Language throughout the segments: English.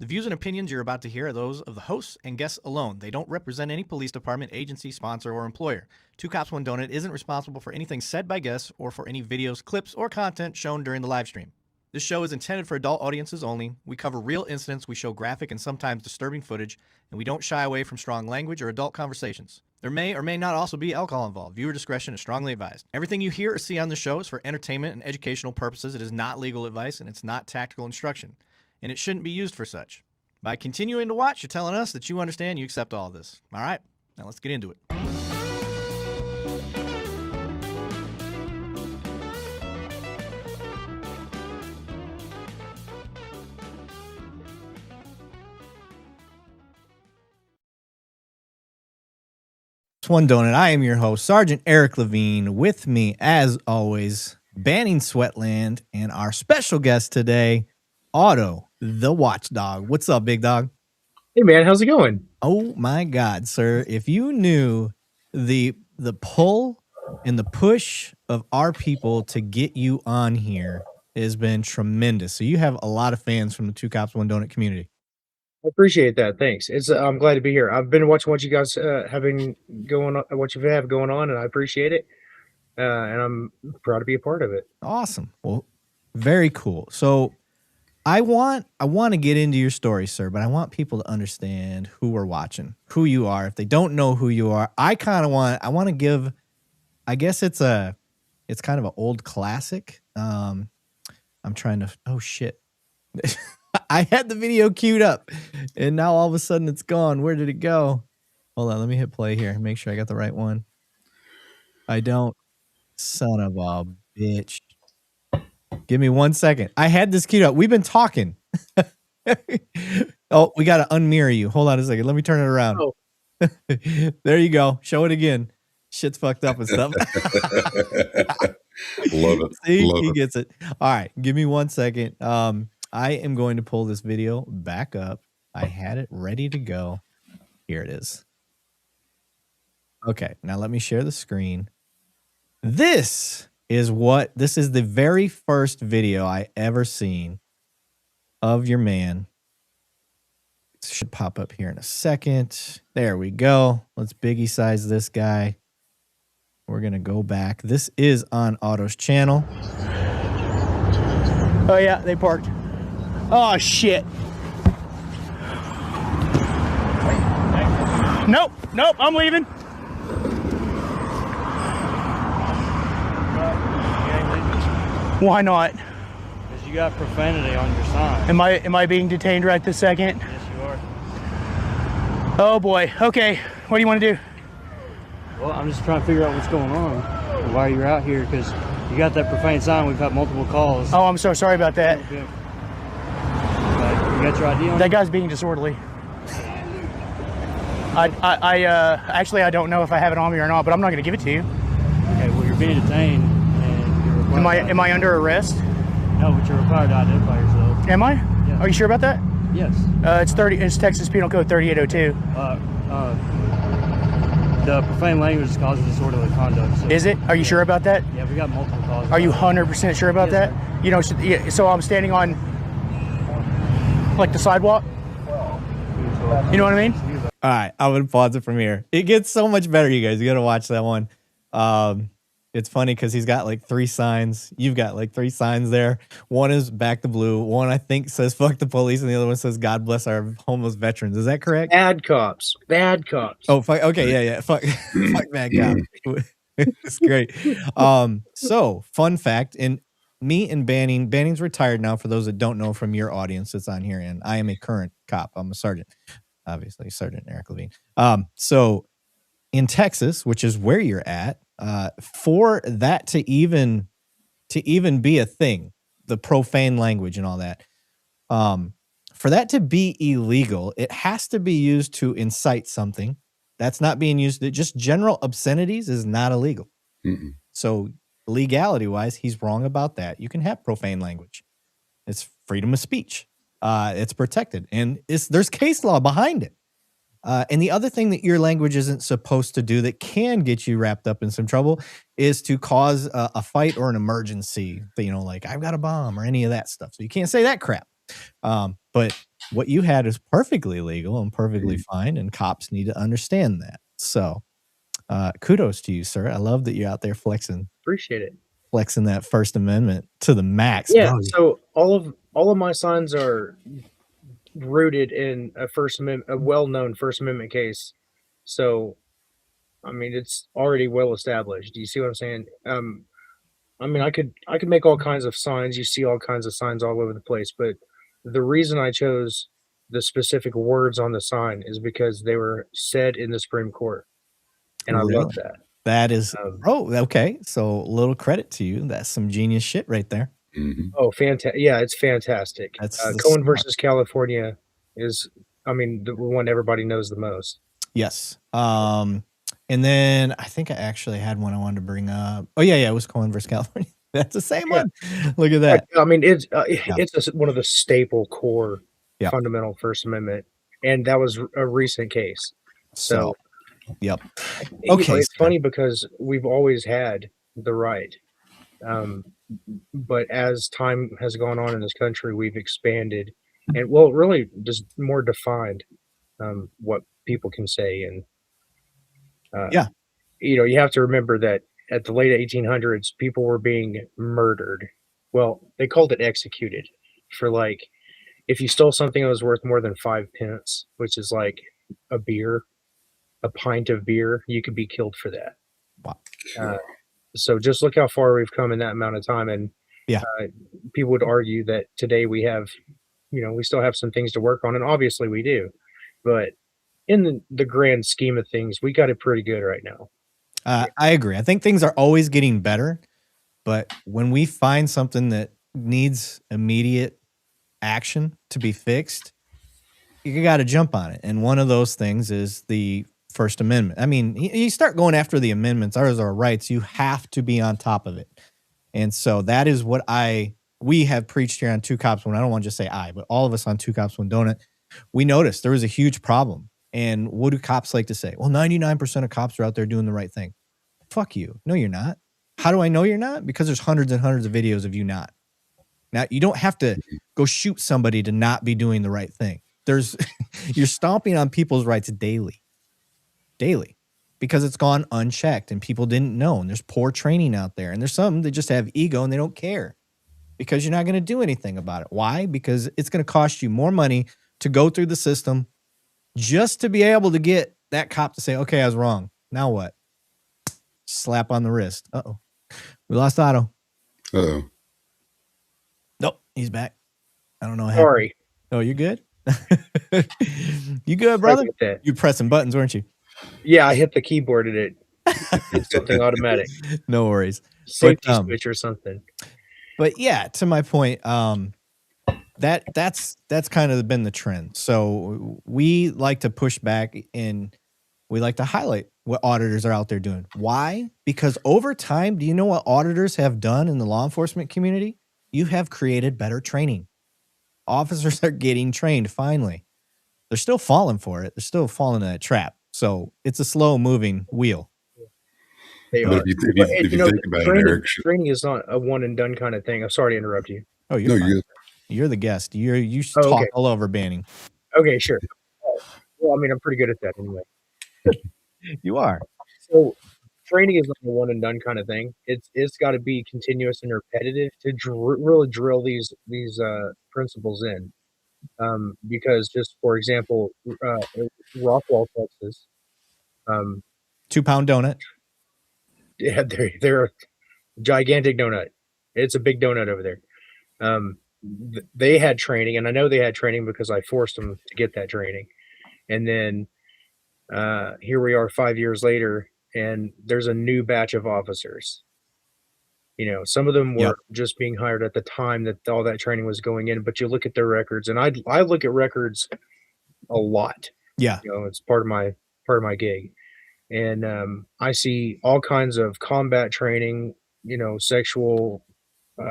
The views and opinions you're about to hear are those of the hosts and guests alone. They don't represent any police department, agency, sponsor, or employer. Two Cops, One Donut isn't responsible for anything said by guests or for any videos, clips, or content shown during the live stream. This show is intended for adult audiences only. We cover real incidents, we show graphic and sometimes disturbing footage, and we don't shy away from strong language or adult conversations. There may or may not also be alcohol involved. Viewer discretion is strongly advised. Everything you hear or see on the show is for entertainment and educational purposes. It is not legal advice, and it's not tactical instruction, and it shouldn't be used for such. By continuing to watch, you're telling us that you understand, you accept all of this. All right, now let's get into it. One Donut. I am your host, Sergeant Erik Lavigne. With me, as always, Banning Sweatland, and our special guest today, Otto the Watchdog. What's up, big dog? Hey, man. How's it going? Oh, my God, sir. If you knew the pull and the push of our people to get you on here has been tremendous. So you have a lot of fans from the Two Cops, One Donut community. I appreciate that. Thanks. I'm glad to be here. I've been watching what you guys have going on, and I appreciate it. And I'm proud to be a part of it. Awesome. Well, very cool. So I want to get into your story, sir, but I want people to understand who we're watching, who you are. If they don't know who you are, I want to give, I guess it's kind of an old classic. I'm trying to, oh shit. I had the video queued up and now all of a sudden it's gone. Where did it go? Hold on. Let me hit play here. Make sure I got the right one. I don't. Son of a bitch. Give me 1 second. I had this queued up. We've been talking. Oh, we got to unmirror you. Hold on a second. Let me turn it around. Oh. There you go. Show it again. Shit's fucked up and stuff. Love it. See, Love he gets it. All right. Give me 1 second. I am going to pull this video back up. I had it ready to go. Here it is. Okay. Now let me share the screen. This is the very first video I ever seen of your man. It should pop up here in a second. There we go. Let's biggie size this guy. We're going to go back. This is on Otto's channel. Oh yeah, they parked. Oh shit. Nope, I'm leaving. Why not? Because you got profanity on your sign. Am I being detained right this second? Yes, you are. Oh boy. Okay. What do you want to do? Well, I'm just trying to figure out what's going on and why you're out here, because you got that profane sign. We've had multiple calls. Oh, I'm so sorry about that. Okay. You got your ID on? That guy's being disorderly. Actually, I don't know if I have it on me or not, but I'm not going to give it to you. Okay, well, you're being detained and you're required. Am I under arrest? No, but you're required to identify yourself. Am I? Yes. Are you sure about that? Yes. It's Texas Penal Code 3802. The profane language causes disorderly conduct. So, is it? Are you sure about that? Yeah, we got multiple calls. Are you 100% sure about that? Sir. You know, so I'm standing on like the sidewalk. You know what I mean? All right, I'm gonna pause it from here. It gets so much better, you guys. You gotta watch that one. It's funny because he's got like 3 signs. You've got like 3 signs there. One is back to blue. One I think says "fuck the police," and the other one says "God bless our homeless veterans." Is that correct? Bad cops. Bad cops. Oh, fuck. Okay, yeah. Fuck bad cops. It's great. So fun fact, and me and Banning's retired now. For those that don't know from your audience that's on here, and I am a current cop. I'm a sergeant. Obviously, Sergeant Erik Lavigne. So in Texas, which is where you're at, for that to even be a thing, the profane language and all that, for that to be illegal, it has to be used to incite something. That's not being used. Just general obscenities is not illegal. Mm-mm. So legality wise, he's wrong about that. You can have profane language. It's freedom of speech. It's protected, and there's case law behind it. And the other thing that your language isn't supposed to do that can get you wrapped up in some trouble is to cause a fight or an emergency. You know, like I've got a bomb or any of that stuff. So you can't say that crap. But what you had is perfectly legal and perfectly fine, and cops need to understand that. So, kudos to you, sir. I love that you're out there flexing Appreciate it. that First Amendment to the max. Yeah. Bro. So all of my signs are rooted in a well-known First Amendment case. So, I mean, it's already well established. Do you see what I'm saying? I mean, I could make all kinds of signs. You see all kinds of signs all over the place, but the reason I chose the specific words on the sign is because they were said in the Supreme Court, and I love that. That is, okay. So, little credit to you. That's some genius shit right there. Oh, fantastic! Yeah, it's fantastic. That's Cohen versus California is, I mean, the one everybody knows the most. Yes. And then I think I actually had one I wanted to bring up. Oh yeah, it was Cohen versus California. That's the same one. Look at that. I mean, it's one of the staple core fundamental First Amendment, and that was a recent case. So, yep. Okay, it's funny because we've always had the right, but as time has gone on in this country, we've expanded, and really just more defined what people can say. And you have to remember that at the late 1800s, people were being murdered. Well, they called it executed for, like, if you stole something that was worth more than 5 pence, which is like a pint of beer, you could be killed for that. Wow. So just look how far we've come in that amount of time. And people would argue that today we have, we still have some things to work on, and obviously we do. But in the grand scheme of things, we got it pretty good right now. I agree. I think things are always getting better, but when we find something that needs immediate action to be fixed, you got to jump on it. And one of those things is the First Amendment. I mean, you start going after the amendments, ours are rights, you have to be on top of it. And so that is what we have preached here on Two Cops One. I don't want to just say but all of us on Two Cops One Donut, we noticed there was a huge problem. And what do cops like to say? Well, 99% of cops are out there doing the right thing. Fuck you. No, you're not. How do I know you're not? Because there's hundreds and hundreds of videos of you not. Now, you don't have to go shoot somebody to not be doing the right thing. You're stomping on people's rights daily, because it's gone unchecked and people didn't know. And there's poor training out there. And there's some that just have ego and they don't care because you're not going to do anything about it. Why? Because it's going to cost you more money to go through the system just to be able to get that cop to say, okay, I was wrong. Now what? Slap on the wrist. Uh-oh. We lost Otto. Uh-oh. Nope, he's back. I don't know how. Sorry. Oh, you good? You good, brother? You pressing buttons, weren't you? Yeah, I hit the keyboard and it did something automatic. No worries. Safety switch or something. But yeah, to my point, that's kind of been the trend. So we like to push back and we like to highlight what auditors are out there doing. Why? Because over time, do you know what auditors have done in the law enforcement community? You have created better training. Officers are getting trained finally. They're still falling for it. They're still falling in that trap. So it's a slow moving wheel. They are. If you think about it, Eric, training is not a one and done kind of thing. I'm sorry to interrupt you. Oh, you're the guest. You talk all over Banning. Okay, sure. Well, I mean, I'm pretty good at that anyway. You are. So training is not a one and done kind of thing. It's got to be continuous and repetitive to really drill these principles in. Because just for example, Rockwall, Texas, 2-pound donut. Yeah, they're a gigantic donut. It's a big donut over there. They had training, and I know they had training because I forced them to get that training. And then here we are 5 years later, and there's a new batch of officers. Some of them were just being hired at the time that all that training was going in, but you look at their records, and I look at records a lot. Yeah. It's part of my gig. And I see all kinds of combat training, sexual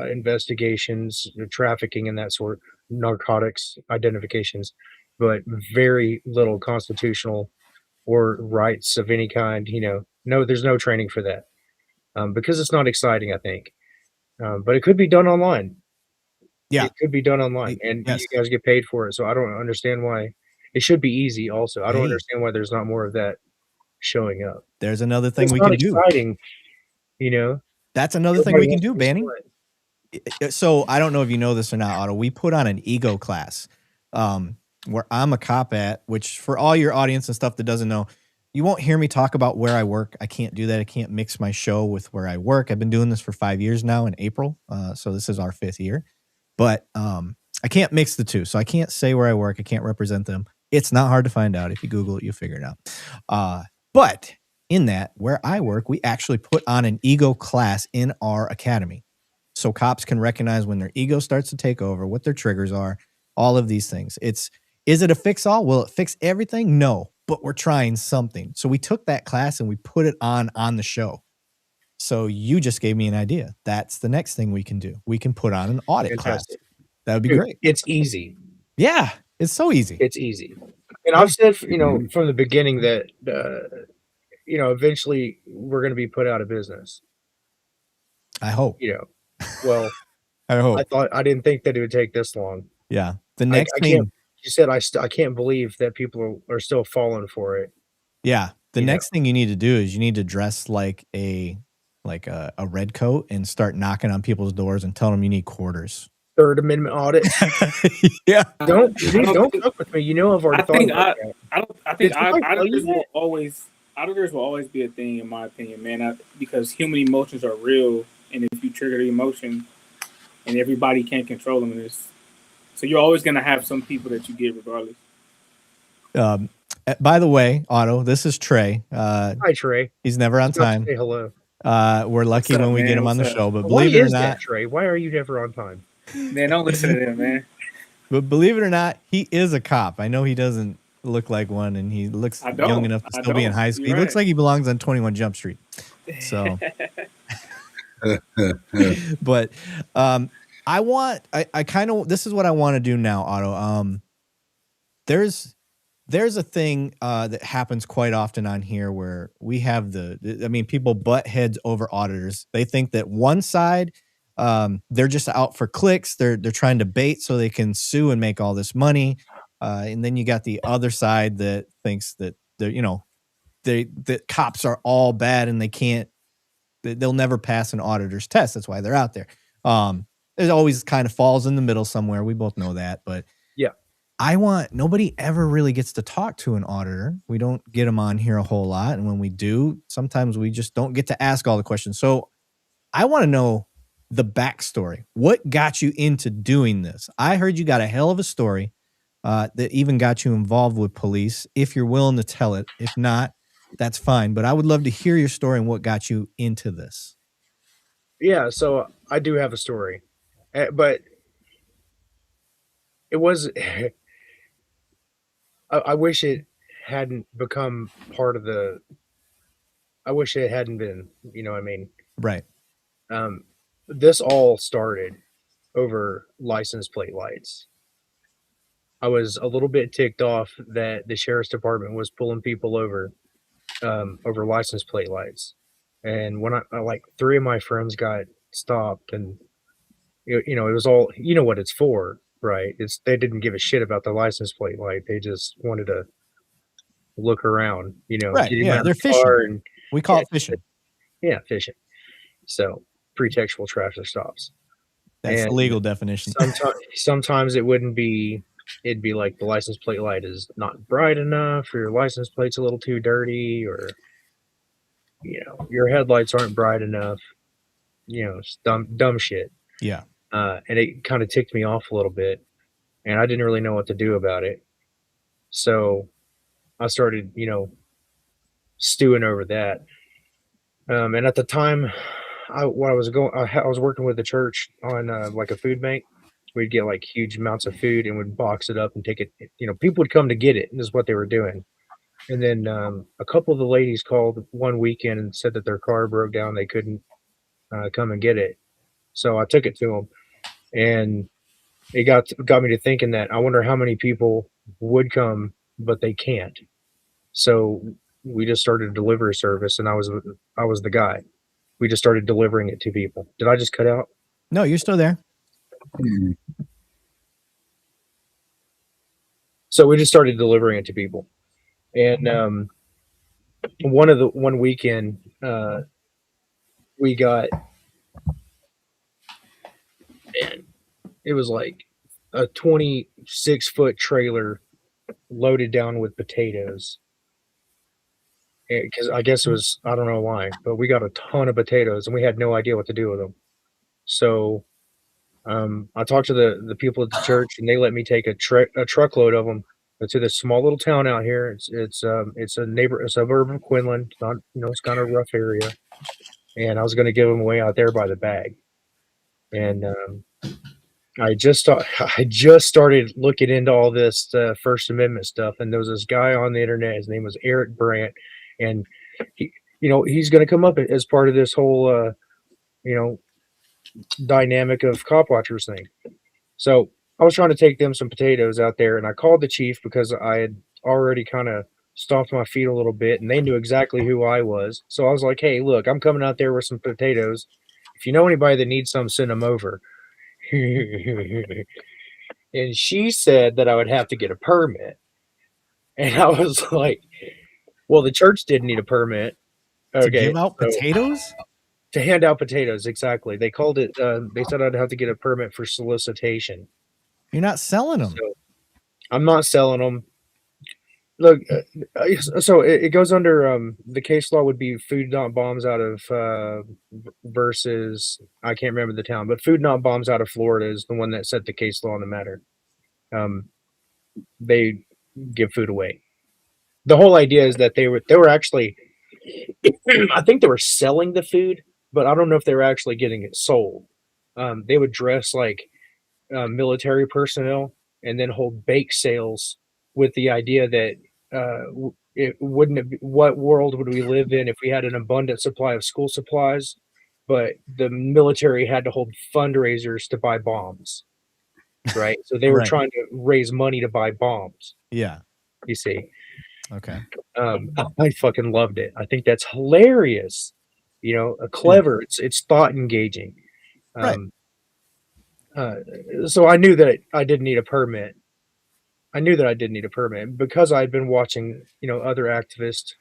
investigations, trafficking and that sort, narcotics identifications, but very little constitutional or rights of any kind. No, there's no training for that. Because it's not exciting, I think. But it could be done online. Yeah. It could be done online, and Yes. you guys get paid for it. So I don't understand why it should be easy. Also, I don't Hey. understand why there's not more of that showing up. There's another thing It's we not can do. exciting, you know. That's another thing Nobody we can wants do, to be Banning. split. So I don't know if you know this or not, Otto. We put on an ego class where I'm a cop at, which for all your audience and stuff that doesn't know, you won't hear me talk about where I work. I can't do that. I can't mix my show with where I work. I've been doing this for 5 years now in April. So this is our 5th year. But I can't mix the two. So I can't say where I work. I can't represent them. It's not hard to find out. If you Google it, you'll figure it out. But in that, where I work, we actually put on an ego class in our academy. So cops can recognize when their ego starts to take over, what their triggers are, all of these things. Is it a fix-all? Will it fix everything? No, but we're trying something. So we took that class and we put it on the show. So you just gave me an idea. That's the next thing we can do. We can put on an audit class. That would be great. It's easy. Yeah, it's so easy. It's easy. And I've said, from the beginning that, eventually we're going to be put out of business. I hope. Well, I hope. I didn't think that it would take this long. Yeah. The next I thing can't, you said, I can't believe that people are still falling for it. Yeah. The next thing you need to do is you need to dress like a red coat and start knocking on people's doors and tell them you need quarters. Third Amendment audit. Yeah. Don't fuck with me. I've already thought about that. I think auditors will always be a thing, in my opinion, man. Because human emotions are real, and if you trigger the emotion, and everybody can't control them, so you're always gonna have some people that you get regardless. By the way, Otto, this is Trey. Hi, Trey. He's never on time. Say hello. We're lucky when we get him on the show, but Why believe it or is that, not, Trey? Why are you never on time? Man, don't listen to them, man. But believe it or not, he is a cop. I know he doesn't look like one, and he looks young enough to still be in high school. He looks like he belongs on 21 Jump Street. So, but this is what I want to do now, Otto. There's a thing that happens quite often on here where we have people butt heads over auditors. They think that one side, they're just out for clicks. They're trying to bait so they can sue and make all this money. And then you got the other side that thinks that that cops are all bad and they'll never pass an auditor's test. That's why they're out there. There's always kind of falls in the middle somewhere. We both know that, but yeah. Nobody ever really gets to talk to an auditor. We don't get them on here a whole lot. And when we do, sometimes we just don't get to ask all the questions. So I want to know the backstory. What got you into doing this? I heard you got a hell of a story that even got you involved with police. If you're willing to tell it, if not, that's fine. But I would love to hear your story and what got you into this. Yeah, so I do have a story, but it was. I wish it hadn't become part of the. I wish it hadn't been. You know what I mean? Right. This all started over license plate lights. I was a little bit ticked off that the sheriff's department was pulling people over license plate lights. And when I like 3 of my friends got stopped, and it was all, what it's for, right? They didn't give a shit about the license plate light. They just wanted to look around, Right. Yeah, they're fishing. We call it fishing. Yeah, fishing. So pretextual traffic stops. That's the legal definition. Sometimes it'd be like the license plate light is not bright enough, or your license plate's a little too dirty, or your headlights aren't bright enough. Dumb shit. Yeah. And it kind of ticked me off a little bit, and I didn't really know what to do about it. So I started, stewing over that. And at the time, I was working with the church on like a food bank. We'd get like huge amounts of food and would box it up and take it. People would come to get it, and this is what they were doing. And then a couple of the ladies called one weekend and said that their car broke down. They couldn't come and get it. So I took it to them, and it got me to thinking that I wonder how many people would come, but they can't. So we just started a delivery service, and I was the guy. We just started delivering it to people. Did I just cut out? No, you're still there. Mm. So we just started delivering it to people. And one weekend, we got, man, it was like a 26-foot trailer loaded down with potatoes. Because I guess it was, I don't know why, but we got a ton of potatoes and we had no idea what to do with them. So I talked to the people at the church, and they let me take a truckload of them to this small little town out here. It's a suburb of Quinlan. It's not, it's kind of a rough area, and I was going to give them away out there by the bag. And I just started looking into all this First Amendment stuff, and there was this guy on the internet. His name was Erik Brandt, and he's going to come up as part of this whole dynamic of cop watchers thing. So I was trying to take them some potatoes out there, and I called the chief because I had already kind of stomped my feet a little bit, and they knew exactly who I was. So I was like, hey, look, I'm coming out there with some potatoes. If you know anybody that needs some, send them over. And she said that I would have to get a permit. And I was like, well, the church didn't need a permit. To give out potatoes? To hand out potatoes, exactly. They called it, they said I'd have to get a permit for solicitation. You're not selling them. So I'm not selling them. Look, so it goes under, the case law would be food not bombs out of, versus, I can't remember the town, but food not bombs out of Florida is the one that set the case law on the matter. They give food away. The whole idea is that they were actually, I think they were selling the food, but I don't know if they were actually getting it sold. They would dress like military personnel and then hold bake sales with the idea that what world would we live in if we had an abundant supply of school supplies, but the military had to hold fundraisers to buy bombs, right? So they were Right. trying to raise money to buy bombs. Yeah. You see. Okay. I fucking loved it. I think that's hilarious. Clever. It's thought engaging. Right. So I knew that I didn't need a permit. Because I'd been watching, other activists.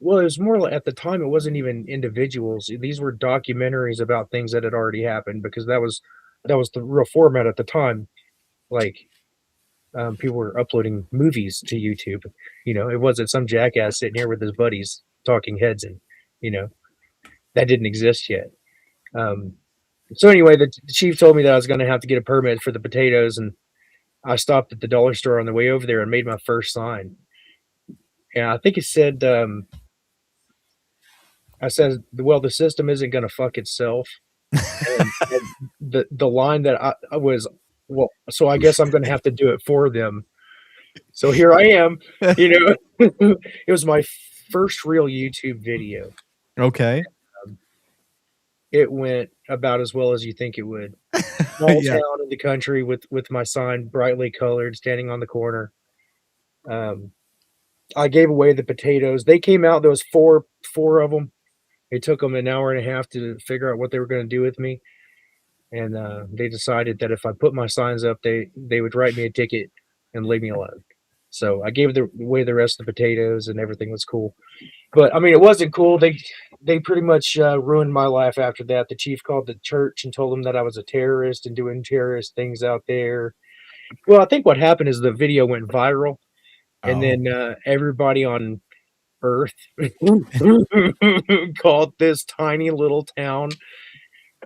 Well, it was more like, at the time, it wasn't even individuals. These were documentaries about things that had already happened, because that was the real format at the time. Like, people were uploading movies to YouTube. It wasn't some jackass sitting here with his buddies talking heads, and that didn't exist yet. So anyway, the chief told me that I was going to have to get a permit for the potatoes, and I stopped at the dollar store on the way over there and made my first sign. And I think it said, I said, well, the system isn't going to fuck itself. and the line that I was, well, so I guess I'm going to have to do it for them. So here I am, it was my first real YouTube video. Okay. It went about as well as you think it would. Small Yeah. town in the country with my sign brightly colored, standing on the corner. I gave away the potatoes. They came out. There was four of them. It took them an hour and a half to figure out what they were going to do with me. And they decided that if I put my signs up, they would write me a ticket and leave me alone. So I gave away the rest of the potatoes, and everything was cool. But I mean, it wasn't cool. They pretty much ruined my life after that. The chief called the church and told them that I was a terrorist and doing terrorist things out there. Well, I think what happened is the video went viral, and then everybody on Earth called this tiny little town.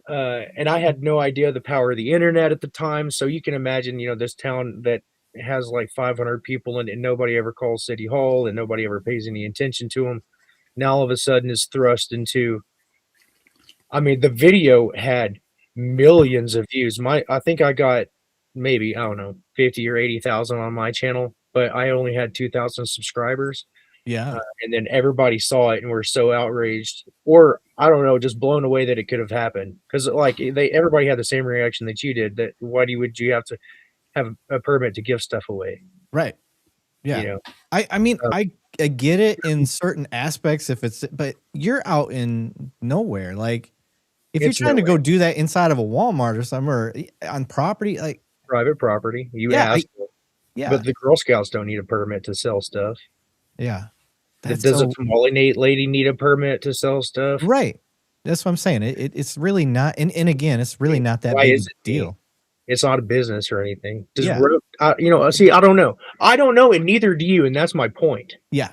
And I had no idea the power of the internet at the time. So you can imagine, this town that has like 500 people in it, and nobody ever calls City Hall, and nobody ever pays any attention to them. Now all of a sudden is thrust into, I mean, the video had millions of views. I think I got maybe, I don't know, 50 or 80,000 on my channel, but I only had 2,000 subscribers. Yeah. And then everybody saw it and were so outraged, or I don't know, just blown away that it could have happened. Because like everybody had the same reaction that you did. That would you have to have a permit to give stuff away? Right. Yeah. I mean, I get it in certain aspects but you're out in nowhere. Like, If you're It's trying to no go way. do that inside of a Walmart or somewhere on property, like Private property, you Yeah, ask. yeah, But the Girl Scouts don't need a permit to sell stuff. yeah, that's Does a so tamale lady need a permit to sell stuff? right. That's what I'm saying. It's really not, and again, it's really not that Why big of is a it deal. It's not a business or anything. Does Yeah. see, I don't know. I don't know, and neither do you, and that's my point. Yeah,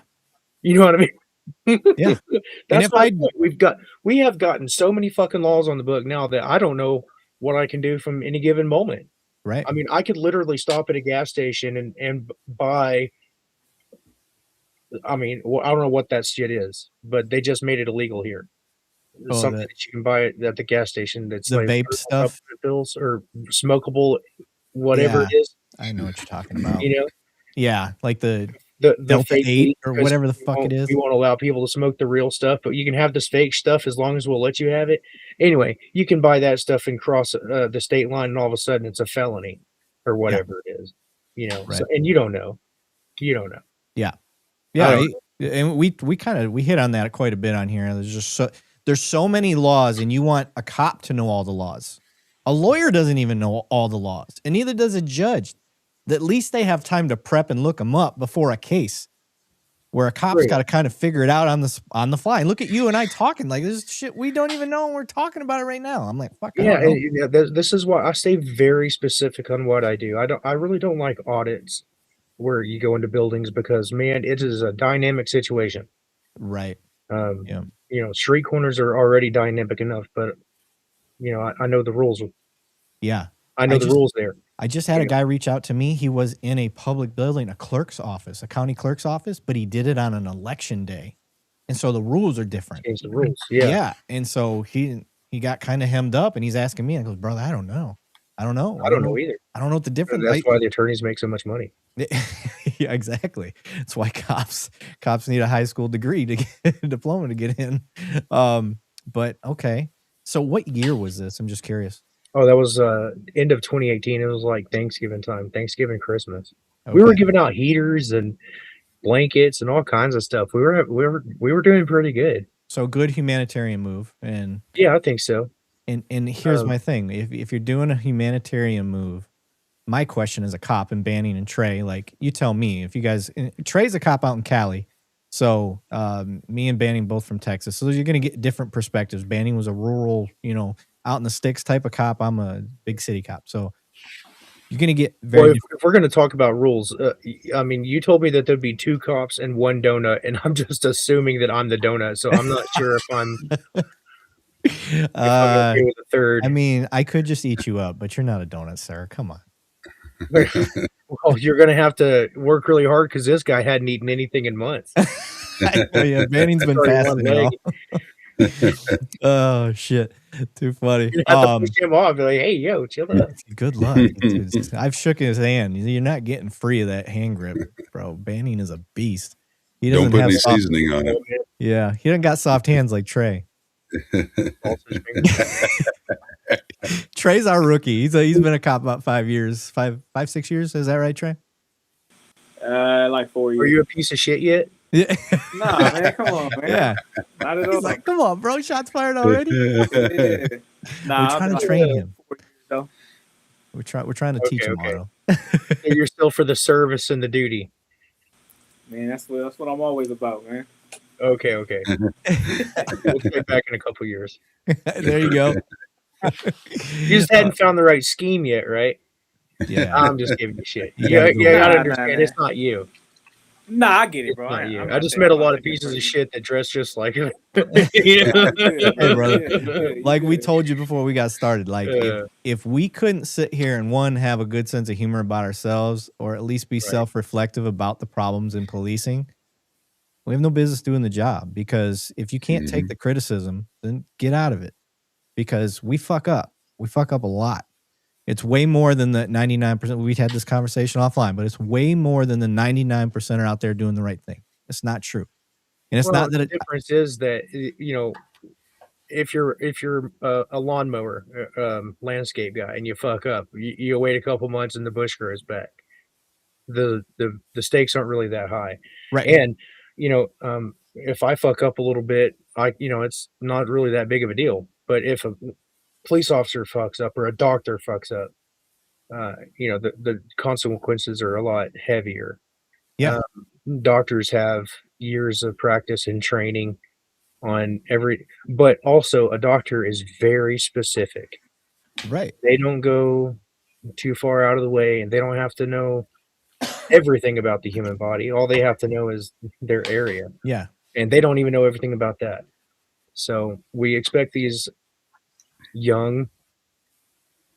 You know what I mean? yeah. That's if my I- point. We have gotten so many fucking laws on the book now that I don't know what I can do from any given moment. Right. I mean, I could literally stop at a gas station and buy. I mean, I don't know what that shit is, but they just made it illegal here. Oh, Something the- that you can buy at the gas station that's the like vape stuff? pills or smokable, whatever Yeah. it is. I know what you're talking about. You know, Yeah, like the the Delta fake 8 weed, or 'cause whatever the fuck it is. We won't allow people to smoke the real stuff, but you can have this fake stuff as long as we'll let you have it. Anyway, you can buy that stuff and cross the state line, and all of a sudden it's a felony or whatever it is. You know, Right. so, and you don't know. You don't know. Yeah, don't and we hit on that quite a bit on here. There's so many laws, and you want a cop to know all the laws. A lawyer doesn't even know all the laws, and neither does a judge. At least they have time to prep and look them up before a case. Where a cop's Right. got to kind of figure it out on the fly. And look at you and I talking like this is shit we don't even know, and we're talking about it right now. I'm like, fuck. I Yeah, don't know. this is why I stay very specific on what I do. I really don't like audits where you go into buildings because, man, it is a dynamic situation. Right. Yeah. You know, street corners are already dynamic enough, but you know, I know the rules. Yeah. I know the rules there. I just had a Yeah. guy reach out to me. He was in a public building, a clerk's office, a county clerk's office, but he did it on an election day. And so the rules are different. Change the rules. Yeah. And so he got kind of hemmed up, and he's asking me, I goes, brother, I don't know. I don't know. I don't know either. I don't know what the difference That's why the attorneys make so much money. Yeah, exactly. That's why cops need a high school degree to get a diploma to get in. But okay. So what year was this? I'm just curious. Oh, that was end of 2018. It was like Thanksgiving time, Thanksgiving, Christmas. We were Okay. giving out heaters and blankets and all kinds of stuff. We were doing pretty good. So good humanitarian move. And Yeah, I think so. And here's my thing. If you're doing a humanitarian move, my question as a cop in Banning and Trey, like you tell me if you guys, Trey's a cop out in Cali. So me and Banning both from Texas. So you're going to get different perspectives. Banning was a rural, out in the sticks type of cop. I'm a big city cop. So you're going to get very Well, if we're going to talk about rules, I mean, you told me that there'd be 2 cops and 1 donut, and I'm just assuming that I'm the donut. So I'm not sure if I'm okay with the third. I mean, I could just eat you up, but you're not a donut, sir. Come on. Well, you're going to have to work really hard because this guy hadn't eaten anything in months. Oh, yeah, Banning's been Already one fasting. leg. Oh, shit. Too funny. You have to push him off. Be like, hey, yo, chill out. Good luck. I've shook his hand. You're not getting free of that hand grip, bro. Banning is a beast. He doesn't Don't put have any soft, seasoning on it. Yeah, he doesn't got soft hands like Trey. Trey's our rookie. He's been a cop about 5 years, 6 years. Is that right, Trey? Like 4 years. Are you a piece of shit yet? Yeah. Nah, man, come on, man. Yeah. Not at He's all. like, come on, bro. Shots fired already. Yeah. Nah, We're trying to I've been train like him. 4 years, though. We're trying to teach him, Okay. Otto. So you're still for the service and the duty. Man, that's what I'm always about, man. Okay. We'll get back in a couple years. There you go. You just hadn't found the right scheme yet, right? Yeah. I'm just giving you shit. You Yeah, gotta go I gotta Nah, understand. nah. It's not you. Nah, I get it, It's bro. not you. I'm I not just saying met a I'm lot not of pieces thinking of shit that dress just like you. You Hey, know? Like we told you before we got started, like Uh. if we couldn't sit here and have a good sense of humor about ourselves, or at least be self-reflective about the problems in policing, we have no business doing the job. Because if you can't take the criticism, then get out of it. Because we fuck up. We fuck up a lot. It's way more than the 99%. We had this conversation offline, but it's way more than the 99% are out there doing the right thing. It's not true. And it's not that the difference is that, you know, if you're a lawnmower landscape guy and you fuck up, you wait a couple months and the bush grows back. The stakes aren't really that high, right. And you know, if I fuck up a little bit, it's not really that big of a deal. But if a police officer fucks up or a doctor fucks up, the consequences are a lot heavier. Yeah. Doctors have years of practice and training on but also a doctor is very specific. Right. They don't go too far out of the way, and they don't have to know everything about the human body. All they have to know is their area. Yeah. And they don't even know everything about that. So we expect these young,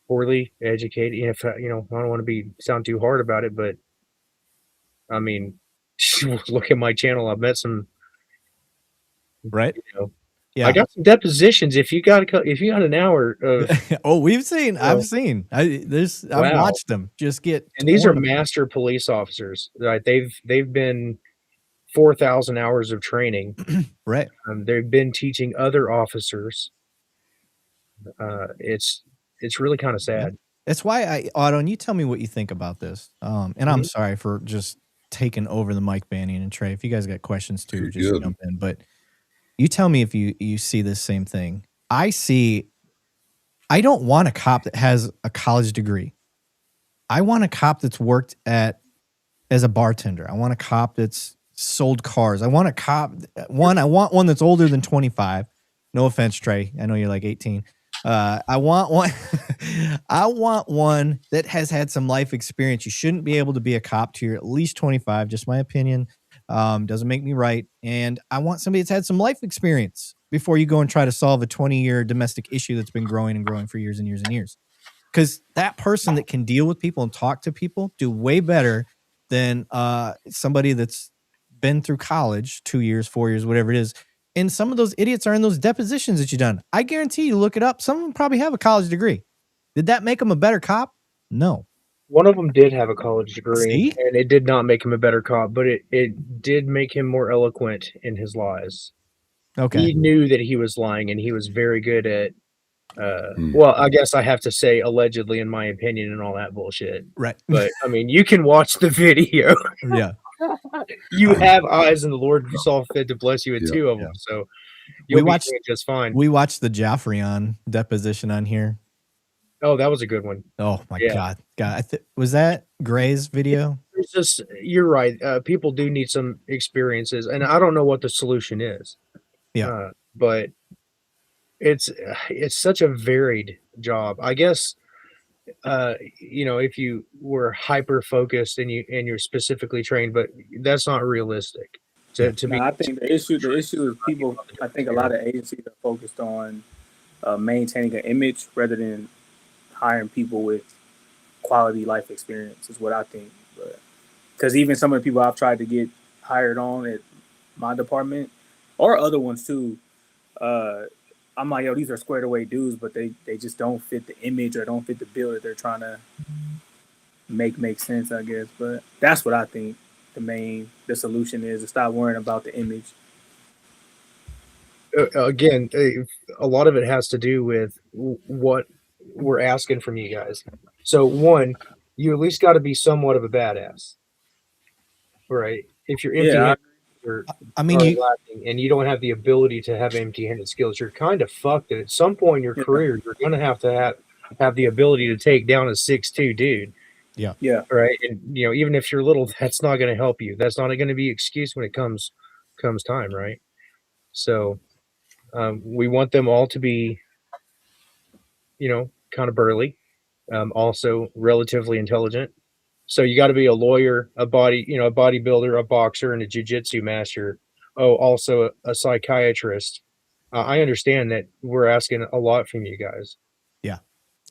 poorly educated, if I don't want to sound too hard about it, but I mean, look at my channel. I've met some, Right. I got some depositions. If you got an hour of, Oh, I've seen. I've Wow. watched them just get. and these are torn apart. master police officers, right? They've been 4,000 hours of training. Right. They've been teaching other officers. It's really kind of sad. That's why Otto, and you tell me what you think about this. And I'm Mhm. sorry for just taking over the mic, Banning and Trey. If you guys got questions too, You're just good. jump in. But you tell me if you see this same thing. I don't want a cop that has a college degree. I want a cop that's worked as a bartender. I want a cop that's sold cars. I want I want one that's older than 25. No offense, Trey. I know you're like 18. I want one. I want one that has had some life experience. You shouldn't be able to be a cop till you're at least 25. Just my opinion. Doesn't make me right. And I want somebody that's had some life experience before you go and try to solve a 20-year domestic issue that's been growing and growing for years and years and years. Because that person that can deal with people and talk to people do way better than somebody that's been through college, 2 years, 4 years, whatever it is. And some of those idiots are in those depositions that you've done. I guarantee you, look it up. Some of them probably have a college degree. Did that make them a better cop? No. One of them did have a college degree, See? and it did not make him a better cop, but it did make him more eloquent in his lies. Okay. He knew that he was lying, and he was very good at, Hmm. well, I guess I have to say allegedly, in my opinion, and all that bullshit. Right. But I mean, you can watch the video. Yeah. You have eyes, and the Lord saw fit to bless you with Yeah. two of Yeah. them. So you'll be watched- doing just fine. We watched the Joffrey deposition on here. Oh, that was a good one. Oh my Yeah. God. Was that Gray's video? It's just, you're right. People do need some experiences, and I don't know what the solution is. Yeah. But it's such a varied job. I guess, if you were hyper focused and you're specifically trained, but that's not realistic. To be, I think the issue is people. I think a lot of agencies are focused on maintaining an image rather than hiring people with quality life experience. Is what I think. Because even some of the people I've tried to get hired on at my department or other ones too, I'm like, yo, these are squared away dudes, but they just don't fit the image or don't fit the bill that they're trying to make sense, I guess. But that's what I think the solution is, to stop worrying about the image. again, a lot of it has to do with what we're asking from you guys. So one, you at least got to be somewhat of a badass, right? If you're empty-handed or I mean, lacking, and you don't have the ability to have empty-handed skills, you're kind of fucked. And at some point in your career, you're going to have the ability to take down a 6'2" dude. Yeah. Right. And even if you're little, that's not going to help you. That's not going to be an excuse when it comes time, right? So we want them all to be, kind of burly, also relatively intelligent. So you got to be a lawyer, a bodybuilder, a boxer, and a jiu-jitsu master. Oh, also a psychiatrist. I understand that we're asking a lot from you guys. Yeah.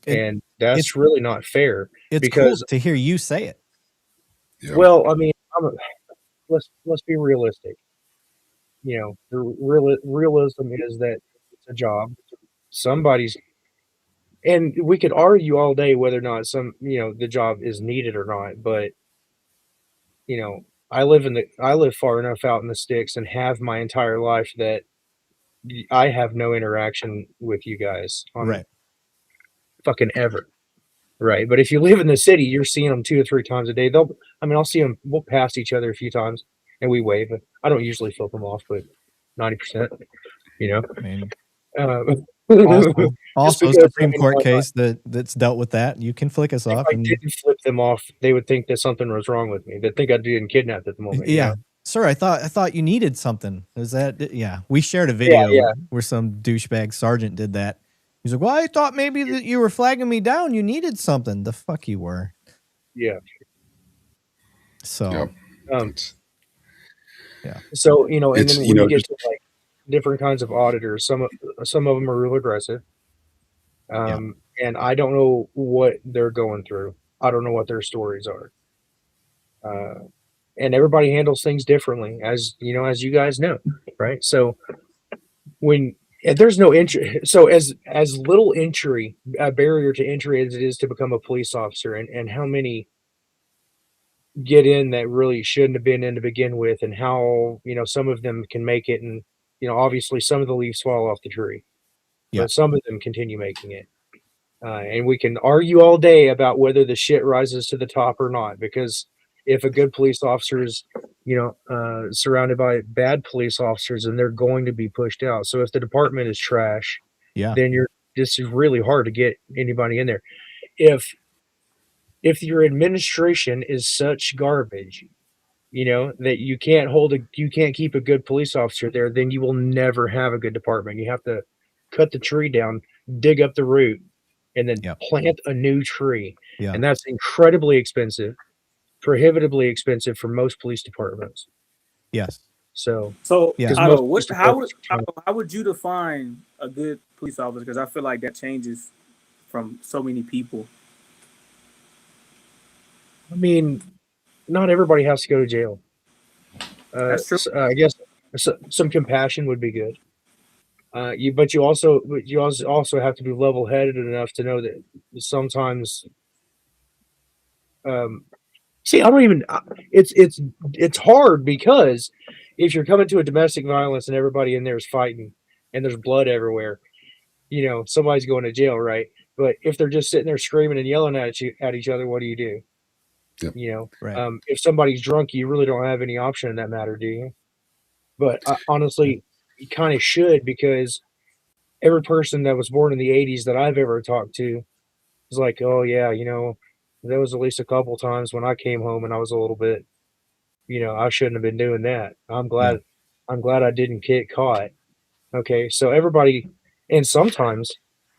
And that's really not fair. It's because cool to hear you say it. Yeah. Well, I mean, let's be realistic. The realism is that it's a job. Somebody's, and we could argue all day whether or not the job is needed or not. But I live far enough out in the sticks and have my entire life that I have no interaction with you guys on Right. fucking ever. Right. But if you live in the city, you're seeing them 2 or 3 times a day. I'll see them. We'll pass each other a few times and we wave. I don't usually flip them off, but 90%, I mean, Also, because, Supreme I mean, Court like, case that's dealt with that. You can flick us if off. I didn't flip them off, they would think that something was wrong with me. They'd think I'd been kidnapped at the moment. Yeah. You know? Sir, I thought you needed something. Is that yeah? We shared a Yeah, video yeah. where some douchebag sergeant did that. He's like, "Well, I thought maybe that you were flagging me down. You needed something." The fuck you were. Yeah. So Yep. yeah. So, you know, and It's, then you when know, you get to like different kinds of auditors, some of them are real aggressive. And I don't know what they're going through. I don't know what their stories are. And everybody handles things differently, as you know, as you guys know, right? So when and there's no entry, so as little entry, a barrier to entry as it is to become a police officer, and how many get in that really shouldn't have been in to begin with, and how, you know, some of them can make it, and, you know, obviously some of the leaves fall off the tree, Yeah. but some of them continue making it. And we can argue all day about whether the shit rises to the top or not, because if a good police officer is, you know, surrounded by bad police officers, then they're going to be pushed out. So if the department is trash, Yeah. then this is really hard to get anybody in there. If your administration is such garbage, you know, that you can't keep a good police officer there, then you will never have a good department. You have to cut the tree down, dig up the root, and then Yep. plant a new tree. Yeah. And that's incredibly expensive, prohibitively expensive for most police departments. Yes. So Yeah. Otto, how would you define a good police officer? Because I feel like that changes from so many people. I mean, not everybody has to go to jail. That's true. I guess some compassion would be good. But you also have to be level-headed enough to know that sometimes. See, I don't even. It's hard, because if you're coming to a domestic violence and everybody in there is fighting and there's blood everywhere, you know, somebody's going to jail, right? But if they're just sitting there screaming and yelling at each other, what do you do? Yep. You know, Right. if somebody's drunk, you really don't have any option in that matter, do you? But honestly, you kind of should, because every person that was born in the 80s that I've ever talked to is like, oh yeah, you know, there was at least a couple times when I came home and I was a little bit, you know, I shouldn't have been doing that. I'm glad I didn't get caught. Okay, so everybody, and sometimes,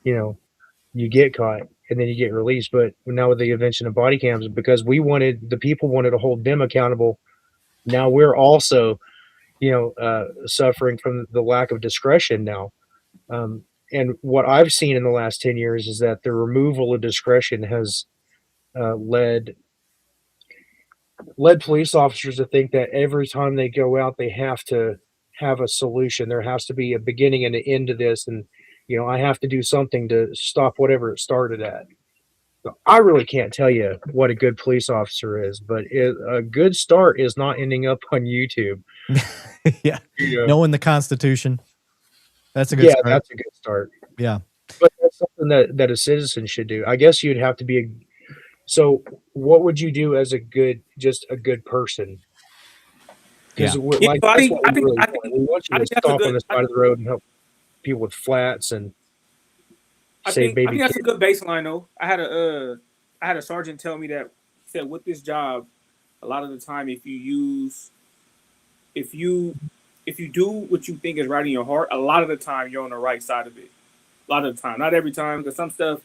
you know, you get caught and then you get released. But now with the invention of body cams, because the people wanted to hold them accountable, now we're also, you know, suffering from the lack of discretion now. And what I've seen in the last 10 years is that the removal of discretion has led police officers to think that every time they go out, they have to have a solution. There has to be a beginning and an end to this. And, you know, I have to do something to stop whatever it started at. So I really can't tell you what a good police officer is, but a good start is not ending up on YouTube. Yeah. You know? Knowing the Constitution. That's a good start. That's a good start. Yeah. But that's something that a citizen should do. I guess you'd have to be so what would you do as a good person? Because I think we want you to stop on the side of the road and help people with flats and save baby I think that's kids. a good baseline, though. I had a sergeant tell me that, he said, with this job, a lot of the time, if you do what you think is right in your heart, a lot of the time you're on the right side of it. A lot of the time, not every time, because some stuff,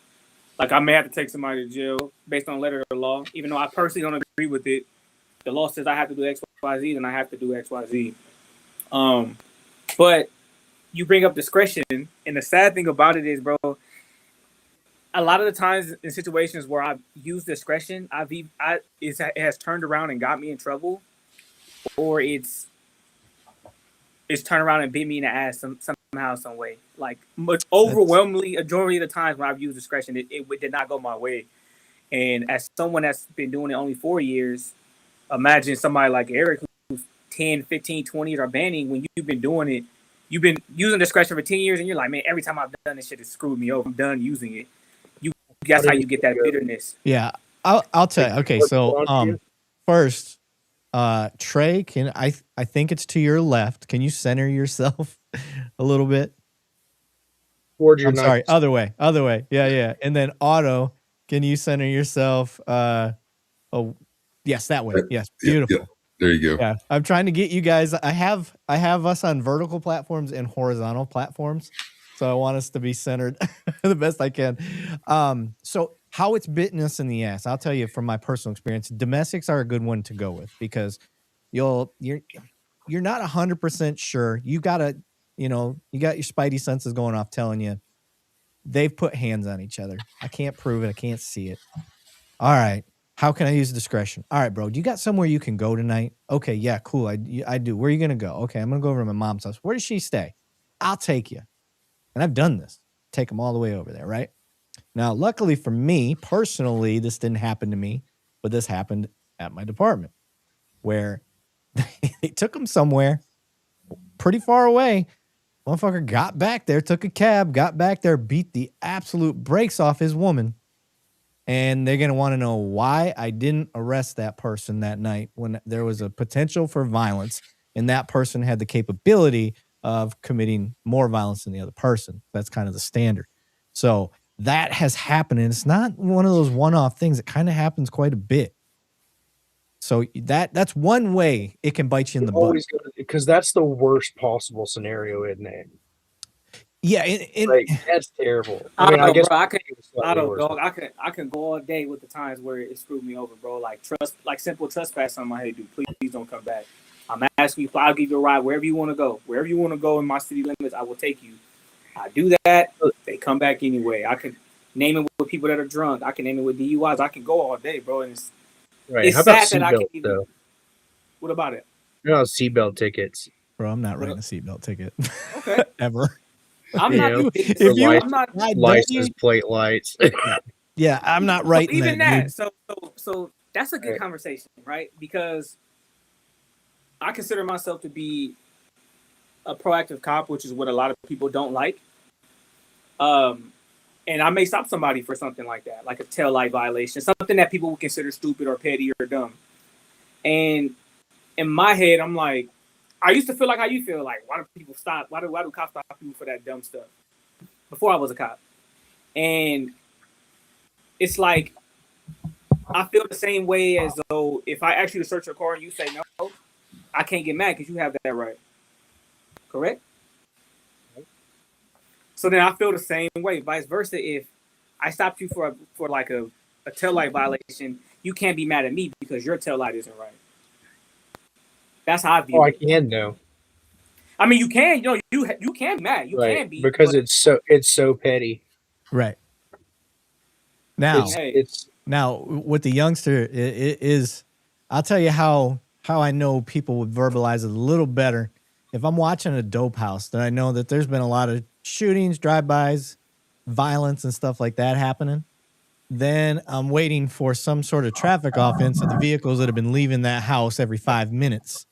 like I may have to take somebody to jail based on letter of the law, even though I personally don't agree with it. The law says I have to do X, Y, Z, then I have to do X, Y, Z. But you bring up discretion, and the sad thing about it is, bro, a lot of the times in situations where I've used discretion, it has turned around and got me in trouble, or it's turned around and beat me in the ass somehow, some way. Like, overwhelmingly, majority of the times when I've used discretion, it did not go my way. And as someone that's been doing it only 4 years, imagine somebody like Erik who's 10, 15, 20 years are banning. When you've been doing it, you've been using discretion for 10 years, and you're like, man, every time I've done this shit, it's screwed me over. I'm done using it. That's how you get that bitterness. Yeah. I'll tell you. Okay, so first, Trey, I think it's to your left. Can you center yourself a little bit? towards your I'm sorry, knife. other way. Yeah. And then Otto, can you center yourself? Oh, yes, that way. Yes, beautiful. Yeah. There you go. Yeah, I'm trying to get you guys. I have us on vertical platforms and horizontal platforms, so I want us to be centered the best I can. So how it's bitten us in the ass, I'll tell you from my personal experience. Domestics are a good one to go with because you're not 100% sure. You got your spidey senses going off telling you they've put hands on each other. I can't prove it. I can't see it. All right. How can I use discretion? All right, bro. Do you got somewhere you can go tonight? Okay, yeah, cool. I do. Where are you going to go? Okay, I'm going to go over to my mom's house. Where does she stay? I'll take you. And I've done this. Take them all the way over there, right? Now, luckily for me, personally, this didn't happen to me, but this happened at my department where they took him somewhere pretty far away. Motherfucker got back there, took a cab, got back there, beat the absolute brakes off his woman. And they're going to want to know why I didn't arrest that person that night when there was a potential for violence and that person had the capability of committing more violence than the other person. That's kind of the standard. So that has happened, and it's not one of those one-off things. It kind of happens quite a bit. So that's one way it can bite you in the butt. Because that's the worst possible scenario, isn't it? Yeah, like, that's terrible. I mean, I guess bro, I can go all day with the times where it screwed me over, bro. Like simple trespass on my head, dude. Please don't come back. I'm asking you, I'll give you a ride wherever you want to go. Wherever you want to go in my city limits, I will take you. I do that. They come back anyway. I can name it with people that are drunk. I can name it with DUIs. I can go all day, bro. And it's How about sad that I can't seatbelt, even. though? What about it? Seatbelt tickets. Bro, I'm not writing a seatbelt ticket. Okay. Ever. I'm not. I'm not license plate lights. Yeah, I'm not writing even that. So that's a good conversation, right? Because I consider myself to be a proactive cop, which is what a lot of people don't like. And I may stop somebody for something like that, like a tail light violation, something that people would consider stupid or petty or dumb. And in my head, I'm like, I used to feel like how you feel. Like, why do people stop? Why do cops stop people for that dumb stuff? Before I was a cop. And it's like, I feel the same way as though if I ask you to search your car and you say no, I can't get mad because you have that right. Correct? So then I feel the same way. Vice versa, if I stopped you for like a tail light violation, you can't be mad at me because your tail light isn't right. That's how I view it. I can though. I mean, you can. You can be mad. You can be because it's so petty. Right. Now, now with the youngster, it is. I'll tell you how I know people would verbalize it a little better. If I'm watching a dope house, then I know that there's been a lot of shootings, drive-bys, violence, and stuff like that happening. Then I'm waiting for some sort of traffic offense of the vehicles that have been leaving that house every 5 minutes,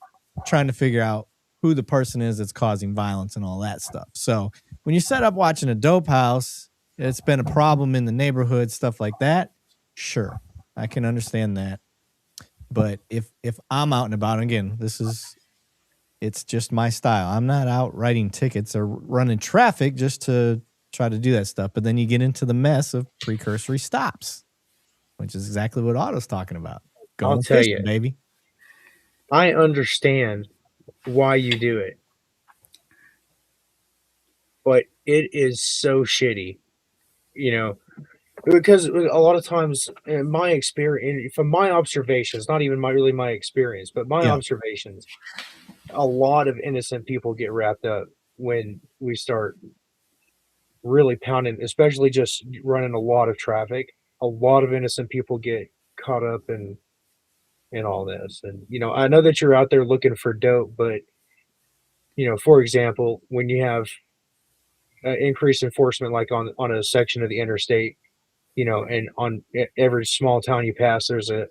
trying to figure out who the person is that's causing violence and all that stuff. So when you set up watching a dope house, it's been a problem in the neighborhood, stuff like that. Sure, I can understand that. But if I'm out and about, and again, it's just my style. I'm not out writing tickets or running traffic just to try to do that stuff. But then you get into the mess of precursory stops, which is exactly what Otto's talking about. I'll tell you, baby. I understand why you do it, but it is so shitty, because a lot of times in my experience, from my observations, not even really my experience, but my observations, a lot of innocent people get wrapped up when we start really pounding, especially just running a lot of traffic. A lot of innocent people get caught up in all this. And, I know that you're out there looking for dope, but, for example, when you have increased enforcement, like on a section of the interstate, and on every small town you pass, there's a,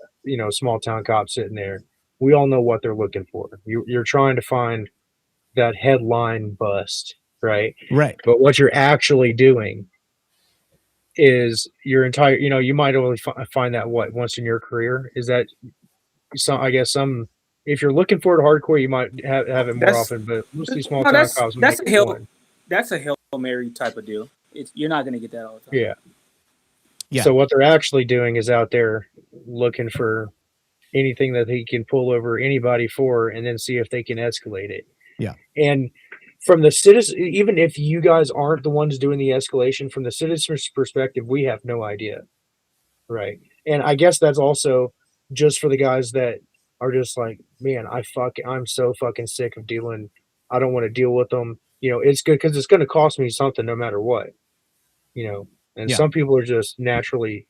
small town cop sitting there. We all know what they're looking for. You're trying to find that headline bust, right? Right. But what you're actually doing is your entire, you might only find that once in your career. Is that if you're looking for it hardcore, you might have it more often, but mostly small town cops. That's a Hail Mary type of deal. you're not going to get that all the time. Yeah. Yeah. So what they're actually doing is out there looking for anything that he can pull over anybody for, and then see if they can escalate it. Yeah. And from the citizen, even if you guys aren't the ones doing the escalation, from the citizen's perspective, we have no idea. Right. And I guess that's also just for the guys that are just like, man, I'm so fucking sick of dealing. I don't want to deal with them. You know, it's good because it's going to cost me something no matter what, you know. And Yeah. some people are just naturally,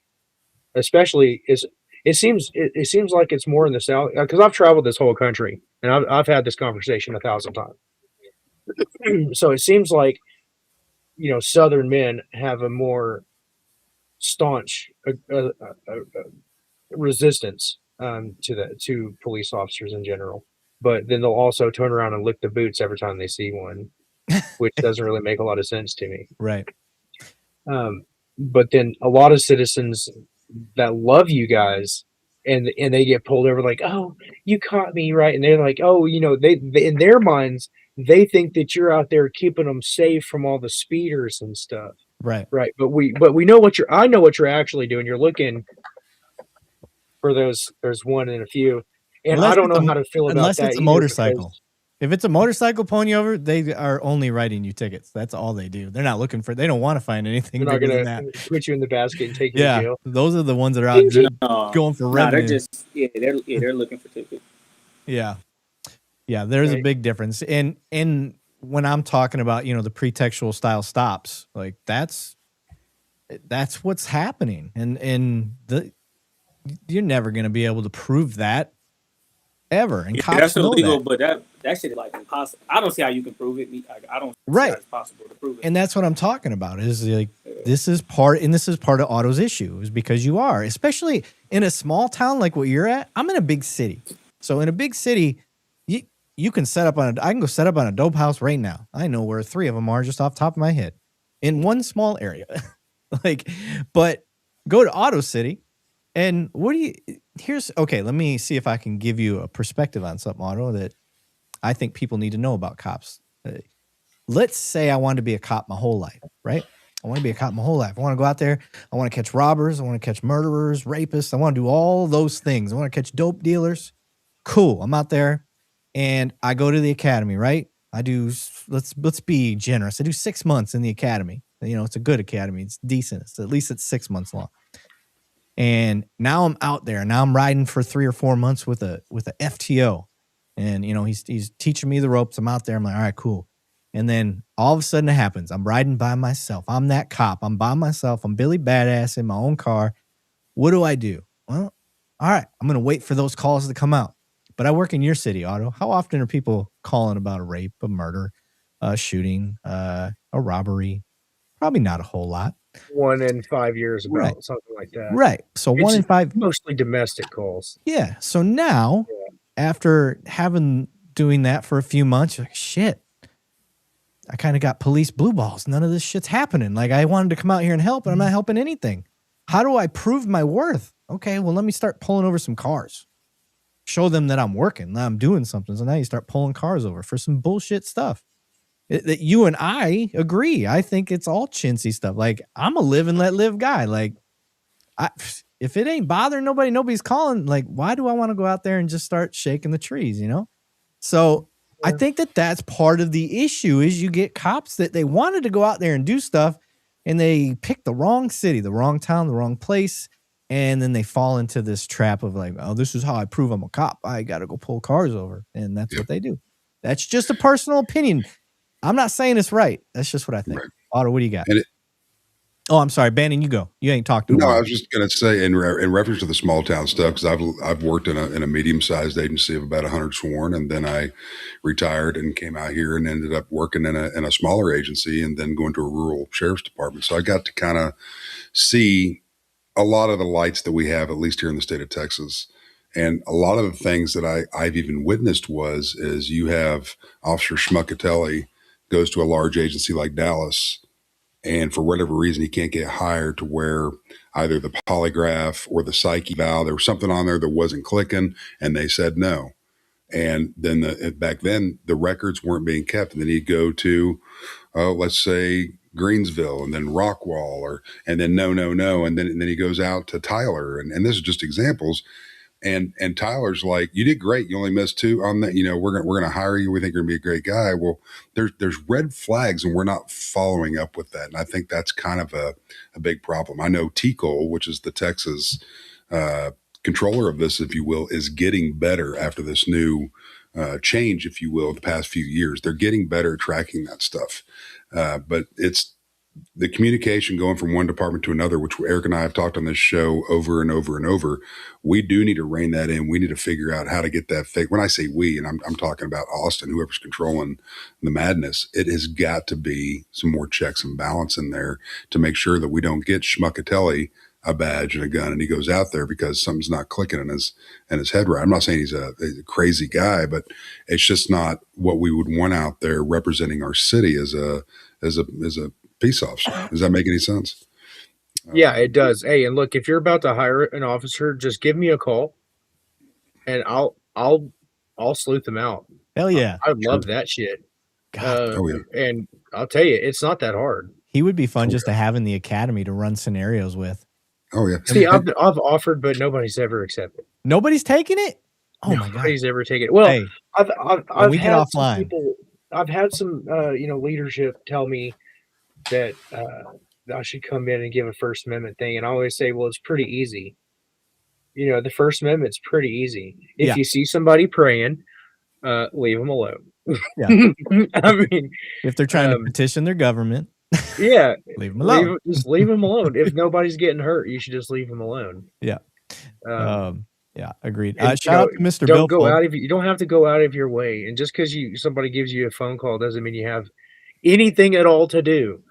especially it seems like it's more in the South, because I've traveled this whole country and I've had this conversation 1,000 times. So it seems like, you know, Southern men have a more staunch resistance to police officers in general, but then they'll also turn around and lick the boots every time they see one, which doesn't really make a lot of sense to me. Right. But then a lot of citizens that love you guys and they get pulled over like, oh, you caught me, right? And they're like, oh, you know, they in their minds they think that you're out there keeping them safe from all the speeders and stuff. Right. Right. But we know I know what you're actually doing. You're looking for those. There's one and a few. And Unless I don't it's know how to feel about unless that. it's a either, motorcycle. because If it's a motorcycle pulling you over, they are only writing you tickets. That's all they do. They're not looking for. They don't want to find anything they're not bigger than going that. to put you in the basket and take you to Yeah, jail. those are the ones that are out just going for revenue. They're just they're looking for tickets. Yeah. There's a big difference. And when I'm talking about, you know, the pretextual style stops, like that's what's happening. And you're never going to be able to prove that ever. And cops that's know illegal, that. but that shit is like impossible. I don't see how you can prove it. I don't see how it's possible to prove it. And that's what I'm talking about is like, this is part of Otto's issue is because you are, especially in a small town like what you're at. I'm in a big city. So in a big city, you can I can go set up on a dope house right now. I know where 3 of them are just off the top of my head in one small area. But go to Auto City and let me see if I can give you a perspective on something, Otto, that I think people need to know about cops. Let's say I wanted to be a cop my whole life, right? I want to be a cop my whole life. I want to go out there. I want to catch robbers. I want to catch murderers, rapists. I want to do all those things. I want to catch dope dealers. Cool. I'm out there and I go to the academy, right? I do, let's be generous. I do 6 months in the academy. You know, it's a good academy. It's decent. At least it's 6 months long. And now I'm out there. Now I'm riding for 3 or 4 months with a FTO. And, you know, he's teaching me the ropes. I'm out there. I'm like, all right, cool. And then all of a sudden it happens. I'm riding by myself. I'm that cop. I'm by myself. I'm Billy Badass in my own car. What do I do? Well, all right. I'm going to wait for those calls to come out. But I work in your city, Otto. How often are people calling about a rape, a murder, a shooting, a robbery? Probably not a whole lot. 1 in 5 years about Right. something like that. Right. So It's 1 in 5. mostly domestic calls. Yeah. So now, after doing that for a few months, you're like, shit, I kind of got police blue balls. None of this shit's happening. Like, I wanted to come out here and help, and I'm not helping anything. How do I prove my worth? Okay, well, let me start pulling over some cars. Show them that I'm working, that I'm doing something. So now you start pulling cars over for some bullshit stuff. That you and I agree. I think it's all chintzy stuff. Like, I'm a live and let live guy. Like, if it ain't bothering nobody's calling. Like, why do I want to go out there and just start shaking the trees, you know? So I think that's part of the issue is you get cops that they wanted to go out there and do stuff and they pick the wrong city, the wrong town, the wrong place. And then they fall into this trap of like, oh, this is how I prove I'm a cop. I got to go pull cars over. And that's what they do. That's just a personal opinion. I'm not saying it's right. That's just what I think. Right. Otto, what do you got? I'm sorry, Banning, you go. You ain't talked to him. No, I was just going to say in reference to the small town stuff, because I've worked in a medium-sized agency of about 100 sworn, and then I retired and came out here and ended up working in a smaller agency and then going to a rural sheriff's department. So I got to kind of see a lot of the lights that we have, at least here in the state of Texas. And a lot of the things that I've even witnessed is you have Officer Schmuckatelli goes to a large agency like Dallas, and for whatever reason, he can't get hired to where either the polygraph or the psyche eval, there was something on there that wasn't clicking, and they said no. And then back then, the records weren't being kept. And then he'd go to, let's say, Greensville and then Rockwall and then no. And then he goes out to Tyler. And this is just examples. And Tyler's like, you did great. You only missed 2 on that. We're going to hire you. We think you're gonna be a great guy. Well, there's red flags and we're not following up with that. And I think that's kind of a big problem. I know T-Cole, which is the Texas, controller of this, if you will, is getting better after this new, change, if you will, the past few years. They're getting better at tracking that stuff. But it's the communication going from one department to another, which Erik and I have talked on this show over and over and over. We do need to rein that in. We need to figure out how to get that fake. When I say we, and I'm talking about Austin, whoever's controlling the madness, it has got to be some more checks and balance in there to make sure that we don't get Schmuckatelli a badge and a gun and he goes out there because something's not clicking in his head right. I'm not saying he's a crazy guy, but it's just not what we would want out there representing our city as a peace officer. Does that make any sense? Yeah, it does. Hey, and look, if you're about to hire an officer, just give me a call and I'll sleuth them out. Hell yeah. I love that shit. God. And I'll tell you, it's not that hard. He would be fun just to have in the academy to run scenarios with. Oh yeah. See, I've offered, but nobody's ever accepted. Nobody's taking it. Oh my god. Nobody's ever taken it. Well, Hey, I've we get had offline. some people. I've had some leadership tell me that I should come in and give a First Amendment thing, and I always say, well, it's pretty easy. The First Amendment's pretty easy. If you see somebody praying, leave them alone. Yeah. I mean, if they're trying to petition their government, yeah, leave them alone. just leave them alone. If nobody's getting hurt, you should just leave them alone. Yeah. Yeah, agreed. And, Shout out to Mr. Don't Bill. go out of you don't have to go out of your way, and just because somebody gives you a phone call doesn't mean you have anything at all to do.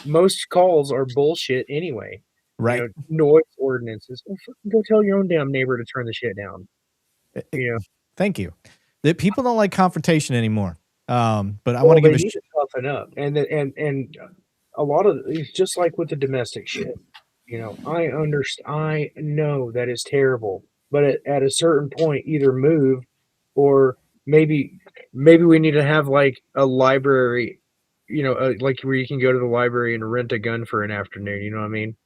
Most calls are bullshit anyway. Right. Noise ordinances. Well, go tell your own damn neighbor to turn the shit down. Thank you. That people don't like confrontation anymore. But I want to give a shit toughen up, and a lot of it's just like with the domestic shit. I understand. I know that is terrible, but at a certain point, either move, or maybe we need to have like a library. Like where you can go to the library and rent a gun for an afternoon. You know what I mean?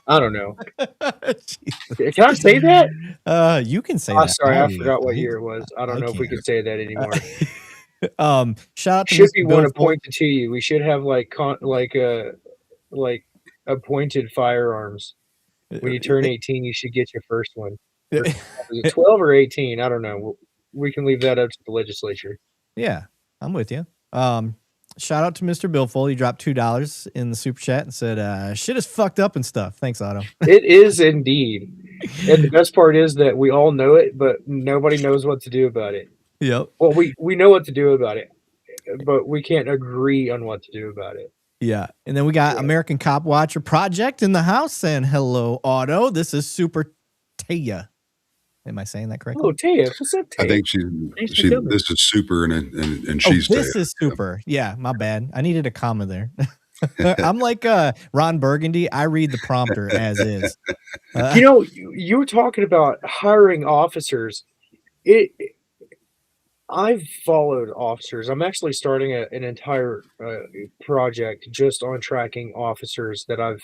I don't know. Can I say that? You can say that. Sorry, I forgot what year it was. I don't know if we can say that anymore. Shout out to should Mr. be Bill one appointed to you. We should have like appointed firearms. When you turn 18, you should get your first one. Is it 12 or 18? I don't know. We can leave that up to the legislature. Yeah, I'm with you. Shout out to Mr. Billful. He dropped $2 in the super chat and said, shit is fucked up and stuff. Thanks, Otto. It is indeed. And the best part is that we all know it, but nobody knows what to do about it. Yep. Well, we know what to do about it, but we can't agree on what to do about it. Yeah. And then we got American Cop Watcher Project in the house saying, hello, Otto. This is Super Taya. Am I saying that correctly? Oh, Taya. What's up, Taya? I think she this is super and she's this Taya. is super. Yeah, my bad. I needed a comma there. I'm like Ron Burgundy. I read the prompter as is. You were talking about hiring officers. I've followed officers. I'm actually starting an entire project just on tracking officers that I've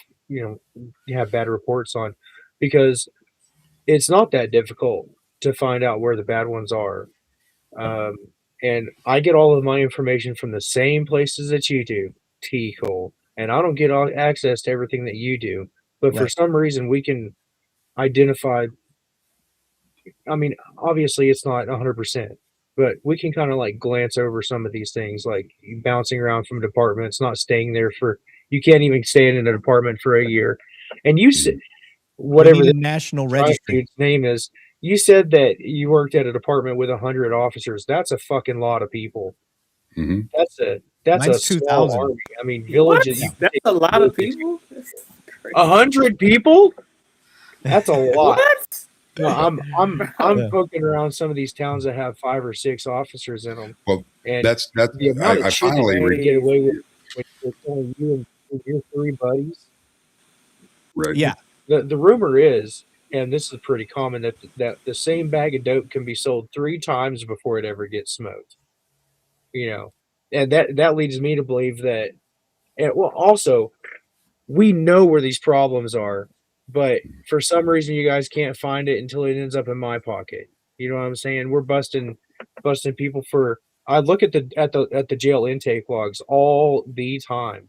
have bad reports on, because it's not that difficult to find out where the bad ones are. And I get all of my information from the same places that you do, T. Cole, and I don't get access to everything that you do. But for some reason, we can identify. I mean, obviously, it's not 100%, but we can kind of like glance over some of these things, like bouncing around from departments, not staying there you can't even stay in a department for a year. And you said, whatever the national registry name is, you said that you worked at a department with 100 officers. That's a fucking lot of people. Mm-hmm. That's a small army. I mean, villages. That's a lot of people. 100 people. That's a lot. What? No, I'm poking around some of these towns that have 5 or 6 officers in them. Well, and that's the amount I of shit finally that get away with only you and your 3 buddies. Right. Yeah. The rumor is, and this is pretty common, that the same bag of dope can be sold 3 times before it ever gets smoked. And that leads me to believe that And well, also, we know where these problems are, but for some reason you guys can't find it until it ends up in my pocket. You know what I'm saying? We're busting people for. I look at the jail intake logs all the time,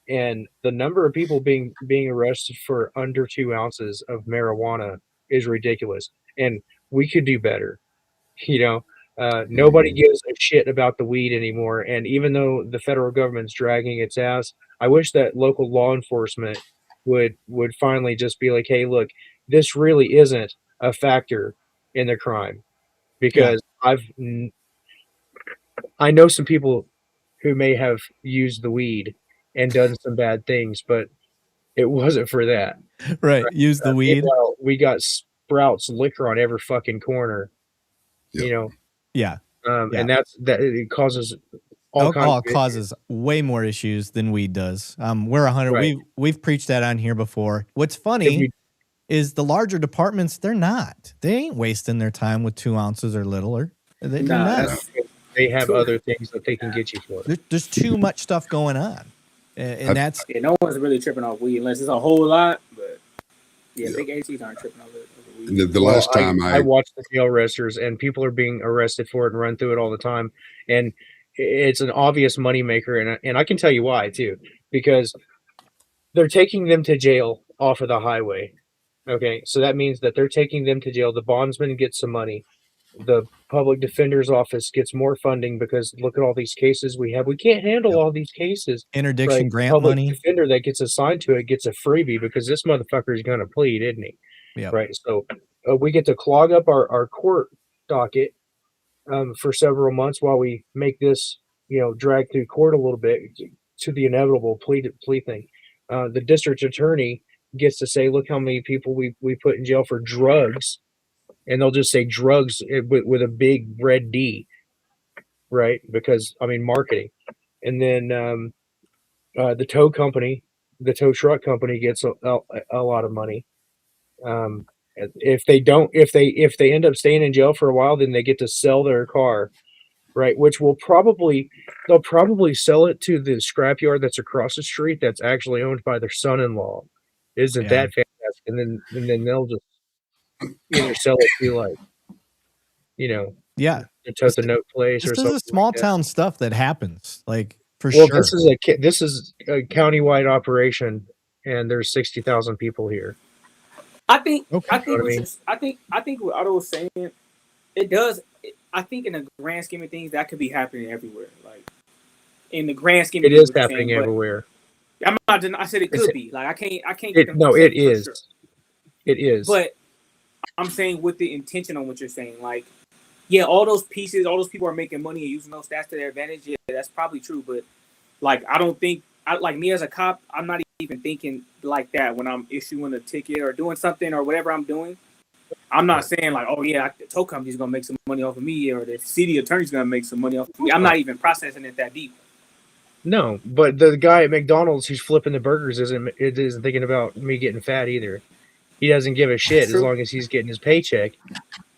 and the number of people being arrested for under 2 ounces of marijuana is ridiculous, and we could do better. You know, nobody gives a shit about the weed anymore. And even though the federal government's dragging its ass, I wish that local law enforcement would finally just be like, hey, look, this really isn't a factor in the crime, because I know some people who may have used the weed and done some bad things, but it wasn't for that. Right. Use the weed. Meanwhile, we got Sprouts liquor on every fucking corner. Yep. You know, Yeah. and it causes all kinds Alcohol of causes way more issues than weed does. We're 100. Right. We've preached that on here before. What's funny is the larger departments, they're not. They ain't wasting their time with 2 ounces or littler. They're not. They have other things that they can get you for. There's too much stuff going on, and that's no one's really tripping off weed unless it's a whole lot. But big ACs aren't tripping over weed. The last time I watched the jail arresters, and people are being arrested for it and run through it all the time, and it's an obvious moneymaker, and I can tell you why too, because they're taking them to jail off of the highway. Okay, so that means that they're taking them to jail. The bondsman gets some money. The public defender's office gets more funding because look at all these cases we have. We can't handle all these cases. interdiction grant public money. Defender that gets assigned to it gets a freebie because this motherfucker is going to plead, isn't he? Yeah. Right. So we get to clog up our court docket for several months while we make this, drag through court a little bit to the inevitable plea thing. The district attorney gets to say, look how many people we put in jail for drugs, and they'll just say drugs with a big red D, right? Because marketing. And then the tow truck company gets a lot of money. If they end up staying in jail for a while, then they get to sell their car, right? Which they'll probably sell it to the scrapyard that's across the street that's actually owned by their son-in-law. Isn't that fantastic? And then they'll just either sell it to to tote the note place or something. This is small town stuff that happens, for Well, sure. this is a countywide operation, and there's 60,000 people here. I think what Otto was saying, it does. I think in the grand scheme of things, that could be happening everywhere. Like in the grand scheme, it is happening everywhere. I'm not. I said it could be. Like I can't. It is. Sure. It is. But I'm saying with the intention on what you're saying, all those pieces, all those people are making money and using those stats to their advantage. Yeah, that's probably true. But I don't think, me as a cop, I'm not even thinking like that when I'm issuing a ticket or doing something or whatever I'm doing. I'm not saying the tow company's gonna make some money off of me or the city attorney's gonna make some money off of me. I'm not even processing it that deep. No, but the guy at McDonald's who's flipping the burgers isn't thinking about me getting fat either. He doesn't give a shit as long as he's getting his paycheck,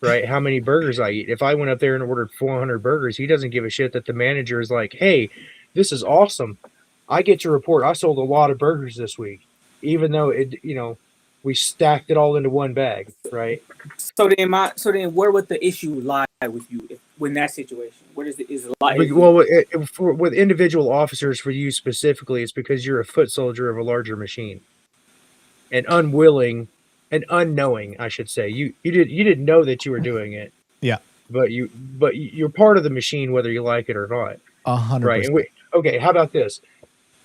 right? How many burgers I eat. If I went up there and ordered 400 burgers, he doesn't give a shit that the manager is like, hey, this is awesome. I get to report I sold a lot of burgers this week, even though we stacked it all into one bag, right? So then where would the issue lie with you in that situation? Where is it lie? Well, with individual officers, for you specifically, it's because you're a foot soldier of a larger machine, and unwilling and unknowing, I should say. You didn't know that you were doing it. Yeah. But you're part of the machine whether you like it or not. 100%. Right. And okay, how about this?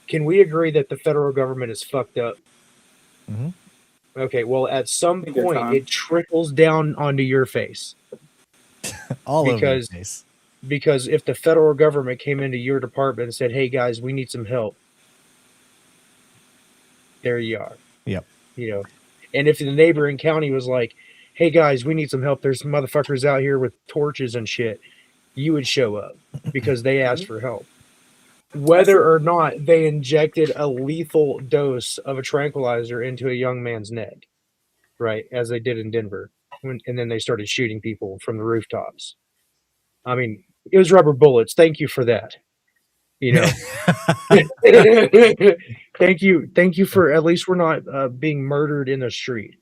Can we agree that the federal government is fucked up? Mm-hmm. Okay, well, at some point, it trickles down onto your face. Over your face. Because if the federal government came into your department and said, hey, guys, we need some help, there you are. Yep. And if the neighboring county was like, hey, guys, we need some help, there's some motherfuckers out here with torches and shit, you would show up because they asked for help. Whether or not they injected a lethal dose of a tranquilizer into a young man's neck, right, as they did in Denver, and then they started shooting people from the rooftops. It was rubber bullets. Thank you for that. You know, thank you for at least we're not being murdered in the street.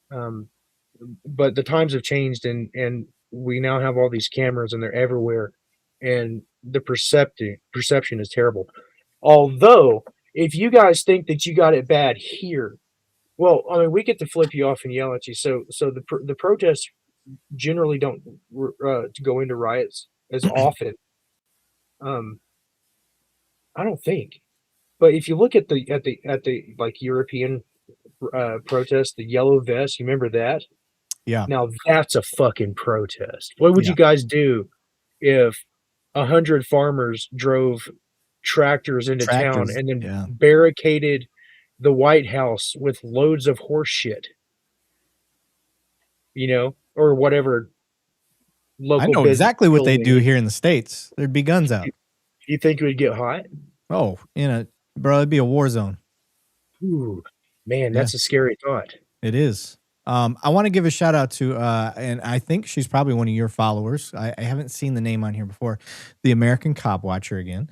But the times have changed, and we now have all these cameras, and they're everywhere, and the perception is terrible. Although, if you guys think that you got it bad here, well, I mean, we get to flip you off and yell at you. So the protests generally don't go into riots as often. I don't think. But if you look at the like European protest, the yellow vest, you remember that? Yeah. Now that's a fucking protest. What would you guys do if 100 farmers drove tractors into town and then barricaded the White House with loads of horse shit? You know, or whatever local. I know exactly what they do here in the States. There'd be guns out. You think it would get hot? Oh, bro, it'd be a war zone. Ooh, man, that's a scary thought. It is. I want to give a shout out to, and I think she's probably one of your followers. I haven't seen the name on here before. The American Cop Watcher again.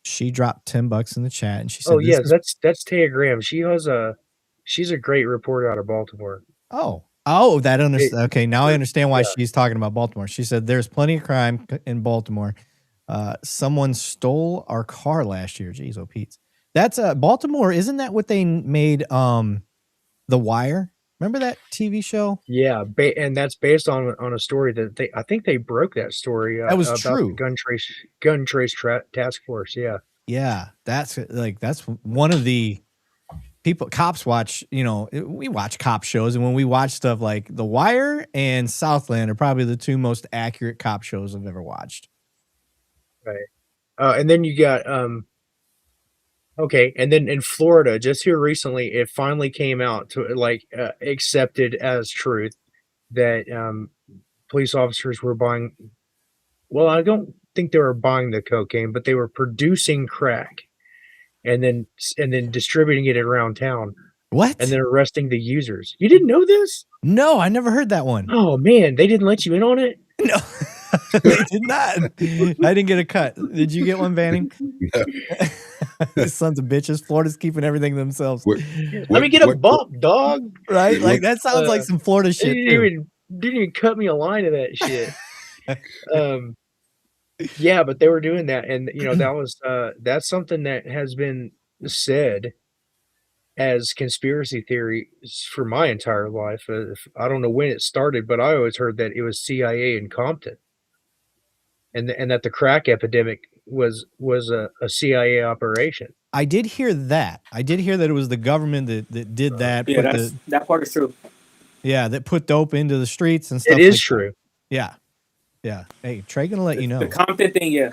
She dropped $10 in the chat, and she said, "Oh yeah, that's Taya Graham. She's a great reporter out of Baltimore." Okay, now I understand why she's talking about Baltimore. She said there's plenty of crime in Baltimore. Someone stole our car last year. Jeez, oh Pete. That's Baltimore. Isn't that what they made? The Wire. Remember that TV show? Yeah, and that's based on a story that I think they broke that story. That was about true. The gun trace task force. Yeah. Yeah, that's one of the people cops watch. We watch cop shows, and when we watch stuff like The Wire and Southland are probably the two most accurate cop shows I've ever watched. Right. And then you got okay, and then in Florida, just here recently, it finally came out to accepted as truth that police officers were buying. Well, I don't think they were buying the cocaine, but they were producing crack, and then distributing it around town. What? And then arresting the users. You didn't know this? No, I never heard that one. Oh man, they didn't let you in on it? No. They did not. I didn't get a cut. Did you get one, Banning? No. No. Sons of bitches. Florida's keeping everything to themselves. Let me get a bump, dog. Right? Like that sounds like some Florida shit. Didn't even cut me a line of that shit. Yeah, but they were doing that, and that was that's something that has been said as conspiracy theory for my entire life. I don't know when it started, but I always heard that it was CIA in Compton, and that the crack epidemic was a CIA operation. I did hear that. It was the government that did that. Yeah, that part is true. Yeah, that put dope into the streets and stuff. It is true. Yeah. Yeah. Hey, Trey gonna let you know. The Compton thing, yeah.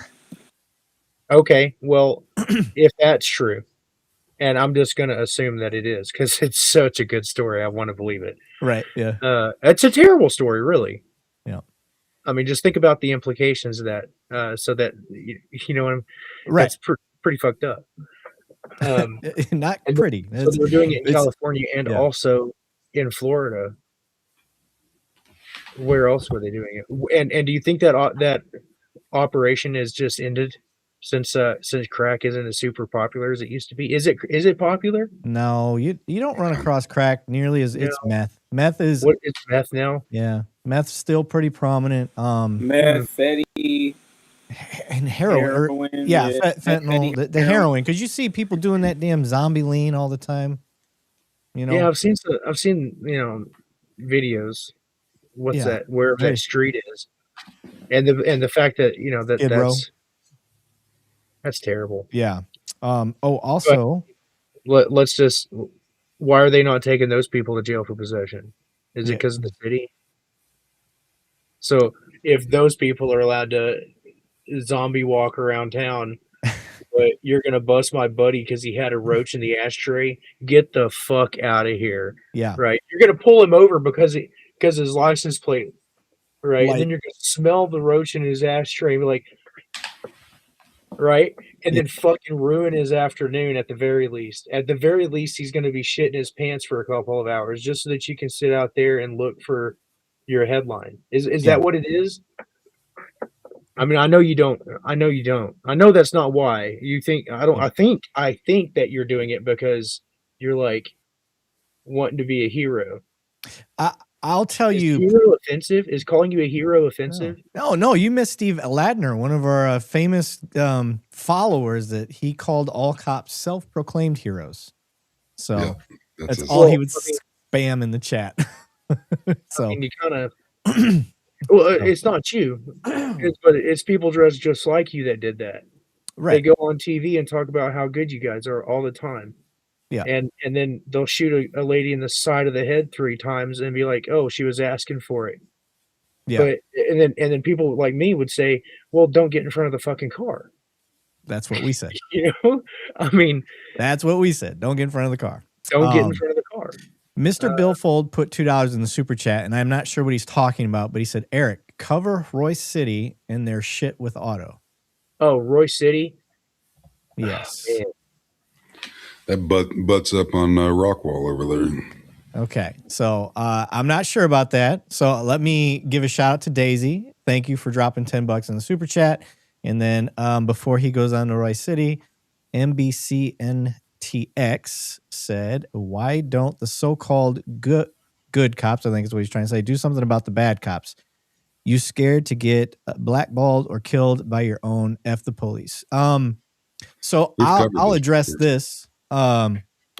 Okay, well, if that's true, and I'm just gonna assume that it is because it's such a good story, I want to believe it. Right. Yeah. It's a terrible story, really. Yeah. I mean, just think about the implications of that. So that you know what I'm. Right. That's pretty fucked up. Not pretty. So they're doing it in California and also in Florida. Where else were they doing it? And do you think that operation is just ended since crack isn't as super popular as it used to be? Is it popular? No, you don't run across crack nearly as it's meth. Meth is it's meth now. Yeah, meth's still pretty prominent. Meth, fatty, and heroin. Fentanyl, the heroin, because you see people doing that damn zombie lean all the time. Yeah, I've seen videos. What's that? Wherever that street is, and the fact that that's terrible. Yeah. Also, let's just. Why are they not taking those people to jail for possession? Is it because of the city? So if those people are allowed to zombie walk around town, but you're gonna bust my buddy because he had a roach in the ashtray, get the fuck out of here. Yeah. Right. You're gonna pull him over because his license plate. Right. And then you're gonna smell the roach in his ashtray and be like, right? And then fucking ruin his afternoon at the very least. At the very least, he's gonna be shitting his pants for a couple of hours just so that you can sit out there and look for your headline. Is that what it is? I mean, I know you don't. I know you don't. I know that's not why you think. I don't. I think that you're doing it because you're like wanting to be a hero. I'll tell Is you. hero offensive? Is calling you a hero offensive? No, you missed Steve Ladner, one of our famous followers, that he called all cops self-proclaimed heroes. So Yeah, that's his- all he would spam in the chat. So I mean, you kind of. Well, it's not you, but it's people dressed just like you that did that. They right, go on TV and talk about how good you guys are all the time. Yeah. And then they'll shoot a lady in the side of the head 3 times and be like, "Oh, she was asking for it." yeah, But and then people like me would say, "Well, don't get in front of the fucking car." that's what we said. You know? I mean, That's what we said. Don't get in front of the car. don't get in front of the car. Mr. Billfold put $2 in the super chat, and I'm not sure what he's talking about, but he said, Eric, cover Royce City and their shit with Otto. Oh, Royce City? Yes. Man. That butts up on Rockwall over there. Okay. So I'm not sure about that. So let me give a shout out to Daisy. Thank you for dropping $10 in the super chat. And then before he goes on to Royce City, MBCNTX said, why don't the so-called good cops, I think is what he's trying to say, do something about the bad cops? You scared to get blackballed or killed by your own F the police. So I'll address this.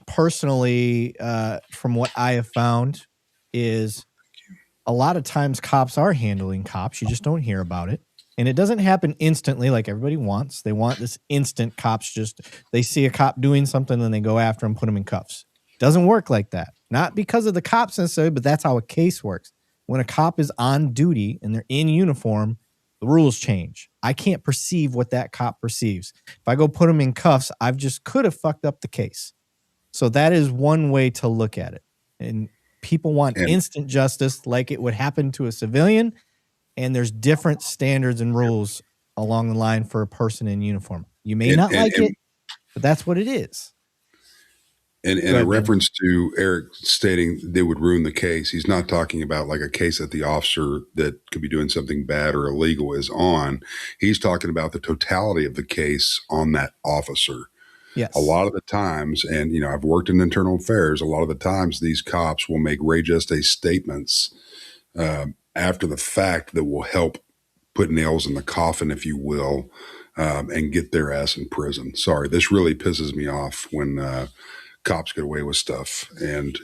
Personally, from what I have found, is a lot of times cops are handling cops. You just don't hear about it. And it doesn't happen instantly like everybody wants. They want this instant cops they see a cop doing something and they go after him, put him in cuffs. Doesn't work like that. Not because of the cops necessarily, but that's how a case works. When a cop is on duty and they're in uniform, the rules change. I can't perceive what that cop perceives. If I go put him in cuffs, I've just could have fucked up the case. So that is one way to look at it. And people want instant justice like it would happen to a civilian. And there's different standards and rules along the line for a person in uniform. You may not like it, but that's what it is. And in reference to Eric stating they would ruin the case, he's not talking about like a case that the officer that could be doing something bad or illegal is on. He's talking about the totality of the case on that officer. Yes. A lot of the times, and you know, I've worked in internal affairs, a lot of the times these cops will make Ray Just statements after the fact that will help put nails in the coffin, if you will, and get their ass in prison. Sorry, this really pisses me off when cops get away with stuff, and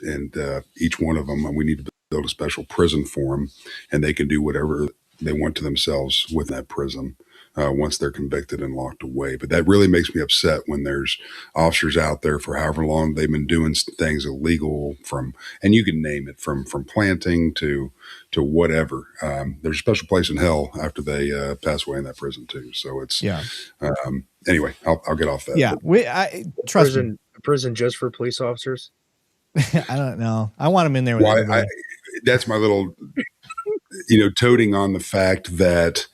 each one of them, we need to build a special prison for them, and they can do whatever they want to themselves with that prison once they're convicted and locked away. But that really makes me upset when there's officers out there for however long they've been doing things illegal, and you can name it, from planting to whatever. There's a special place in hell after they pass away in that prison too. So it's anyway, I'll get off that. Yeah, trust me. Prison just for police officers? I don't know. I want them in there with everybody. That's my little, toting on the fact that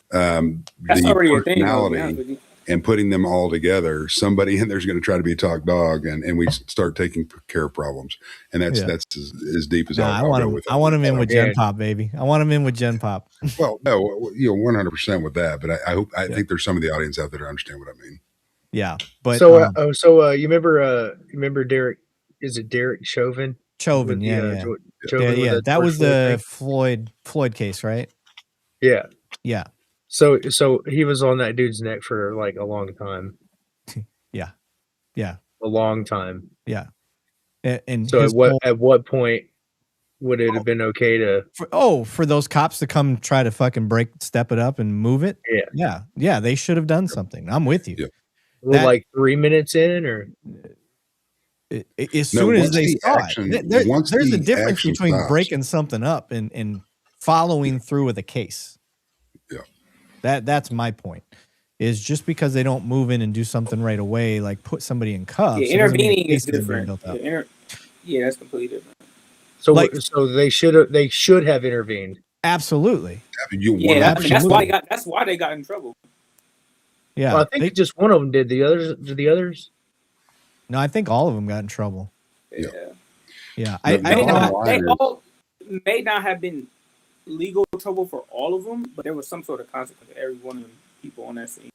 that's the already personality a thing, and putting them all together, somebody in there's going to try to be a talk dog, and we start taking care of problems. And that's as deep as I'll go with it. I want them in with Gen Pop, baby. I want them in with Gen Pop. Well, no, 100% with that. But I think there's some of the audience out there to understand what I mean. Yeah, but so you remember Derek? Is it Derek Chauvin? Chauvin, yeah. That was the Floyd case, right? Yeah. So he was on that dude's neck for like a long time. Yeah. A long time. Yeah. And so at what point would it have been okay to for those cops to come try to fucking step it up and move it? Yeah. They should have done something. I'm with you. Yeah. Like 3 minutes in, or as soon as they saw it. There's a difference between breaking something up and following through with a case. Yeah. That's my point. Is just because they don't move in and do something right away, like put somebody in cuffs. Yeah, intervening is different. Yeah, that's completely different. So they should have intervened. Absolutely. That's why they got in trouble. Yeah, well, I think just one of them did. Did the others? No, I think all of them got in trouble. Yeah. Yeah. They all may not have been legal trouble for all of them, but there was some sort of consequence to every one of the people on that scene.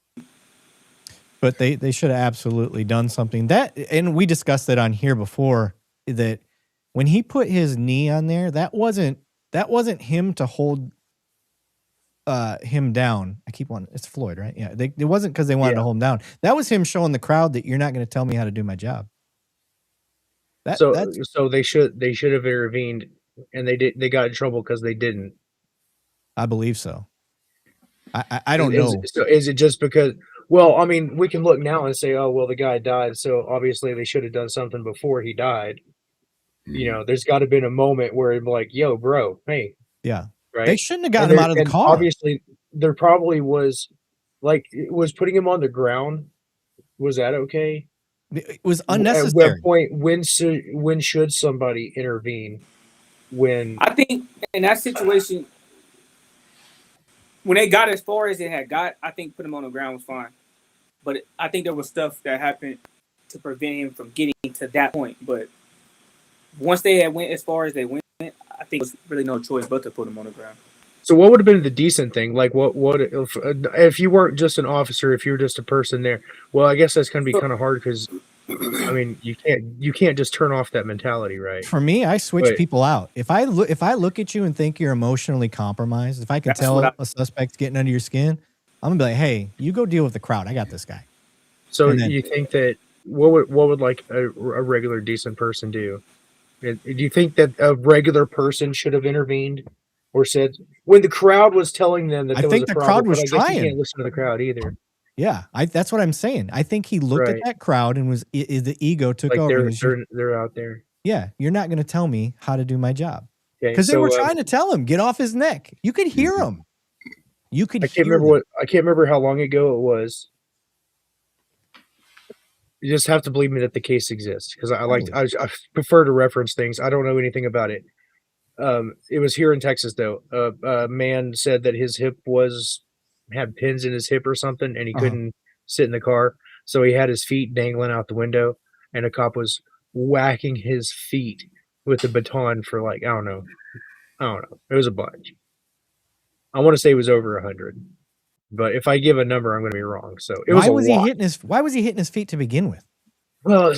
But they should have absolutely done something. That, and we discussed it on here before, that when he put his knee on there, that wasn't him to hold him down. I keep on, it's Floyd, right? Yeah. It wasn't because they wanted to hold him down. That was him showing the crowd that you're not going to tell me how to do my job. So they should have intervened, and they got in trouble because they didn't. I believe so. I don't know. So is it just because? Well, I mean, we can look now and say, oh, well, the guy died, so obviously they should have done something before he died. You know, there's got to have been a moment where it's like, yo, bro, hey. Yeah. Right. They shouldn't have gotten him out of the car. Obviously, there probably was, like, was putting him on the ground. Was that okay? It was unnecessary. At what point, when should somebody intervene? When I think in that situation, when they got as far as they had got, I think put him on the ground was fine. But I think there was stuff that happened to prevent him from getting to that point. But once they had went as far as they went, I think there was really no choice but to put him on the ground. So what would have been the decent thing? Like what if you weren't just an officer, if you were just a person there? Well, I guess that's going to be kind of hard because, I mean, you can't just turn off that mentality, right? For me, I switch people out. If I look at you and think you're emotionally compromised, if I can tell a suspect's getting under your skin, I'm gonna be like, hey, you go deal with the crowd. I got this guy. So you think that what would like a regular decent person do? Do you think that a regular person should have intervened or said when the crowd was telling them that there was a problem? Crowd was but I guess trying. you can't listen to the crowd either. Yeah, that's what I'm saying. I think he looked at that crowd and the ego took over. They're out there. Yeah, you're not going to tell me how to do my job because they were trying to tell him get off his neck. You could hear him. You could. I can't remember how long ago it was. You just have to believe me that the case exists because I prefer to reference things. I don't know anything about it. It was here in Texas though. A man said that his hip had pins in his hip or something, and he couldn't sit in the car, so he had his feet dangling out the window, and a cop was whacking his feet with a baton for like I don't know. It was a bunch. I want to say it was over 100, but if I give a number, I'm going to be wrong. So it was. Why was he hitting his feet to begin with? Well,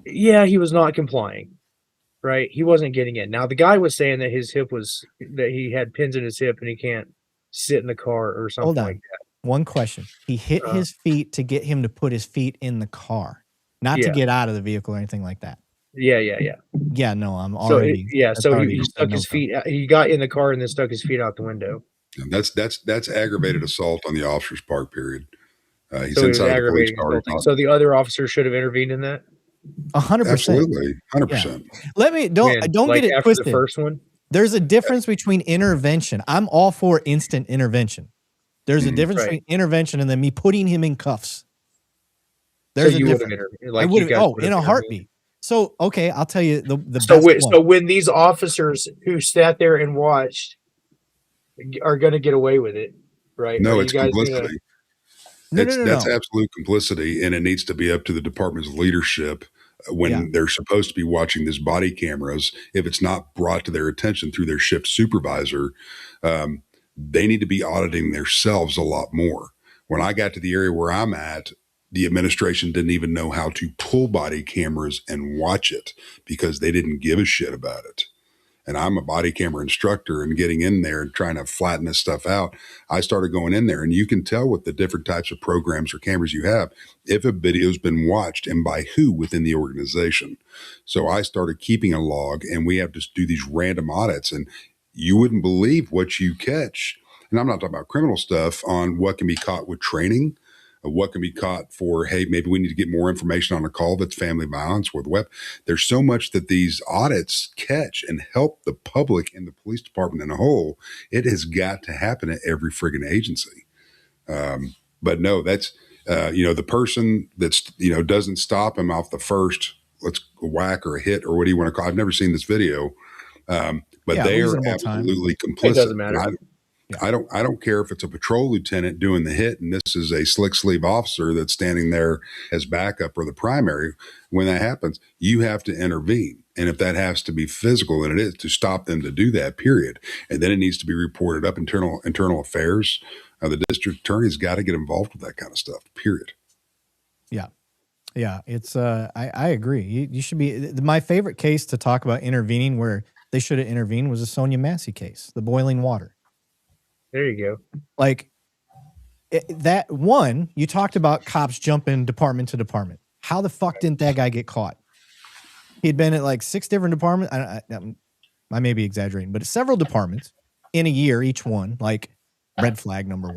yeah, he was not complying. Right, he wasn't getting in. Now the guy was saying that his hip that he had pins in his hip and he can't sit in the car or something. Hold on. Like that. One question: he hit his feet to get him to put his feet in the car, not to get out of the vehicle or anything like that. Yeah. Yeah, no, I'm already. So he stuck his feet. He got in the car and then stuck his feet out the window. And that's aggravated assault on the officer's part. Period. He's so inside the police car. So the other officer should have intervened in that. 100%. Absolutely, 100%. Let me don't get it twisted. The first one, there's a difference between intervention. I'm all for instant intervention. There's a difference between intervention and then me putting him in cuffs. There's a difference. In a heartbeat. So okay, I'll tell you so when these officers who sat there and watched are going to get away with it, right? No, it's complicity. That's absolute complicity, and it needs to be up to the department's leadership when they're supposed to be watching these body cameras. If it's not brought to their attention through their shift supervisor, they need to be auditing themselves a lot more. When I got to the area where I'm at, the administration didn't even know how to pull body cameras and watch it because they didn't give a shit about it. And I'm a body camera instructor and getting in there and trying to flatten this stuff out. I started going in there and you can tell with the different types of programs or cameras you have, if a video's been watched and by who within the organization. So I started keeping a log and we have to do these random audits and you wouldn't believe what you catch. And I'm not talking about criminal stuff on what can be caught with training, what can be caught for, hey, maybe we need to get more information on a call that's family violence with web. There's so much that these audits catch and help the public and the police department in a whole. It has got to happen at every friggin' agency. But no, that's, the person that's, doesn't stop him off the first, let's whack or a hit or what do you want to call it? I've never seen this video. But they are absolutely complicit. It doesn't matter. I don't care if it's a patrol lieutenant doing the hit and this is a slick sleeve officer that's standing there as backup or the primary. When that happens, you have to intervene. And if that has to be physical, then it is to stop them to do that, period. And then it needs to be reported up internal affairs. The district attorney's got to get involved with that kind of stuff, period. Yeah. Yeah. It's, I agree. You should be, my favorite case to talk about intervening where they should have intervened was the Sonia Massey case, the boiling water. There you go. Like that one, you talked about cops jumping department to department. How the fuck didn't that guy get caught? He'd been at like 6 different departments. I may be exaggerating, but several departments in a year, each one, like red flag number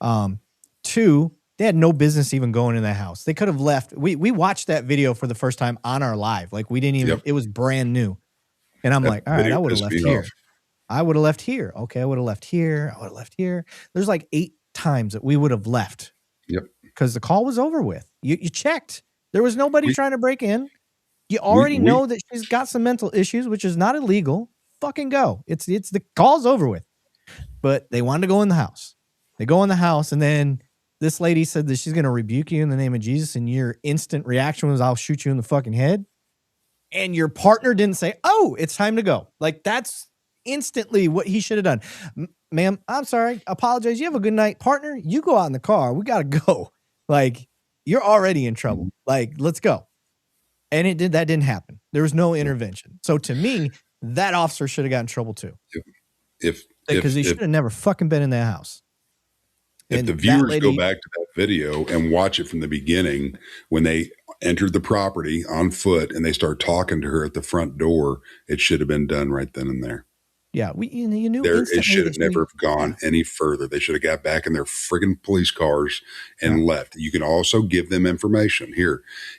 1. 2, they had no business even going in that house. They could have left. We watched that video for the first time on our live. Like we didn't even, it was brand new. And I'm like, all right, I would have left here. I would have left here. Okay, I would have left here. I would have left here. There's like 8 times that we would have left. Yep. Because the call was over with. You checked. There was nobody trying to break in. You already know that she's got some mental issues, which is not illegal. Fucking go. It's the call's over with. But they wanted to go in the house. They go in the house, and then this lady said that she's going to rebuke you in the name of Jesus, and your instant reaction was, I'll shoot you in the fucking head. And your partner didn't say, oh, it's time to go. Like, that's instantly what he should have done. Ma'am, I'm sorry. Apologize. You have a good night. Partner, you go out in the car. We got to go. Like, you're already in trouble. Like, let's go. And that didn't happen. There was no intervention. So to me, that officer should have gotten in trouble too. Because he should have never fucking been in that house. If the viewers go back to that video and watch it from the beginning, when they entered the property on foot and they start talking to her at the front door, it should have been done right then and there. Yeah, you knew it should have never gone any further. They should have got back in their friggin' police cars and left. You can also give them information.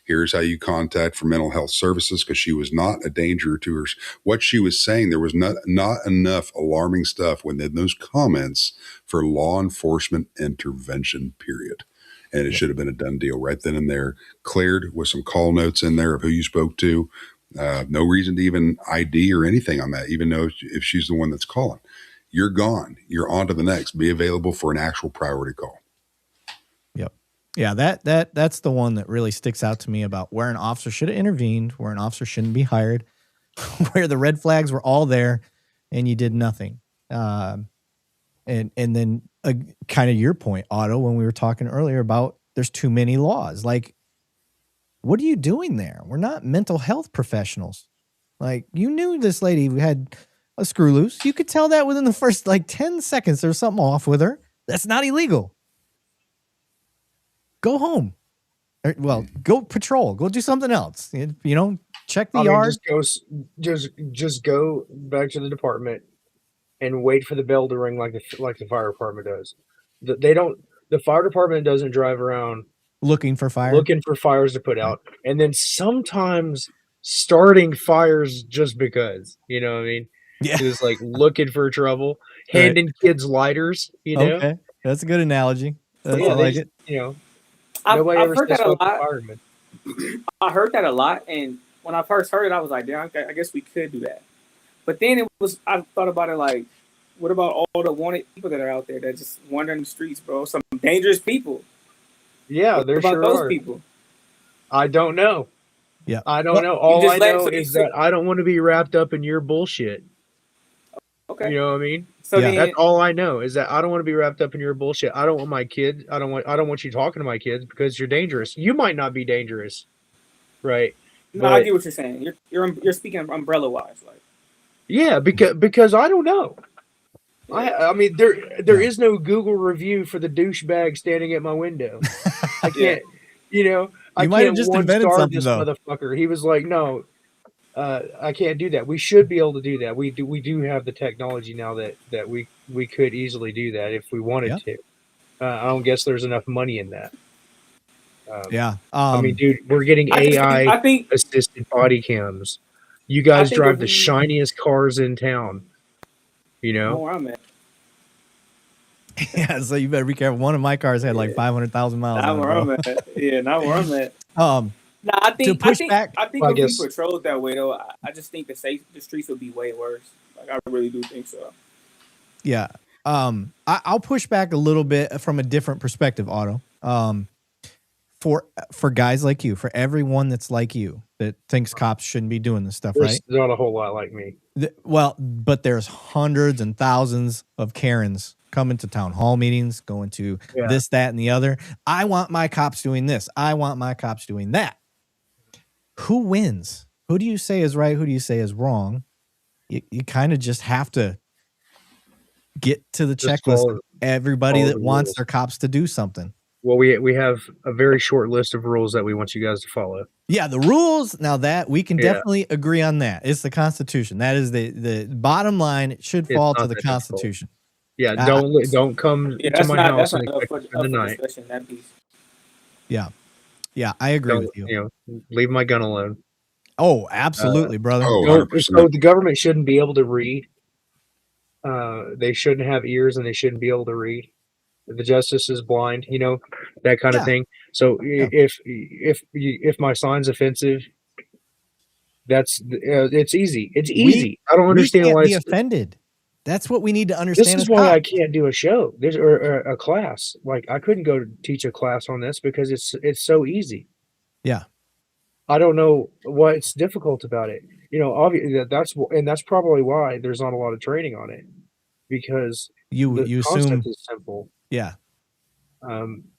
Here's how you contact for mental health services, because she was not a danger to her. What she was saying, there was not enough alarming stuff within those comments for law enforcement intervention, period. And it should have been a done deal right then and there, cleared with some call notes in there of who you spoke to. No reason to even ID or anything on that, even though if she's the one that's calling. You're gone. You're on to the next. Be available for an actual priority call. Yep. Yeah, that's the one that really sticks out to me about where an officer should have intervened, where an officer shouldn't be hired, where the red flags were all there and you did nothing. And then kind of your point, Otto, when we were talking earlier about there's too many laws. Like, what are you doing there? We're not mental health professionals. Like, you knew this lady had a screw loose. You could tell that within the first, 10 seconds, there was something off with her. That's not illegal. Go home. Well, go patrol. Go do something else. Check the yard. Just go back to the department and wait for the bell to ring like the fire department does. The fire department doesn't drive around looking for fires to put out, and then sometimes starting fires just because, you know what I mean? Yeah. Just looking for trouble, handing kids lighters, Okay. That's a good analogy. I like it. Nobody ever heard that a lot. Firemen. I heard that a lot, and when I first heard it, I was like, damn, I guess we could do that. But then I thought about it what about all the wanted people that are out there that just wander in the streets, bro? Some dangerous people. Yeah, what about those people? I don't know. Yeah, I don't know. All I know is that I don't want to be wrapped up in your bullshit. Okay, you know what I mean? So that's all I know is that I don't want to be wrapped up in your bullshit. I don't want my kids. I don't want you talking to my kids because you're dangerous. You might not be dangerous, right? No, I get what you're saying. You're speaking umbrella wise, Yeah, because I don't know. I mean, there is no Google review for the douchebag standing at my window. I can't, I might have can't just one invented star something, this though. motherfucker. He was like, no, I can't do that. We should be able to do that. We do have the technology now that we could easily do that if we wanted to. I don't guess there's enough money in that. I mean, dude, we're getting AI assisted body cams. You guys drive the shiniest cars in town. Know where I'm at. Yeah, so you better be careful. One of my cars had 500,000 miles. Not where I'm at. Yeah, not where I'm at. I think if we patrolled that way though, I just think the streets would be way worse. I really do think so. Yeah. I'll push back a little bit from a different perspective, Otto. For guys like you, for everyone that's like you that thinks cops shouldn't be doing this stuff, There's right? not a whole lot like me. Well, but there's hundreds and thousands of Karens coming to town hall meetings, going to this, that, and the other. I want my cops doing this. I want my cops doing that. Who wins? Who do you say is right? Who do you say is wrong? You kind of just have to get to the checklist of everybody that wants their cops to do something. Well, we have a very short list of rules that we want you guys to follow. Yeah, the rules. Now that we can definitely agree on that. It's the Constitution. That is the bottom line. It should fall to the Constitution. Yeah, don't come to my house and expect the night. Yeah, I agree with you. Leave my gun alone. Oh, absolutely, brother. Oh, 100%. So the government shouldn't be able to read. They shouldn't have ears, and they shouldn't be able to read. The justice is blind, that kind of thing. So if my sign's offensive, it's easy. It's easy. I don't understand why it's offended. That's what we need to understand. This is why I can't do a show. Or a class. Like I couldn't go teach a class on this because it's so easy. Yeah. I don't know what's difficult about it. Obviously that's probably why there's not a lot of training on it, because you assume is simple. Yeah.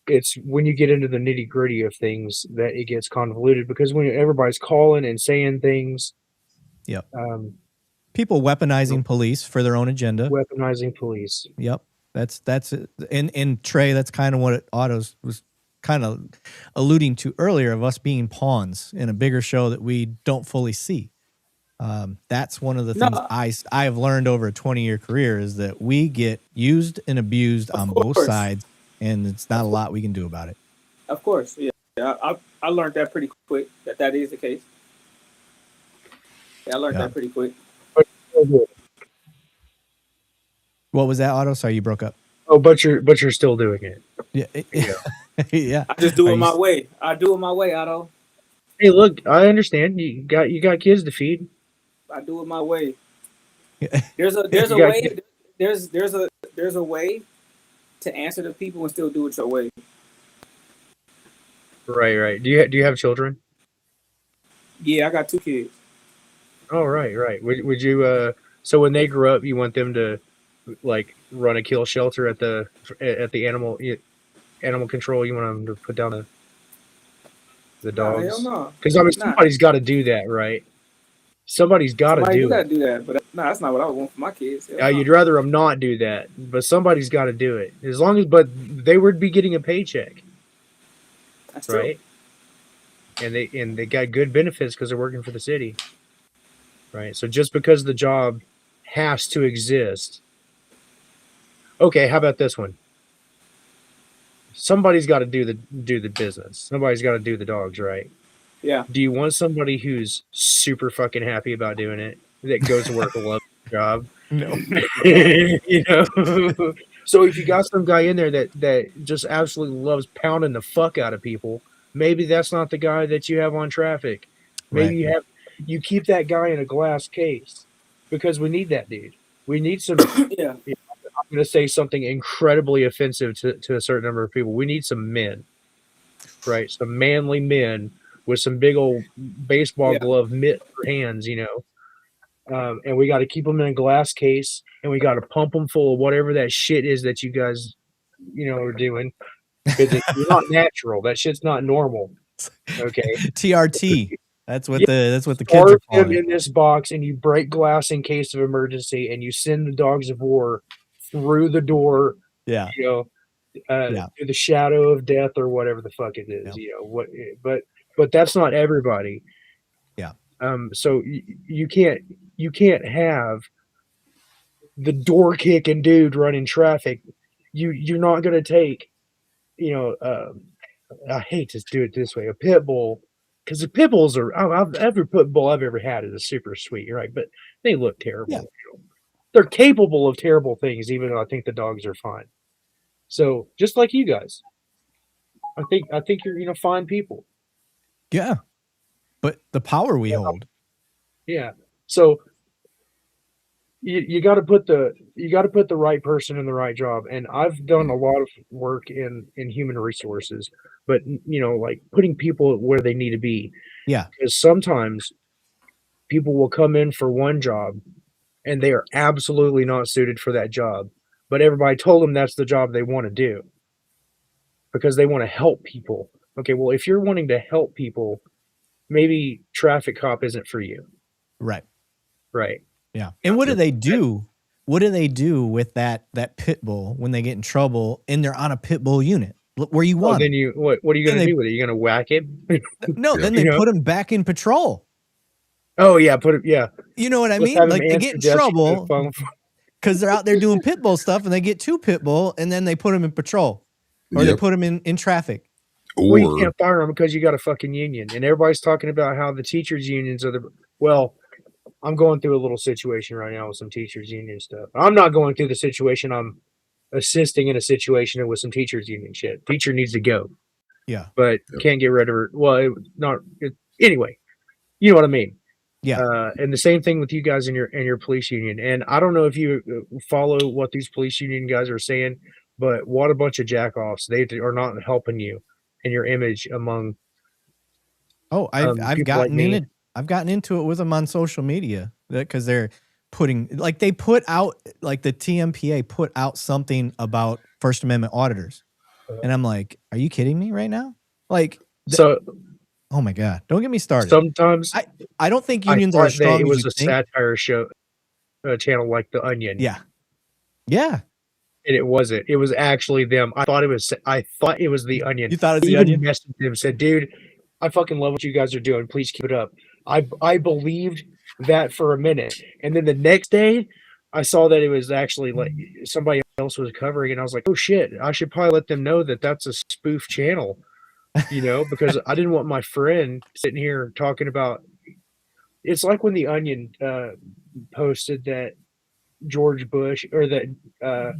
It's when you get into the nitty gritty of things that it gets convoluted, because when everybody's calling and saying things. Yep. People weaponizing police for their own agenda. Weaponizing police. Yep. That's it. And Trey, that's kind of what Otto's was kind of alluding to earlier, of us being pawns in a bigger show that we don't fully see. That's one of the things I have learned over a 20-year career, is that we get used and abused on both sides, and it's not a lot we can do about it. Of course, yeah. I learned that pretty quick, that is the case. Yeah, I learned that pretty quick. What was that, Otto? Sorry, you broke up. Oh, but you're still doing it. Yeah. Yeah. I just do it my way. I do it my way, Otto. Hey, look, I understand. You got kids to feed. I do it my way. There's a way to answer the people and still do it your way. Right. Do you have children? Yeah, I got 2 kids. Oh, right. Would you so when they grow up, you want them to like run a kill shelter at the animal control? You want them to put down the dogs? Hell no. Because somebody's got to do that, right? Somebody's got to do that, but no, that's not what I want for my kids. You'd rather them not do that, but somebody's got to do it. But they would be getting a paycheck. That's right. True. And they got good benefits because they're working for the city, right? So just because the job has to exist. Okay, how about this one? Somebody's got to do the business. Somebody's got to do the dogs, right? Yeah. Do you want somebody who's super fucking happy about doing it, that goes to work and loves the job? No. So if you got some guy in there that just absolutely loves pounding the fuck out of people, maybe that's not the guy that you have on traffic. Maybe you keep that guy in a glass case, because we need that dude. We need some. Yeah. I'm going to say something incredibly offensive to a certain number of people. We need some men, right? Some manly men with some big old baseball glove mitt for hands, and we got to keep them in a glass case, and we got to pump them full of whatever that shit is that you guys, are doing. Because it's not natural. That shit's not normal. Okay. TRT. That's what the kids are calling in this box, and you break glass in case of emergency, and you send the dogs of war through the door. Yeah. Through the shadow of death, or whatever the fuck it is. Yeah. But that's not everybody. Yeah. So you can't have the door kicking dude running traffic. You're not going to take, I hate to do it this way, a pit bull, because the pit bulls are, every pit bull I've ever had is a super sweet, right? But they look terrible. Yeah. They're capable of terrible things, even though I think the dogs are fine. So just like you guys, I think you're fine people. Yeah. But the power we hold. Yeah. So you got to put the right person in the right job. And I've done a lot of work in human resources, but like putting people where they need to be. Yeah. Because sometimes people will come in for one job and they are absolutely not suited for that job, but everybody told them that's the job they want to do because they want to help people. Okay, well, if you're wanting to help people, maybe traffic cop isn't for you. Right. Right. Yeah. And what do they do? What do they do with that pit bull when they get in trouble and they're on a pit bull unit where you want? Then what are you going to do with it? You're going to whack it? No, then they put him back in patrol. Oh yeah, put it. Yeah. You know what I mean? Like they get in trouble because they're out there doing pit bull stuff and they get to pit bull and then they put him in patrol or they put him in traffic. Well, you can't fire them because you got a fucking union, and everybody's talking about how the teachers' unions are well. I'm going through a little situation right now with some teachers' union stuff. I'm not going through the situation. I'm assisting in a situation with some teachers' union shit. Teacher needs to go. Yeah, but can't get rid of her. Well, anyway. You know what I mean? Yeah. And the same thing with you guys in your police union. And I don't know if you follow what these police union guys are saying, but what a bunch of jackoffs. They are not helping you and your image among. Oh, I've gotten in it. I've gotten into it with them on social media because they're putting they put out the TMPA put out something about First Amendment auditors. And I'm like, are you kidding me right now? Oh my God. Don't get me started. Sometimes I don't think unions are as strong. It was a satire show channel like The Onion. Yeah. Yeah. And it wasn't. It was actually them. I thought it was The Onion. You thought it was The Onion? Messaged them, said, dude, I fucking love what you guys are doing. Please keep it up. I believed that for a minute. And then the next day I saw that it was actually like somebody else was covering it. And I was like, oh shit, I should probably let them know that that's a spoof channel, because I didn't want my friend sitting here talking about, it's like when The Onion posted that George Bush or that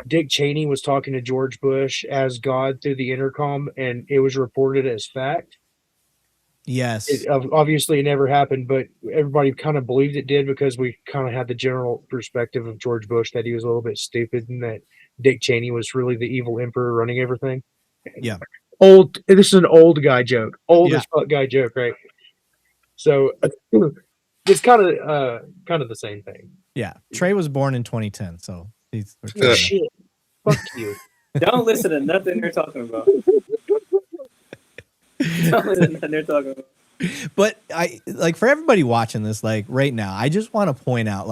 Dick Cheney was talking to George Bush as God through the intercom, and it was reported as fact. Yes. Obviously, it never happened, but everybody kind of believed it did because we kind of had the general perspective of George Bush that he was a little bit stupid and that Dick Cheney was really the evil emperor running everything. Yeah. This is an old guy joke. As fuck guy joke, right? So it's kind of the same thing. Yeah. Trey was born in 2010, so he's shit. Fuck you. Don't listen to nothing they're talking about. But I for everybody watching this, right now, I just want to point out,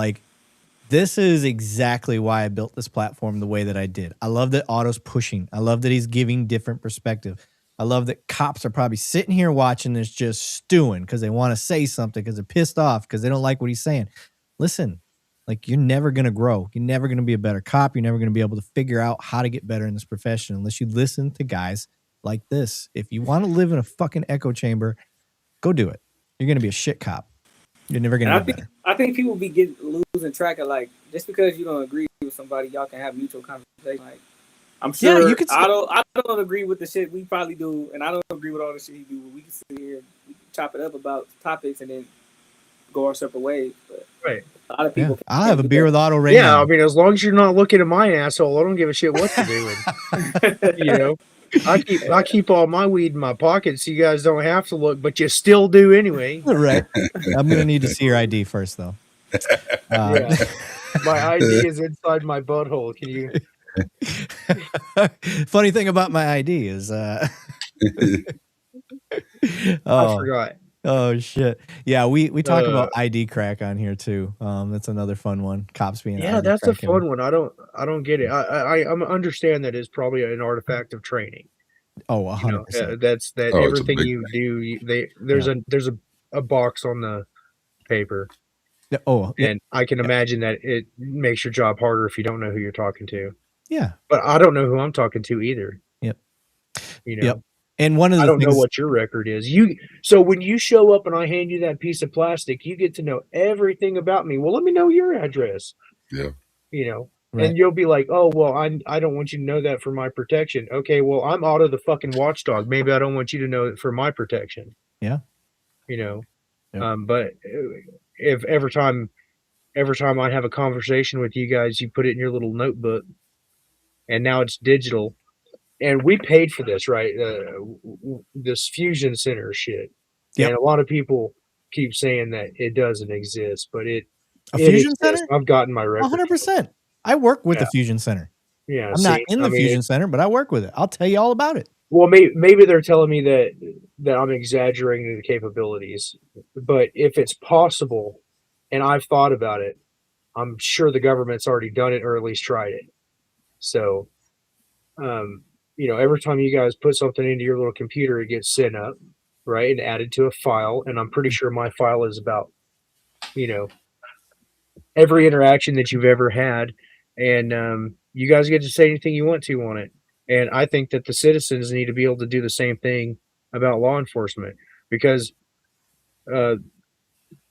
this is exactly why I built this platform the way that I did. I love that Otto's pushing. I love that he's giving different perspective. I love that cops are probably sitting here watching this just stewing because they want to say something because they're pissed off because they don't like what he's saying. Listen, you're never going to grow. You're never going to be a better cop. You're never going to be able to figure out how to get better in this profession unless you listen to guys like this. If you want to live in a fucking echo chamber, go do it. You're going to be a shit cop. You're never going to get better. I think people be losing track of just because you don't agree with somebody, y'all can have mutual conversation. I'm sure you could. I don't agree with the shit we probably do, and I don't agree with all the shit he do. We can sit here, we can chop it up about topics, and then go our separate ways. But right. A lot of people. Yeah. I'll have a beer with Otto right now. Yeah, I mean, as long as you're not looking at my asshole, I don't give a shit what you're doing. I keep all my weed in my pocket so you guys don't have to look, but you still do anyway. Right. I'm gonna need to see your ID first, though. My ID is inside my butthole. Can you? Funny thing about my ID is, I forgot. Oh shit! Yeah, we talk about ID crack on here too. That's another fun one. Cops being that's a fun one. I don't get it. I understand that it's probably an artifact of training. Oh, 100%. That's everything you do. There's a box on the paper. And I can imagine that it makes your job harder if you don't know who you're talking to. Yeah, but I don't know who I'm talking to either. Yep. Yep. And one of the I don't know what your record is. So when you show up and I hand you that piece of plastic, you get to know everything about me. Well, let me know your address. Yeah. Right. And you'll be like, oh, well, I don't want you to know that for my protection. Okay, well, I'm Otto the fucking Watchdog. Maybe I don't want you to know it for my protection. Yeah. But if every time every time I have a conversation with you guys, you put it in your little notebook, and now it's digital. And we paid for this, right? This fusion center shit. Yep. And a lot of people keep saying that it doesn't exist, but it Fusion exists. Center? I've gotten my record. 100%. I work with Yeah. the Fusion Center. Yeah, I'm not in the Fusion Center, but I work with it. I'll tell you all about it. Well, maybe they're telling me that I'm exaggerating the capabilities, but if it's possible, and I've thought about it, I'm sure the government's already done it or at least tried it. So, every time you guys put something into your little computer, it gets sent up, right, and added to a file. And I'm pretty sure my file is about, every interaction that you've ever had, and you guys get to say anything you want to on it. And I think that the citizens need to be able to do the same thing about law enforcement, because there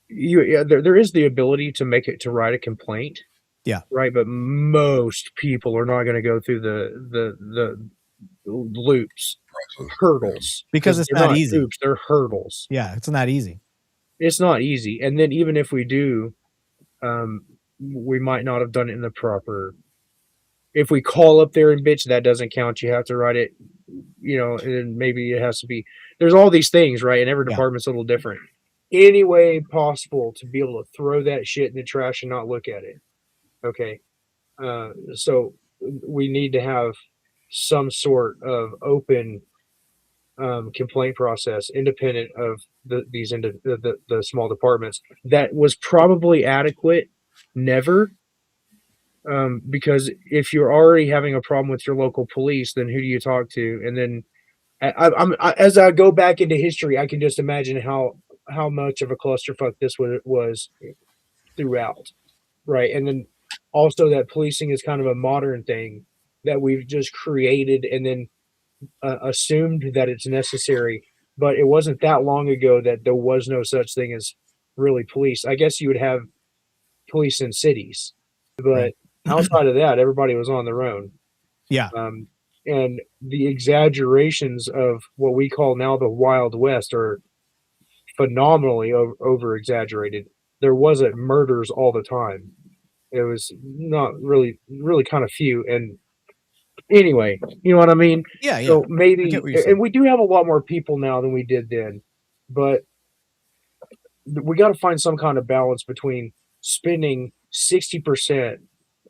is the ability to write a complaint. Yeah. Right. But most people are not going to go through the loops, hurdles, because it's not easy. Loops, they're hurdles. Yeah, it's not easy. It's not easy. And then even if we do, we might not have done it in the proper. If we call up there and bitch, that doesn't count. You have to write it, and maybe it has to be. There's all these things, right? And every department's a little different. Any way possible to be able to throw that shit in the trash and not look at it. Okay. So we need to have some sort of open complaint process, independent of the small departments. That was probably adequate. Never. Because if you're already having a problem with your local police, then who do you talk to? And then as I go back into history, I can just imagine how much of a clusterfuck this was throughout. Right. And then also that policing is kind of a modern thing that we've just created and then assumed that it's necessary. But it wasn't that long ago that there was no such thing as really police. I guess you would have police in cities, but outside of that, everybody was on their own. Yeah. And the exaggerations of what we call now the Wild West are phenomenally over exaggerated. There wasn't murders all the time. It was not really kind of few. And anyway, you know what I mean? Yeah. So maybe, and we do have a lot more people now than we did then, but we got to find some kind of balance between spending 60%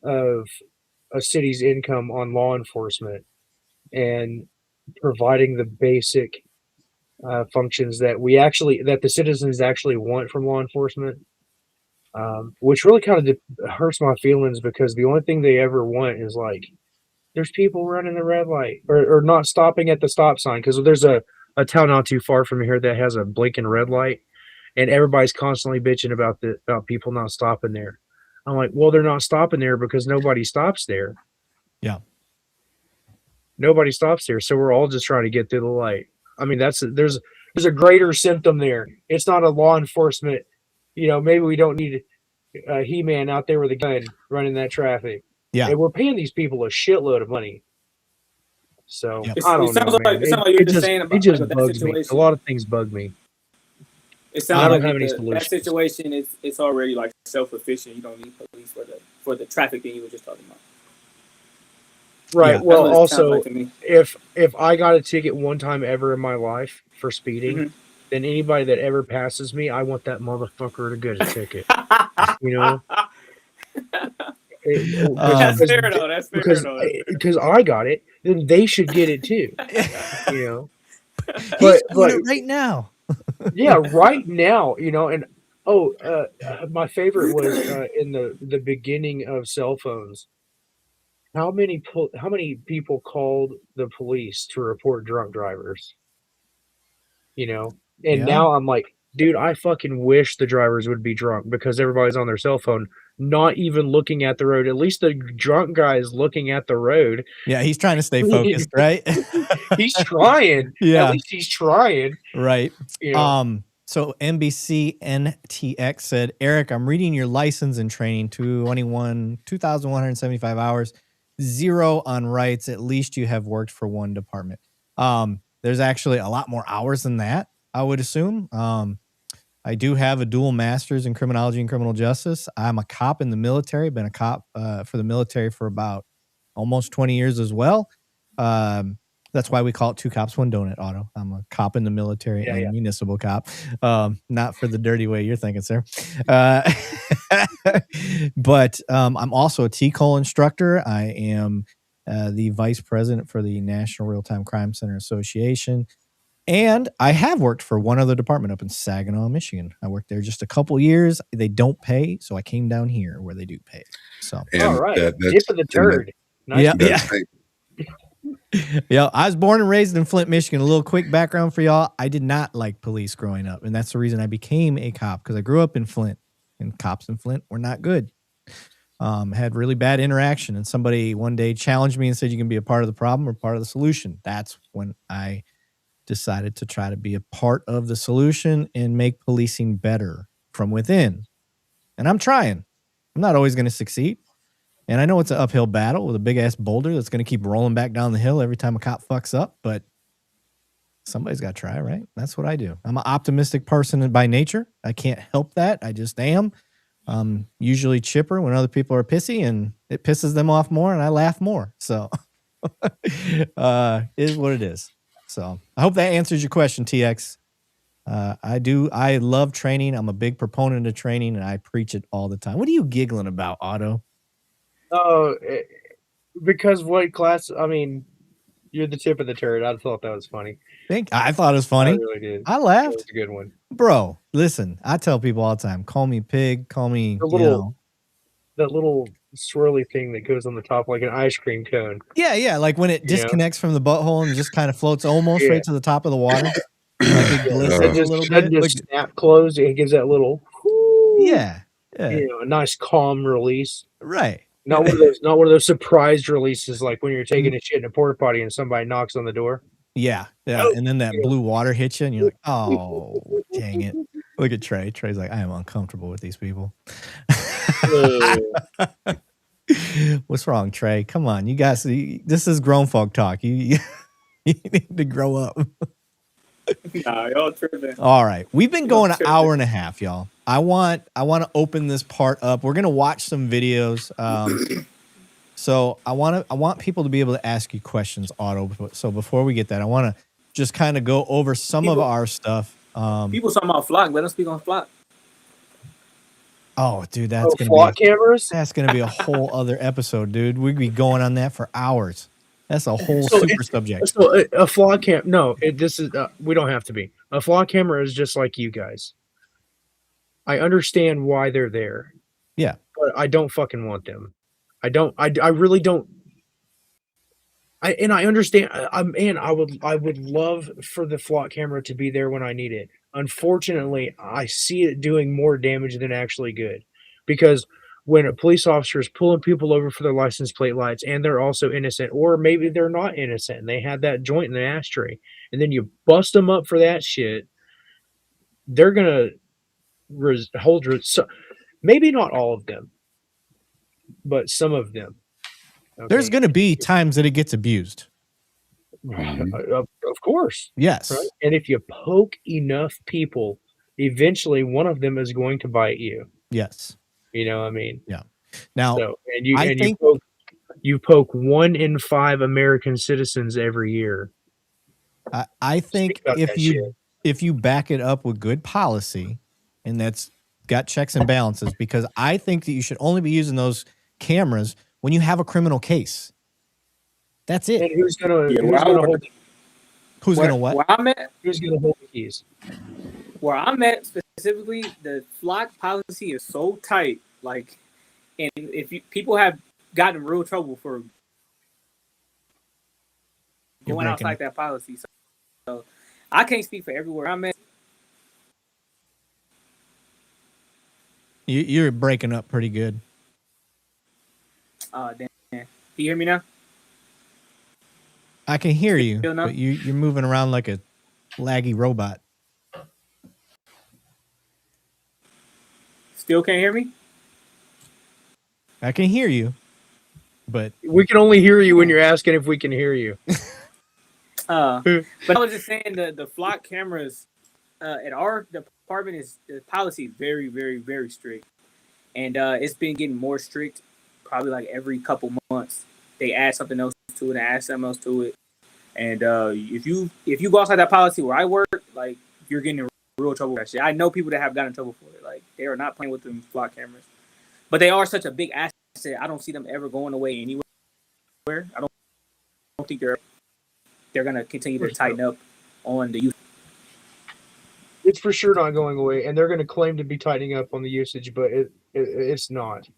of a city's income on law enforcement and providing the basic functions that the citizens actually want from law enforcement. Which really kind of hurts my feelings, because the only thing they ever want is like, there's people running the red light or not stopping at the stop sign. Because there's a town not too far from here that has a blinking red light, and everybody's constantly bitching about people not stopping there. I'm like, well, they're not stopping there because nobody stops there. Yeah. Nobody stops there, so we're all just trying to get through the light. I mean, there's a greater symptom there. It's not a law enforcement. Maybe we don't need a He-Man out there with a gun running that traffic. Yeah. And we're paying these people a shitload of money. So Yep. I don't know, man. It sounds like you're just saying about it just that bugs me. situation. A lot of things bug me. It sounds I don't like have any that solutions. situation it's already like self-efficient. You don't need police for the traffic thing you were just talking about. Right. Yeah. Well, That's what it sounds also, like to me. if I got a ticket one time ever in my life for speeding, then anybody that ever passes me, I want that motherfucker to get a ticket. That's fair though. That's fair because I got it, then they should get it too. But right now. Yeah, right now, and my favorite was in the beginning of cell phones. How many people called the police to report drunk drivers? And now I'm like, dude, I fucking wish the drivers would be drunk, because everybody's on their cell phone, not even looking at the road. At least the drunk guy is looking at the road. Yeah, he's trying to stay focused, right? He's trying. Yeah. At least he's trying. Right. So NBC NTX said, Eric, I'm reading your license and training, 2,175 hours, 0 on rights. At least you have worked for one department. There's actually a lot more hours than that, I would assume. I do have a dual master's in criminology and criminal justice. I'm a cop in the military, been a cop for the military for about almost 20 years as well. That's why we call it Two Cops, One Donut, Otto. I'm a cop in the military and municipal cop. Not for the dirty way you're thinking, sir. But I'm also a TCOL instructor. I am the vice president for the National Real-Time Crime Center Association. And I have worked for one other department up in Saginaw, Michigan. I worked there just a couple years. They don't pay, so I came down here where they do pay. So, And All right, that's tip of the turd. Nice. Yeah. that's yeah, I was born and raised in Flint, Michigan. A little quick background for y'all. I did not like police growing up, and that's the reason I became a cop, because I grew up in Flint, and cops in Flint were not good. Had really bad interaction, and somebody one day challenged me and said, you can be a part of the problem or part of the solution. That's when I decided to try to be a part of the solution and make policing better from within. And I'm trying. I'm not always going to succeed. And I know it's an uphill battle with a big ass boulder that's going to keep rolling back down the hill every time a cop fucks up, but somebody's got to try, right? That's what I do. I'm an optimistic person by nature. I can't help that. I just am. Usually chipper when other people are pissy, and it pisses them off more and I laugh more. So it is what it is. So I hope that answers your question, TX. I love training. I'm a big proponent of training, and I preach it all the time. What are you giggling about, Otto? Oh, because what class? I mean, you're the tip of the turd. I thought that was funny. I thought it was funny. I really did. I That laughed. was a good one. Bro, listen, I tell people all the time, call me pig, call me, That little swirly thing that goes on the top like an ice cream cone. Yeah, like when it disconnects from the butthole and just kind of floats almost right to the top of the water. Like it glistens It a little doesn't bit. just snap closed. It gives that little, Yeah. a nice calm release. Right. Not one of those surprised releases like when you're taking a shit in a porta potty and somebody knocks on the door. Yeah. And then that blue water hits you and you're like, oh, dang it. Look at Trey. Trey's like, I am uncomfortable with these people. What's wrong, Trey? Come on. You guys, this is grown folk talk. You need to grow up. Nah, y'all tripping. All right. We've been going an hour and a half, y'all. I want to open this part up. We're going to watch some videos. So I want people to be able to ask you questions, Otto. So before we get that, I want to just kind of go over some of our stuff. People talking about Flock. Let us speak on Flock. Oh, dude, that's going flock cameras. That's going to be a whole other episode, dude. We'd be going on that for hours. That's a whole super subject. So a flock cam. No, this is we don't have to be. A flock camera is just like you guys. I understand why they're there. Yeah, but I don't fucking want them. I don't. I really don't. I understand. I would love for the flock camera to be there when I need it. Unfortunately, I see it doing more damage than actually good, because when a police officer is pulling people over for their license plate lights and they're also innocent, or maybe they're not innocent and they had that joint in the ashtray, and then you bust them up for that shit, they're gonna hold. So maybe not all of them, but some of them. Okay? There's going to be times that it gets abused. Of course. Yes. Right? And if you poke enough people, eventually one of them is going to bite you. Yes. You know what I mean? Yeah. Now, you poke 1 in 5 American citizens every year. I think if you back it up with good policy, and that's got checks and balances, because I think that you should only be using those cameras when you have a criminal case. That's it. And who's gonna what? Who's gonna hold the keys? Where I'm at specifically, the flock policy is so tight. Like, and if people have gotten in real trouble for going outside that policy, so I can't speak for everywhere I'm at. You're breaking up pretty good. Damn. Can you hear me now? I can hear you, but you're moving around like a laggy robot. Still can't hear me? I can hear you, but we can only hear you when you're asking if we can hear you. But I was just saying the flock cameras at our department department is the policy is very, very, very strict, and it's been getting more strict. Probably like every couple months, they add something else to it, and add something else to it. And if you go outside that policy where I work, like you're getting in real trouble with that shit. I know people that have gotten in trouble for it. Like they are not playing with them flock cameras, but they are such a big asset. I don't see them ever going away anywhere. I don't think they're gonna continue to tighten up on the use. It's for sure not going away, and they're going to claim to be tightening up on the usage, but it's not.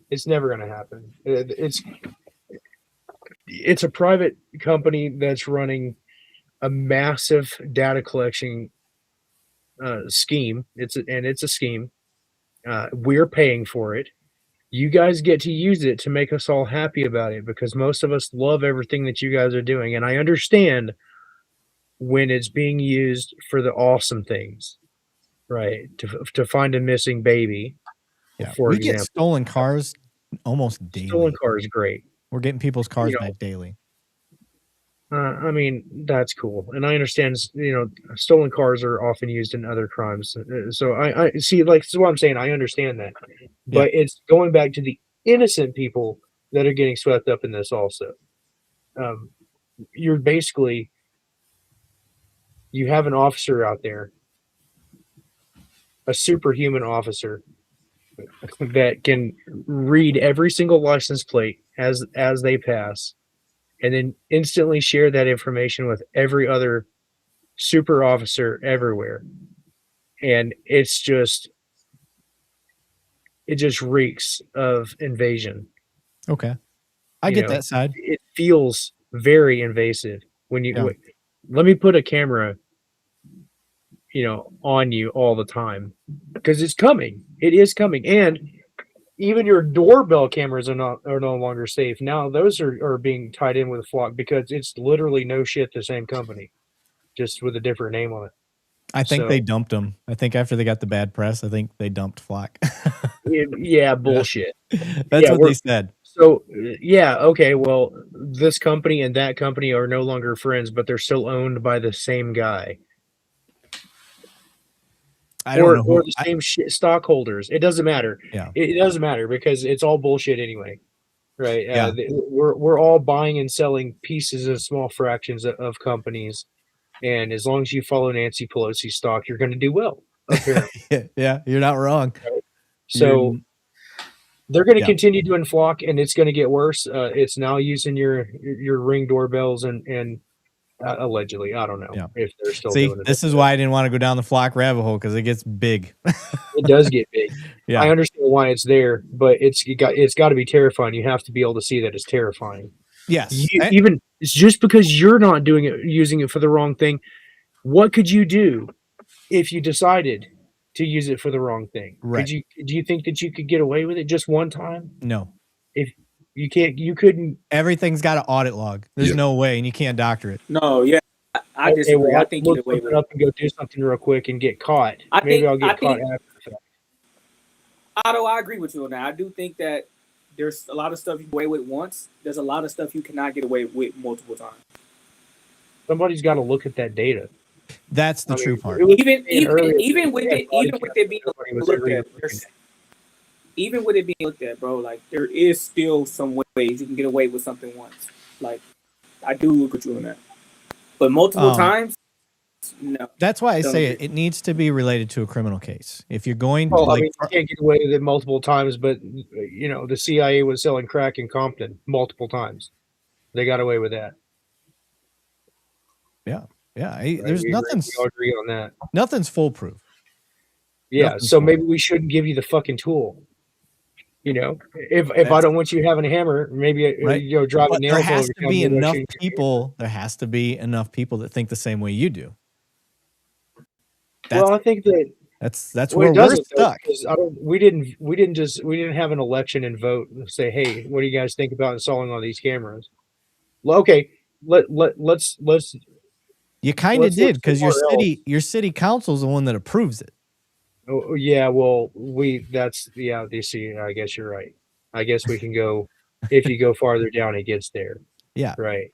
It's never going to happen. It's a private company that's running a massive data collection scheme. It's a scheme. We're paying for it. You guys get to use it to make us all happy about it because most of us love everything that you guys are doing, and I understand when it's being used for the awesome things, right? To find a missing baby, Yeah, for we example. get stolen cars almost daily. Stolen car is great. We're getting people's cars back daily. I mean, that's cool. And I understand, stolen cars are often used in other crimes. So I see, like, this is what I'm saying. I understand that. But it's going back to the innocent people that are getting swept up in this also. You're basically, you have an officer out there, a superhuman officer that can read every single license plate as they pass, and then instantly share that information with every other super officer everywhere. And it just reeks of invasion. Okay. I get that side. It feels very invasive when you let me put a camera on you all the time because it's coming. It is coming. And even your doorbell cameras are no longer safe. Now those are being tied in with Flock because it's literally no shit the same company, just with a different name on it. I think they dumped them. I think after they got the bad press, I think they dumped Flock. Yeah, bullshit. That's what they said. So, okay, well, this company and that company are no longer friends, but they're still owned by the same guy. Or the same stockholders. It doesn't matter. Yeah. It doesn't matter because it's all bullshit anyway. Right? We're all buying and selling pieces of small fractions of companies. And as long as you follow Nancy Pelosi's stock, you're going to do well, apparently. Yeah, you're not wrong. Right? So they're going to continue doing Flock, and it's going to get worse. It's now using your Ring doorbells and allegedly, I don't know if they're still doing it. This is why I didn't want to go down the Flock rabbit hole because it gets big. It does get big. I understand why it's there, but it's got to be terrifying. You have to be able to see that it's terrifying. Yes. Even it's just because you're not doing it, using it for the wrong thing. What could you do if you decided to use it for the wrong thing? Right. Do you think that you could get away with it just one time? No. If you couldn't. Everything's got an audit log. There's no way, and you can't doctor it. No, yeah. I disagree. I think you get away with it. Up and go do something real quick and get caught. I'll get caught after the fact. Otto, I agree with you on that. I do think that there's a lot of stuff you get away with once. There's a lot of stuff you cannot get away with multiple times. Somebody's got to look at that data. That's the true part. Even with it being looked at, bro, like there is still some ways you can get away with something once. Like I do look at you on that, but multiple times, no. That's why I say it needs to be related to a criminal case. If you're going to, you can't get away with it multiple times, but the CIA was selling crack in Compton multiple times. They got away with that. Yeah. There's nothing. We all agree on that. Nothing's foolproof. Yeah, Nothing's so maybe we shouldn't give you the fucking tool. If I don't want you having a hammer, maybe drive a nail. There has to be enough people. There has to be enough people that think the same way you do. I think that's where we're stuck. We didn't have an election and vote and say, hey, what do you guys think about installing all these cameras? Well, okay, let's. You kind of did because your city council is the one that approves it. Oh yeah, well they see. I guess you're right. I guess we can go if you go farther down, it gets there. Yeah, right.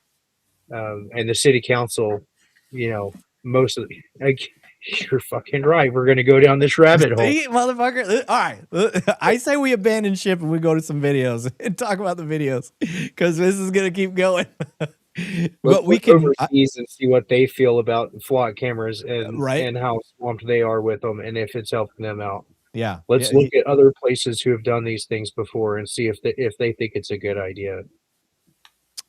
And the city council, most of You're fucking right. We're gonna go down this rabbit hole. See, motherfucker. All right. I say we abandon ship and we go to some videos and talk about the videos because this is gonna keep going. But we Let's can overseas and see what they feel about flock cameras Right. and how swamped they are with them, and if it's helping them out. yeah. Let's Yeah, look at other places who have done these things before and see if they think it's a good idea.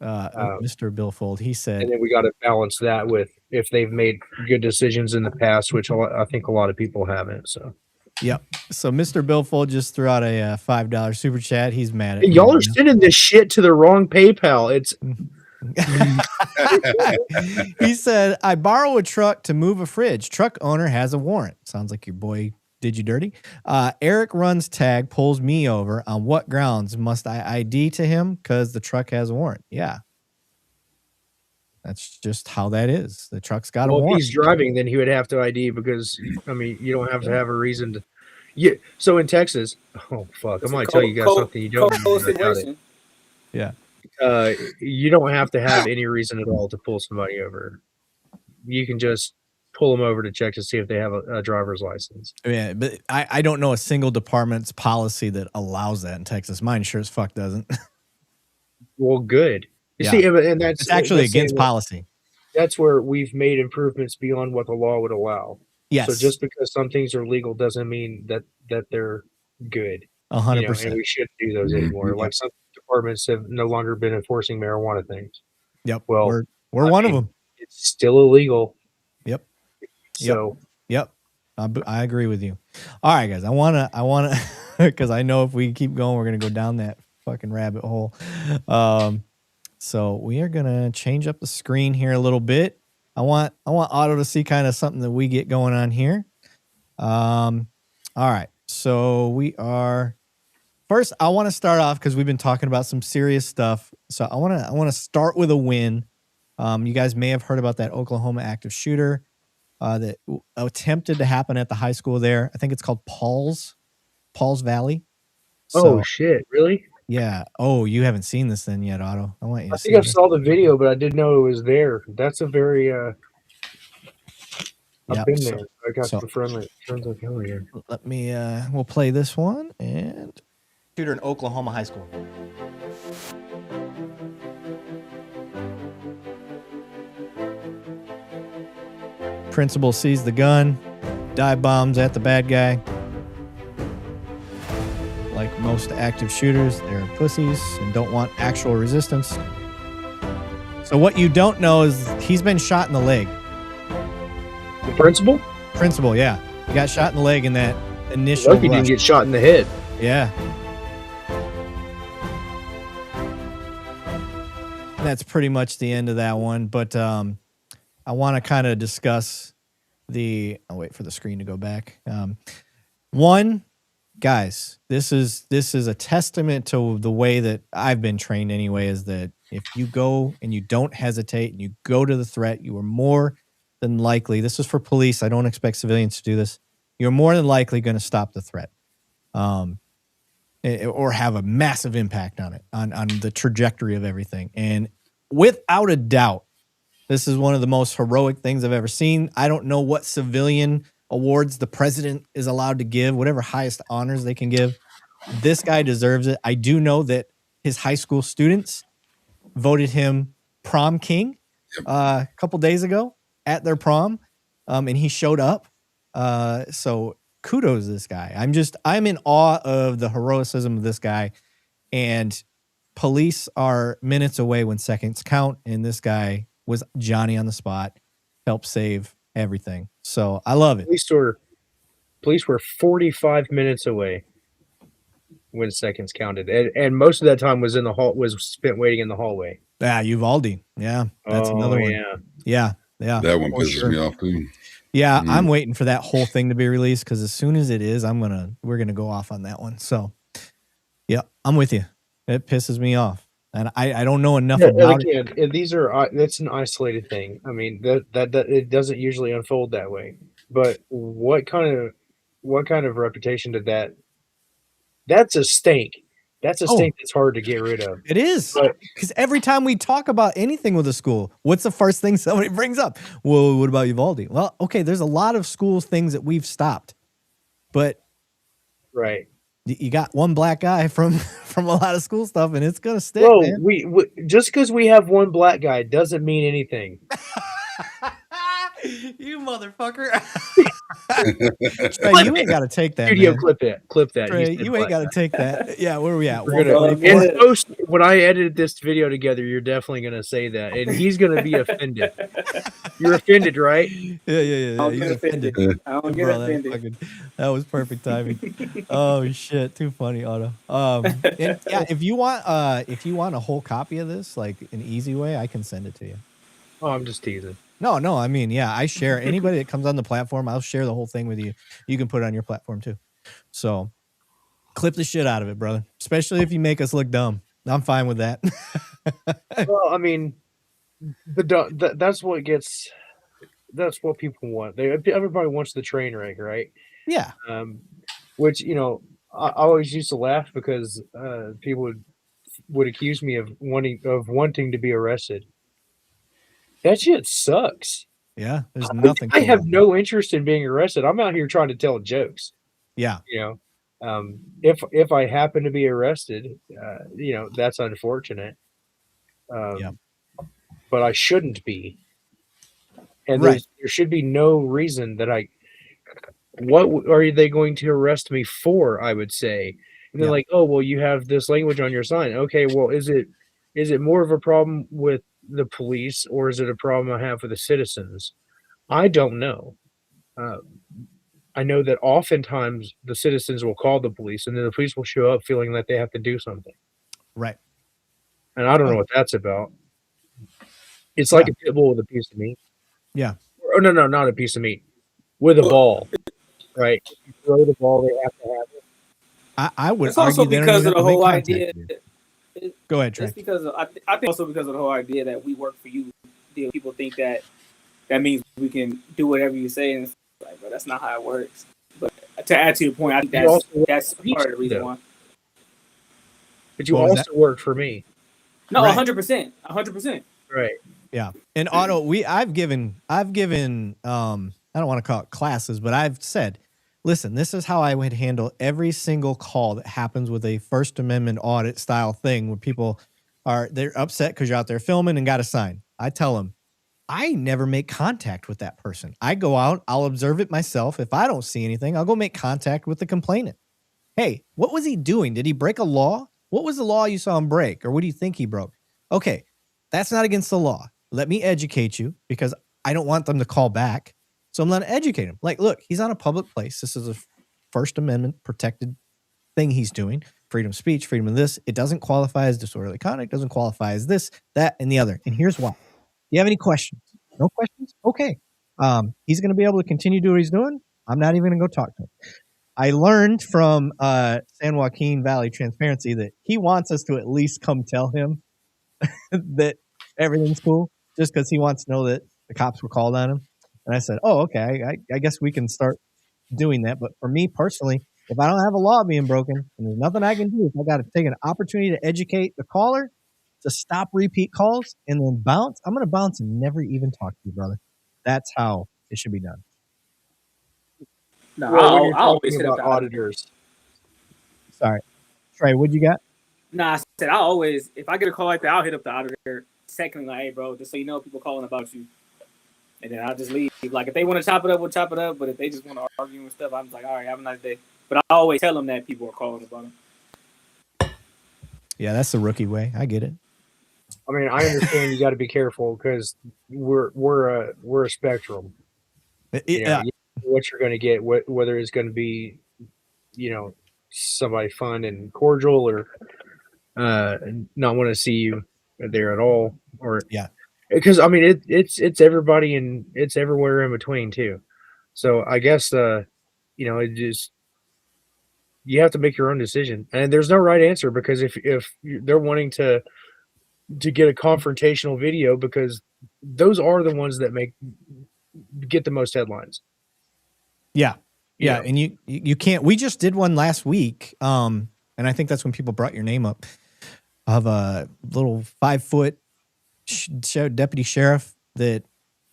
Mr. Billfold, he said, And then we got to balance that with if they've made good decisions in the past, which I think a lot of people haven't. So yep. So Mr. Billfold just threw out a $5 super chat. He's mad at me y'all are right now. sending this shit to the wrong PayPal. It's He said, I borrow a truck to move a fridge. Truck owner has a warrant. Sounds like your boy did you dirty. Eric runs tag, pulls me over. On what grounds must I ID to him? Because the truck has a warrant. Yeah. That's just how that is. The truck's got a well, if warrant. he's driving, then he would have to ID because I mean you don't have to have a reason to. Yeah. So in Texas, oh fuck, I might tell you guys something you don't know about it. Yeah. You don't have to have any reason at all to pull somebody over. You can just pull them over to check to see if they have a driver's license. Yeah, but I don't know a single department's policy that allows that in Texas. Mine sure as fuck doesn't. Well, good. You Yeah. see, and that's It's actually that's against saying that policy. That's where we've made improvements beyond what the law would allow. Yes. So just because some things are legal doesn't mean that they're good. 100%. And we shouldn't do those anymore. Like some departments have no longer been enforcing marijuana things. Yep. Well, we're one of them. It's still illegal. Yep. So Yep. I agree with you. All right, guys. I wanna because I know if we keep going, we're gonna go down that fucking rabbit hole. So we are gonna change up the screen here a little bit. I want Otto to see kind of something that we get going on here. All right. So we are first. I want to start off because we've been talking about some serious stuff. So I want to start with a win. You guys may have heard about that Oklahoma active shooter that attempted to happen at the high school there. I think it's called Paul's Valley. So, oh shit! Really? yeah. Oh, you haven't seen this then yet, Otto. I want you to I see think I this. saw the video, but I didn't know it was there. That's a very I've been there. I got some friends like hell here. Let me we'll play this one and shooter in Oklahoma high school. Principal sees the gun, dive bombs at the bad guy. Like most active shooters, they're pussies and don't want actual resistance. So what you don't know is he's been shot in the leg. The principal? Principal, yeah. He got shot in the leg in that initial Lucky he didn't rush. get shot in the head. Yeah. That's pretty much the end of that one. But I want to kind of discuss I'll wait for the screen to go back. One, guys, this is a testament to the way that I've been trained anyway, is that if you go and you don't hesitate and you go to the threat, you are more than likely, this is for police, I don't expect civilians to do this, you're more than likely going to stop the threat. Or have a massive impact on it, on the trajectory of everything. And without a doubt, this is one of the most heroic things I've ever seen. I don't know what civilian awards the president is allowed to give, whatever highest honors they can give. This guy deserves it. I do know that his high school students voted him prom king a couple days ago at their prom, and he showed up. So kudos to this guy. I'm in awe of the heroism of this guy, and police are minutes away when seconds count, and this guy was Johnny on the spot, helped save everything. So I love it. Police were 45 minutes away when seconds counted, and most of that time was spent waiting in the hallway. Yeah, Uvalde. Yeah, that's another one. Yeah. That one pisses me off too. Yeah, I'm waiting for that whole thing to be released because as soon as it is, we're gonna go off on that one. So, yeah, I'm with you. It pisses me off, and I don't know enough about it. That's an isolated thing. I mean, that it doesn't usually unfold that way. But what kind of reputation did that? That's a stink. That's a Oh. stink that's hard to get rid of. It is, But because every time we talk about anything with a school, what's the first thing somebody brings up? Well, what about Uvalde? Well, okay, there's a lot of school things that we've stopped, but right. you got one black guy from a lot of school stuff, and it's gonna stick, Whoa, man. we just because we have one black guy doesn't mean anything. You motherfucker! Trey, you ain't got to take that, Studio, man. clip that. Trey, He said you ain't black got to guy. take that. Yeah, where are we at? We're gonna, 144? in post, when I edited this video together, you're definitely gonna say that, and he's gonna be offended. You're offended, right? Yeah. don't He's get offended. I don't get Bro, offended. that was perfect timing. Oh shit, too funny, Otto. And yeah, if you want a whole copy of this, like an easy way, I can send it to you. Oh, I'm just teasing. No, I mean, yeah, I share anybody that comes on the platform, I'll share the whole thing with you. You can put it on your platform too. So clip the shit out of it, brother. Especially if you make us look dumb. I'm fine with that. Well, I mean, that's what people want. Everybody wants the train wreck, right? Yeah. Which, I always used to laugh because people would accuse me of wanting to be arrested. That shit sucks. Yeah. There's nothing. I have no interest in being arrested. I'm out here trying to tell jokes. Yeah. If I happen to be arrested, that's unfortunate. Yeah. But I shouldn't be. And Right. there should be no reason that what are they going to arrest me for, I would say. And they're Yeah. like, oh, well, you have this language on your sign. Okay, well, is it more of a problem with the police, or is it a problem I have with the citizens? I don't know. I know that oftentimes the citizens will call the police, and then the police will show up feeling that they have to do something. Right. And I don't know what that's about. It's like a pit bull with a piece of meat. Yeah. Oh, no, not a piece of meat. With a ball, right? If you throw the ball, they have to have it. I would It's also argue they don't because even of the have to make whole contact idea. with you. Go ahead, Trey. It's because I think also because of the whole idea that we work for you. People think that means we can do whatever you say, and it's like, but that's not how it works. But to add to your point, I think that's part of the reason why. But you What was also work for me. No, Right. 100%, 100%. Right. Yeah. And Otto, I've given I don't want to call it classes, but I've said, listen, this is how I would handle every single call that happens with a First Amendment audit style thing where people they're upset because you're out there filming and got a sign. I tell them, I never make contact with that person. I go out, I'll observe it myself. If I don't see anything, I'll go make contact with the complainant. Hey, what was he doing? Did he break a law? What was the law you saw him break? Or what do you think he broke? Okay, that's not against the law. Let me educate you, because I don't want them to call back. So I'm going to educate him. Like, look, he's on a public place. This is a First Amendment protected thing he's doing. Freedom of speech, freedom of this. It doesn't qualify as disorderly conduct, doesn't qualify as this, that, and the other. And here's why. Do you have any questions? No questions? Okay. He's going to be able to continue to do what he's doing. I'm not even going to go talk to him. I learned from San Joaquin Valley Transparency that he wants us to at least come tell him that everything's cool, just because he wants to know that the cops were called on him. And I said, oh, okay, I guess we can start doing that. But for me personally, if I don't have a law being broken and there's nothing I can do, if I got to take an opportunity to educate the caller to stop repeat calls and then bounce, I'm going to bounce and never even talk to you, brother. That's how it should be done. No, Well, when you're I always talking hit up about the auditors. Sorry. Trey, what'd you got? Nah, I said I always, if I get a call like that, I'll hit up the auditor. Secondly, like, hey, bro, just so you know, people calling about you. And then I'll just leave. Like, if they want to chop it up, we'll chop it up. But if they just want to argue and stuff, I'm like, all right, have a nice day. But I always tell them that people are calling about them. Yeah, that's the rookie way. I get it. I mean, I understand you got to be careful because we're a spectrum. You know what you're going to get, whether it's going to be, somebody fun and cordial, or not want to see you there at all, or because I mean it's everybody and it's everywhere in between too. So I guess it just, you have to make your own decision, and there's no right answer, because if they're wanting to get a confrontational video, because those are the ones that get the most headlines. Yeah. And you can't. We just did one last week. and I think that's when people brought your name up, of a little 5-foot deputy sheriff that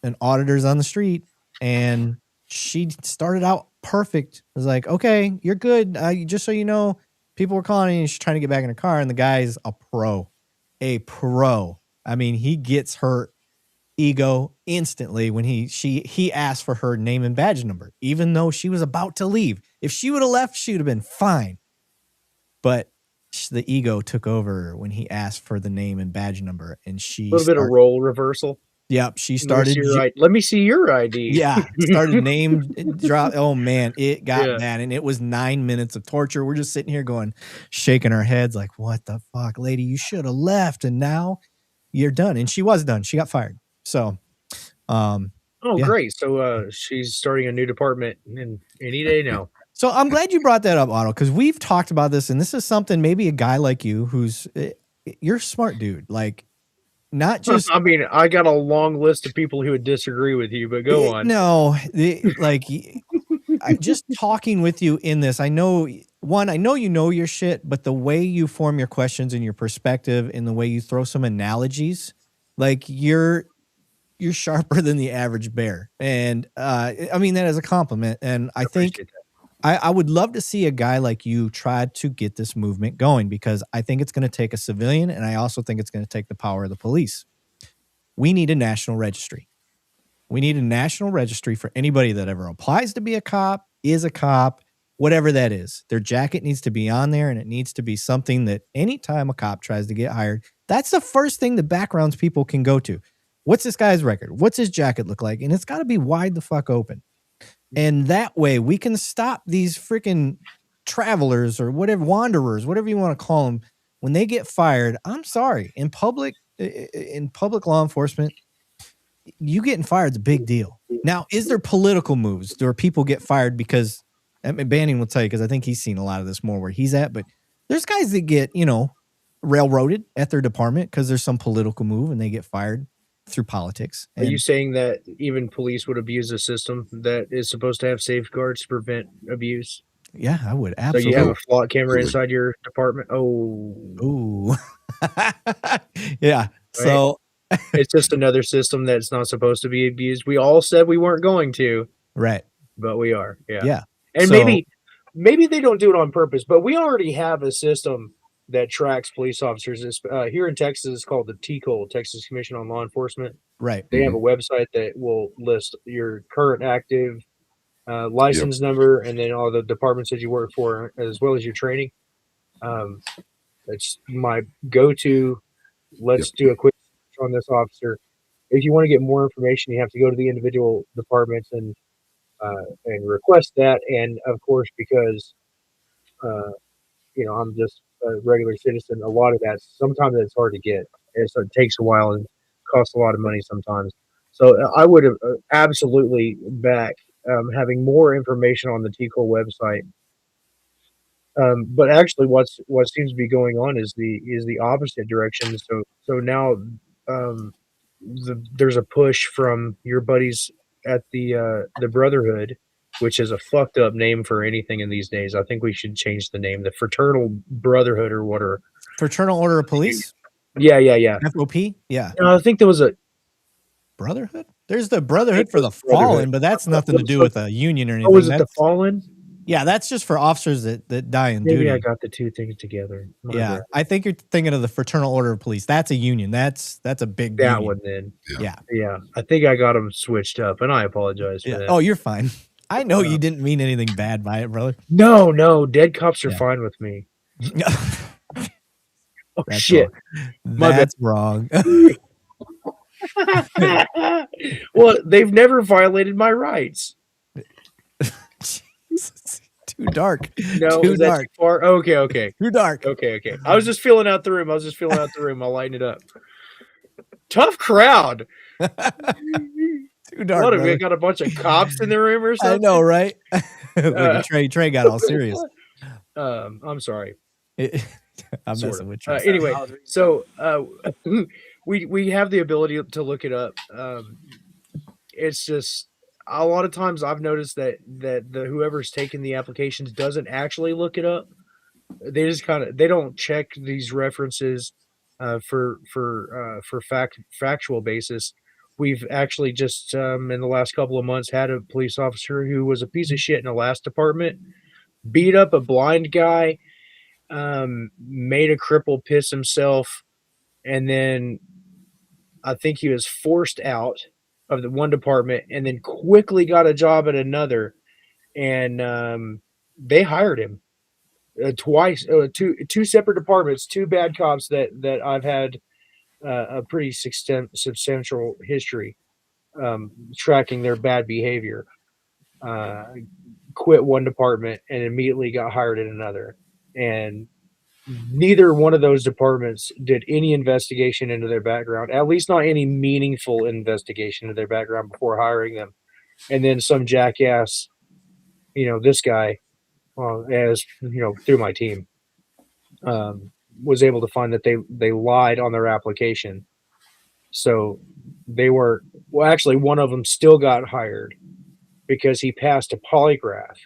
an auditor's on the street, and she started out perfect. It was like, okay, you're good. Just so you know, people were calling and she's trying to get back in her car, and the guy's a pro. I mean, he gets her ego instantly when he asked for her name and badge number, even though she was about to leave. If she would have left, she would have been fine. But the ego took over when he asked for the name and badge number, and she a little bit of role reversal. Yep, she started. Let me see your ID. Yeah, started name drop. Oh man, it got bad, and it was 9 minutes of torture. We're just sitting here going, shaking our heads like, "What the fuck, lady? You should have left, and now you're done." And she was done. She got fired. So, great. So she's starting a new department in any day now. So I'm glad you brought that up, Otto, because we've talked about this, and this is something maybe a guy like you you're a smart dude, like. Not just. I mean, I got a long list of people who would disagree with you, but go on. No, I'm just talking with you in this. I know you know your shit, but the way you form your questions and your perspective, and the way you throw some analogies, like you're sharper than the average bear, and I mean that as a compliment. And I think I would love to see a guy like you try to get this movement going, because I think it's going to take a civilian, and I also think it's going to take the power of the police. We need a national registry. We need a national registry for anybody that ever applies to be a cop, is a cop, whatever that is. Their jacket needs to be on there, and it needs to be something that anytime a cop tries to get hired, that's the first thing the backgrounds people can go to. What's this guy's record? What's his jacket look like? And it's got to be wide the fuck open. And that way we can stop these freaking travelers or whatever, wanderers, whatever you want to call them, when they get fired. I'm sorry, in public law enforcement, you getting fired is a big deal. Now, is there political moves where people get fired because, I mean, Banning will tell you, because I think he's seen a lot of this more where he's at, but there's guys that get, railroaded at their department because there's some political move and they get fired through politics. Are you saying that even police would abuse a system that is supposed to have safeguards to prevent abuse? Yeah, I would. Absolutely. So you have a flock camera inside your department? Ooh. Yeah. Right. So it's just another system that's not supposed to be abused. We all said we weren't going to. Right. But we are. Yeah. Yeah. And maybe they don't do it on purpose, but we already have a system that tracks police officers. Here in Texas, it's called the TCOL, Texas Commission on Law Enforcement. Right. They have a website that will list your current active license number, and then all the departments that you work for, as well as your training. It's my go-to. Let's do a quick search on this officer. If you want to get more information, you have to go to the individual departments and request that. And of course, because I'm just a regular citizen, a lot of that sometimes it's hard to get, and so it takes a while and costs a lot of money sometimes. So I would have absolutely back having more information on the TCOL website. But actually, what seems to be going on is the opposite direction. So now there's a push from your buddies at the Brotherhood, which is a fucked up name for anything in these days. I think we should change the name, the Fraternal Brotherhood or whatever. Fraternal Order of Police? Yeah. FOP? Yeah. I think there was a Brotherhood? There's the Brotherhood for the Fallen, but that's nothing to do with a union or anything. Oh, was it the Fallen? Yeah, that's just for officers that die in duty. Maybe I got the two things together. Yeah, I think you're thinking of the Fraternal Order of Police. That's a union. That's a big that union. one then. Yeah. I think I got them switched up, and I apologize for that. Oh, you're fine. I know you didn't mean anything bad by it, brother. No, dead cops are fine with me. Oh, that's shit. Wrong. That's wrong. Well, they've never violated my rights. Too dark. No, too dark. Too far? Okay. Too dark. Okay. I was just filling out the room. I'll lighten it up. Tough crowd. Too dark. What, we got a bunch of cops in the room or something? I know, right? Trey got all serious. I'm sorry. I'm messing with you. Anyway, so we have the ability to look it up. It's just a lot of times I've noticed that the whoever's taking the applications doesn't actually look it up. They just they don't check these references for factual basis. We've actually just in the last couple of months had a police officer who was a piece of shit in the last department, beat up a blind guy, made a cripple piss himself, and then I think he was forced out of the one department and then quickly got a job at another, and they hired him twice, two separate departments, two bad cops that I've had a pretty substantial history tracking their bad behavior. Quit one department and immediately got hired in another, and neither one of those departments did any investigation into their background, at least not any meaningful investigation into their background before hiring them. And then some jackass, this guy, as through my team, was able to find that they lied on their application. So they were, well, actually one of them still got hired because he passed a polygraph.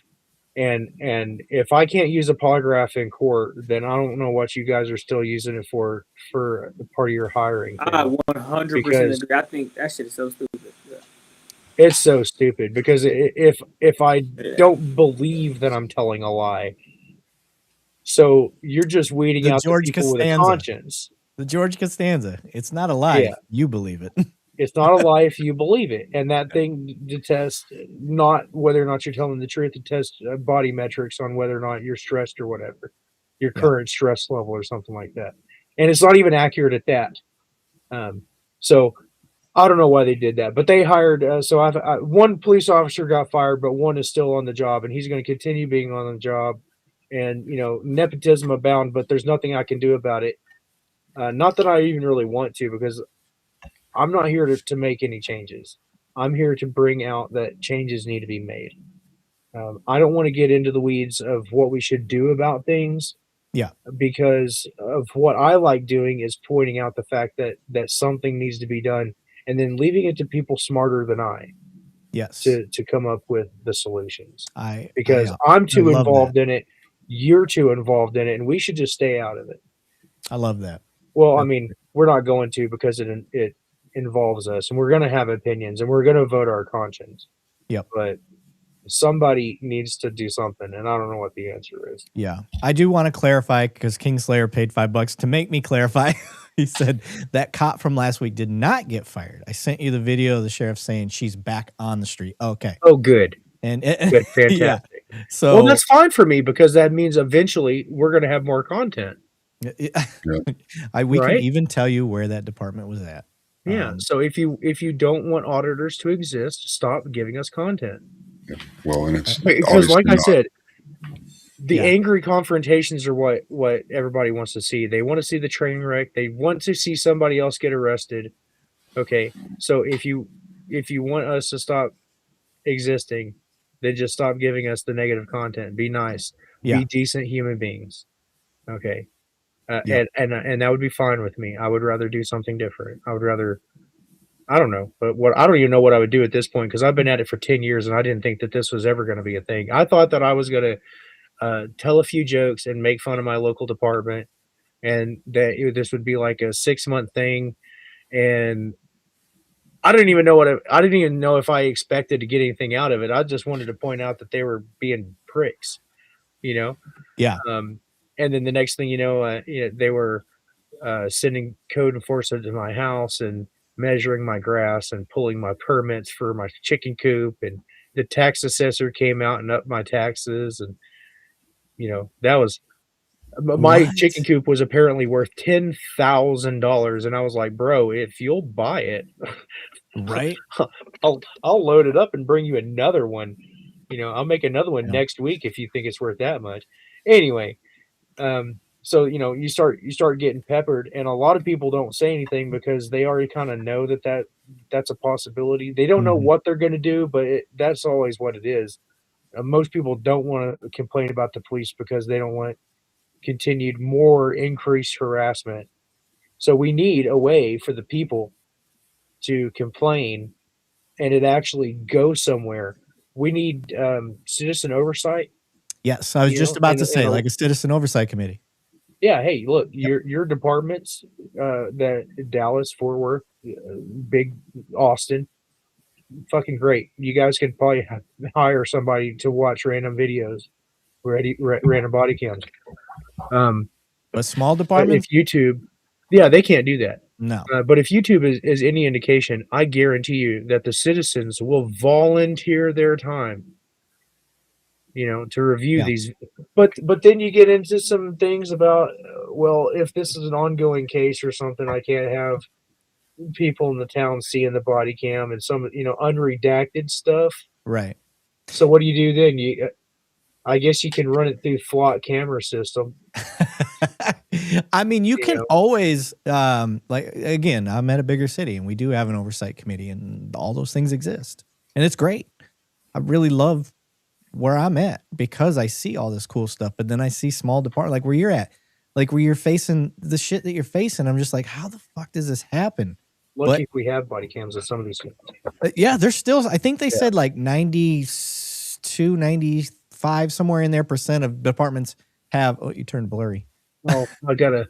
And if I can't use a polygraph in court, then I don't know what you guys are still using it for part of your hiring thing. I 100% agree. I think that shit is so stupid. Yeah. It's so stupid because if I don't believe that I'm telling a lie, so you're just weeding out the people with a conscience. The George Costanza. It's not a lie. Yeah. You believe it. It's not a lie if you believe it. And that thing detests not whether or not you're telling the truth, it tests body metrics on whether or not you're stressed or whatever, your current stress level or something like that. And it's not even accurate at that. So I don't know why they did that, but they hired. So one police officer got fired, but one is still on the job, and he's going to continue being on the job. And, nepotism abound, but there's nothing I can do about it. Not that I even really want to, because I'm not here to make any changes. I'm here to bring out that changes need to be made. I don't want to get into the weeds of what we should do about things. Yeah. Because of what I like doing is pointing out the fact that something needs to be done and then leaving it to people smarter than I. Yes. To come up with the solutions. Because I'm too involved in it. You're too involved in it, and we should just stay out of it. I love that. Well, I mean, we're not going to because it involves us, and we're going to have opinions, and we're going to vote our conscience. Yep. But somebody needs to do something, and I don't know what the answer is. Yeah. I do want to clarify, because Kingslayer paid $5 to make me clarify. He said that cop from last week did not get fired. I sent you the video of the sheriff saying she's back on the street. Okay. Oh, good. And good, fantastic. Yeah. So, well, that's fine for me because that means eventually we're going to have more content. We can even tell you where that department was at. Yeah. So if you don't want auditors to exist, stop giving us content. Yeah. Well, and it's because, like I said, the angry confrontations are what everybody wants to see. They want to see the train wreck. They want to see somebody else get arrested. Okay. So if you want us to stop existing, then just stop giving us the negative content. Be nice. Be decent human beings. Okay. And that would be fine with me. I would rather do something different. I don't know, but I don't even know what I would do at this point because I've been at it for 10 years and I didn't think that this was ever going to be a thing. I thought that I was going to tell a few jokes and make fun of my local department, and that this would be like a 6-month thing. And I didn't even know if I expected to get anything out of it. I just wanted to point out that they were being pricks, Yeah. And then the next thing they were sending code enforcement to my house and measuring my grass and pulling my permits for my chicken coop. And the tax assessor came out and upped my taxes. And, that was my chicken coop was apparently worth $10,000. And I was like, bro, if you'll buy it, right, I'll load it up and bring you another one. I'll make another one next week if you think it's worth that much. Anyway, so you start getting peppered, and a lot of people don't say anything because they already kind of know that's a possibility. They don't know what they're going to do, but that's always what it is. Most people don't want to complain about the police because they don't want continued more increased harassment. So we need a way for the people to complain and it actually go somewhere. We need citizen oversight. Yes, I was You just know, about and- to say, and- like a citizen oversight committee. Yeah, hey, look, your departments, that Dallas, Fort Worth, big Austin, fucking great. You guys could probably hire somebody to watch random videos, random body cams. But small But if departments, YouTube, yeah, they can't do that. no. But if YouTube is any indication, I guarantee you that the citizens will volunteer their time, to review Yeah. these. But then you get into some things about, well, if this is an ongoing case or something, I can't have people in the town seeing the body cam and some, unredacted stuff. Right. So what do you do then? I guess you can run it through FLOT camera system. I mean, you can know. always, like, again, I'm at a bigger city and we do have an oversight committee and all those things exist. And it's great. I really love where I'm at because I see all this cool stuff, but then I see small department, like where you're at, like where you're facing the shit that you're facing. I'm just like, how the fuck does this happen? Lucky if we have body cams at some of these. Yeah, there's still, I think they said like 92, 95, somewhere in there % of departments have, oh, you turned blurry. Oh, I gotta.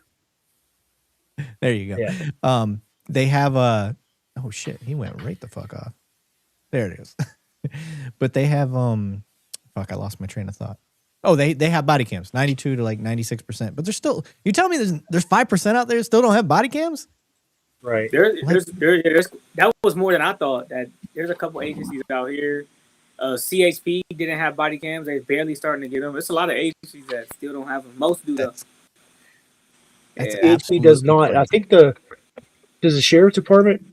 There you go. Yeah. They have a, oh shit, he went right the fuck off. There it is. But they have, fuck, I lost my train of thought. Oh, they have body cams, 92 to like 96%. But there's still, you tell me there's 5% out there that still don't have body cams? Right. There's that was more than I thought. That there's a couple agencies out here. CHP didn't have body cams. They're barely starting to get them. There's a lot of agencies that still don't have them. Most do though. That's Yeah. CHP does not. I think does the sheriff's department?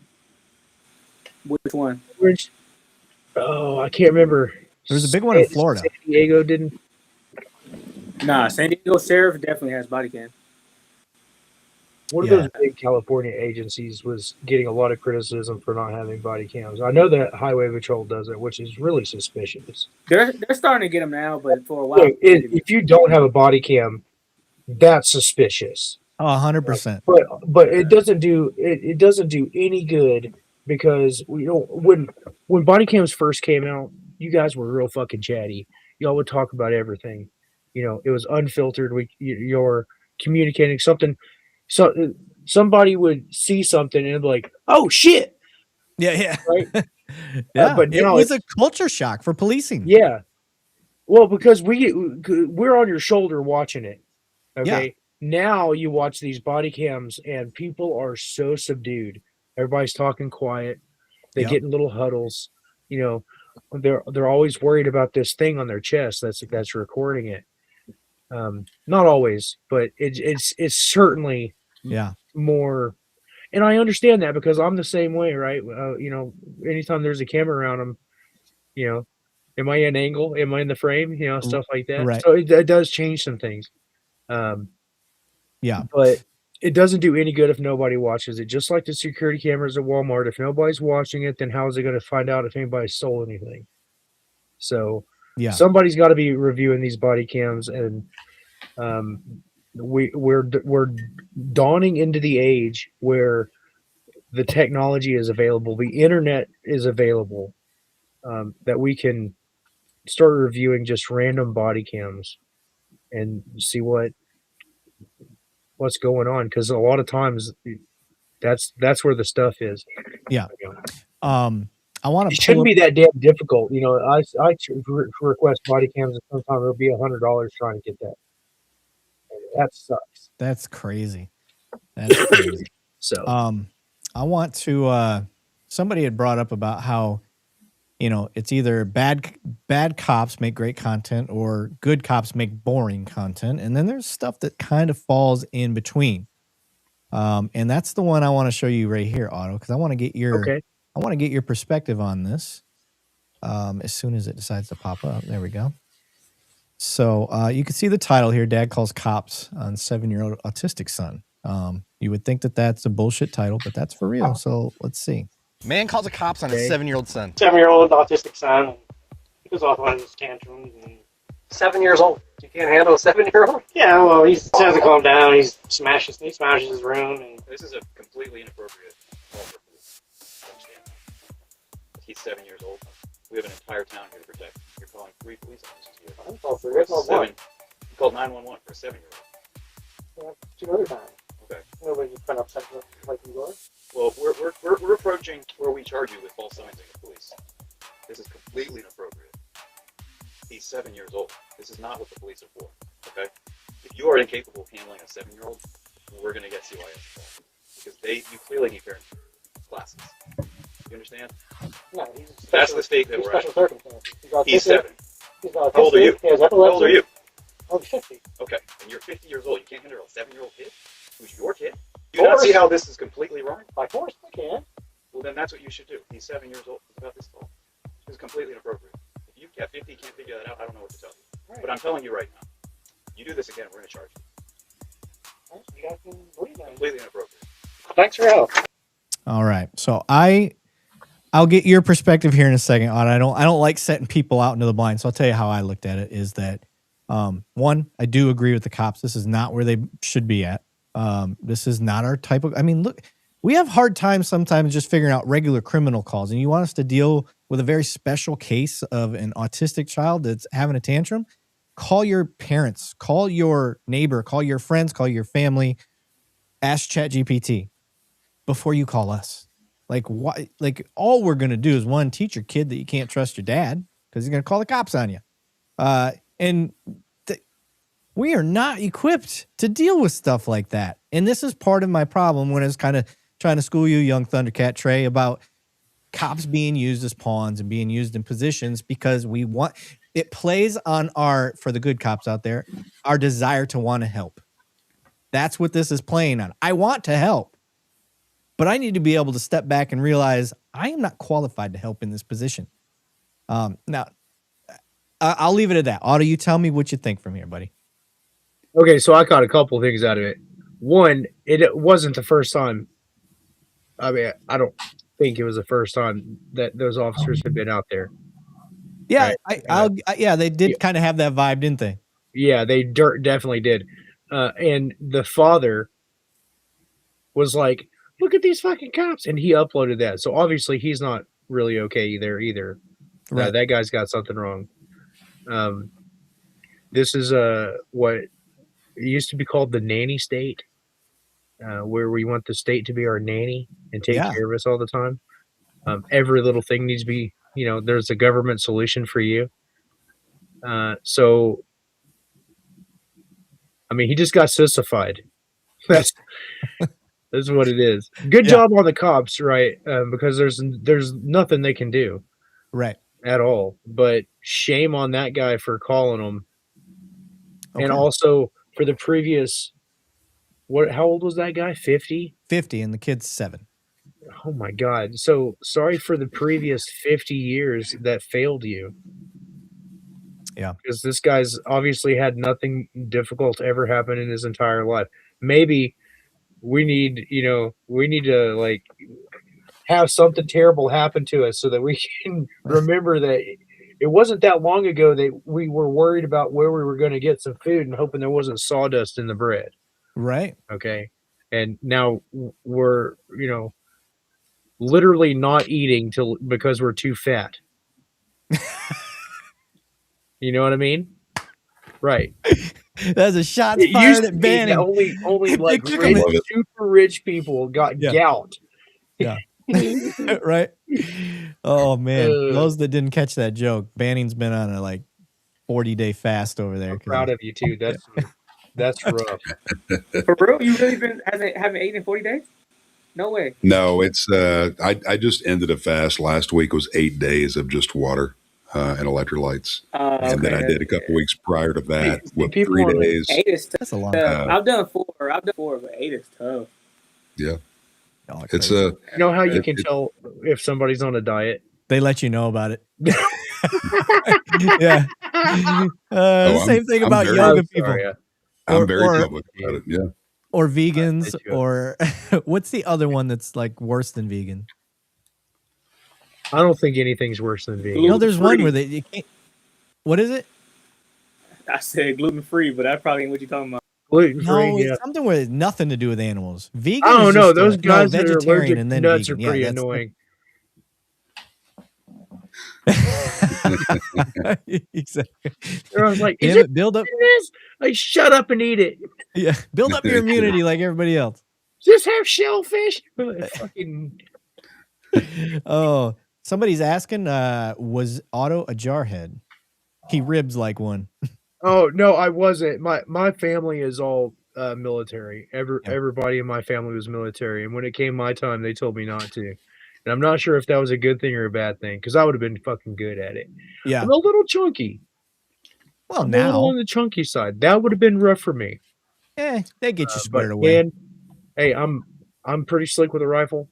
Which one? Oh, I can't remember. There was a big one in Florida. San Diego didn't. Nah, San Diego Sheriff definitely has body cam. One of Yeah. those big California agencies was getting a lot of criticism for not having body cams. I know that Highway Patrol does it, which is really suspicious. They're starting to get them now, but for a while. Look, if you don't have a body cam, that's suspicious. Oh, 100%. But it doesn't do any good because when body cams first came out, you guys were real fucking chatty. Y'all would talk about everything. It was unfiltered. You're communicating something. So somebody would see something and be like, "Oh shit!" Yeah. Right? Yeah, but it now was a culture shock for policing. Yeah. Well, because we're on your shoulder watching it. Okay. Now you watch these body cams and people are so subdued. Everybody's talking quiet. They Yep. get in little huddles. They're always worried about this thing on their chest that's recording it. Not always, but it's certainly Yeah. more. And I understand that because I'm the same way, right? Anytime there's a camera around them, am I in angle? Am I in the frame? Stuff like that. Right. So it does change some things. Yeah. But it doesn't do any good if nobody watches it. Just like the security cameras at Walmart. If nobody's watching it, then how is it going to find out if anybody stole anything? So Yeah. somebody's got to be reviewing these body cams, and we're dawning into the age where the technology is available, the internet is available, that we can start reviewing just random body cams and see what's going on, because a lot of times that's where the stuff is. Yeah. I want It to shouldn't be that damn difficult. I request body cams, and sometimes it'll be $100 trying to get that. And that sucks. That's crazy. That's crazy. So I want to, somebody had brought up about how, it's either bad cops make great content or good cops make boring content. And then there's stuff that kind of falls in between. And that's the one I want to show you right here, Otto, because I want to get your perspective on this. As soon as it decides to pop up. There we go. So you can see the title here, Dad Calls Cops on 7-year-old Autistic Son. You would think that that's a bullshit title, but that's for real. So let's see. Man calls the cops on his 7-year-old son. 7-year-old autistic son. He goes off on his tantrums. And 7 years old. You can't handle a 7-year-old? Yeah, well, he tends to calm down. He smashes his room. And this is a completely inappropriate call for police. He's 7 years old. We have an entire town here to protect. You're calling 3 police officers here. I'm called for it. You called 911 for a 7-year-old. Two other times. Okay. Nobody's been upset like you are. Well, we're approaching where we charge you with false signs in the police. This is completely inappropriate. He's 7 years old. This is not what the police are for. Okay. If you are incapable of handling a 7-year-old, we're going to get CYS involved because you clearly need parent classes. You understand? No, That's the state that we're at. special circumstances. He's 7. He's got How old are you? He has How old are you? I'm 50. Okay, and you're 50 years old. You can't handle a 7-year-old kid who's your kid? Do you not see how this is completely wrong? By force, I can. Well, then that's what you should do. He's 7 years old. It's about this tall. It's completely inappropriate. If you at 50 can't figure that out, I don't know what to tell you. Right. But I'm telling you right now, you do this again, we're going to charge you. You guys can believe that. Completely inappropriate. Thanks for your help. All right. So I'll get your perspective here in a second. I don't like setting people out into the blind. So I'll tell you how I looked at it is that, one, I do agree with the cops. This is not where they should be at. This is not our type of, I mean, look, we have hard times sometimes just figuring out regular criminal calls, and you want us to deal with a very special case of an autistic child that's having a tantrum. Call your parents, call your neighbor, call your friends, call your family, ask ChatGPT before you call us. Like, why? Like, all we're going to do is, one, teach your kid that you can't trust your dad because he's going to call the cops on you. We are not equipped to deal with stuff like that. And this is part of my problem when I was kind of trying to school you, young Thundercat Trey, about cops being used as pawns and being used in positions because it plays on for the good cops out there, our desire to want to help. That's what this is playing on. I want to help, but I need to be able to step back and realize I am not qualified to help in this position. Now, I'll leave it at that. Otto, you tell me what you think from here, buddy. Okay, so I caught a couple of things out of it. One, it wasn't the first time. I mean, I don't think it was the first time that those officers had been out there. Yeah, right? They did kind of have that vibe, didn't they? Yeah, they definitely did. And the father was like, "Look at these fucking cops," and he uploaded that. So obviously, he's not really okay there either. Right. That guy's got something wrong. This is what it used to be called the nanny state, where we want the state to be our nanny and take care of us all the time. Every little thing needs to be, there's a government solution for you. So, I mean, he just got sissified. That's what it is. Good job on the cops, right? Because there's nothing they can do, right, at all. But shame on that guy for calling them, and also for the previous. How old was that guy? 50? 50, and the kid's 7. Oh my God! So sorry for the previous 50 years that failed you. Yeah, because this guy's obviously had nothing difficult ever happen in his entire life. Maybe we need to like have something terrible happen to us so that we can remember that it wasn't that long ago that we were worried about where we were going to get some food and hoping there wasn't sawdust in the bread. Right. Okay. And now we're, literally not eating because we're too fat. You know what I mean? Right. That's a shot fired at Banning. Only like super rich people got gout. Yeah. Right. Oh man, those that didn't catch that joke, Banning's been on a 40-day fast over there. I'm proud of you too. That's rough. For real, you really haven't eaten in 40 days? No way. No, it's I just ended a fast last week. It was 8 days of just water and electrolytes, and then I did a couple weeks prior to that with 3 days. 8 is tough. That's a long time. I've done 4, but 8 is tough. Yeah, it's you know how you can tell if somebody's on a diet? They let you know about it. Yeah. Same thing about yoga people. Sorry, I'm very public about it. Yeah. Or vegans, or what's the other one that's worse than vegan? I don't think anything's worse than vegan. No, there's one where you can't. What is it? I said gluten-free, but that's probably what you're talking about. Gluten-free, no, it's something where it's nothing to do with animals. Vegan. Oh no, those guys that are allergic and then nuts vegan. are pretty annoying. Exactly. And I was like, Damn is it, build up. this? Like, shut up and eat it. Yeah, build up your immunity like everybody else. Just have shellfish. Fucking. Oh, somebody's asking, was Otto a jarhead? He ribs like one. Oh no, I wasn't. My family is all military. Everybody in my family was military, and when it came my time, they told me not to. And I'm not sure if that was a good thing or a bad thing, because I would have been fucking good at it. Yeah. I'm a little chunky. Well, I'm a little now, on the chunky side. That would have been rough for me. they get you But squared away. man, hey, I'm pretty slick with a rifle.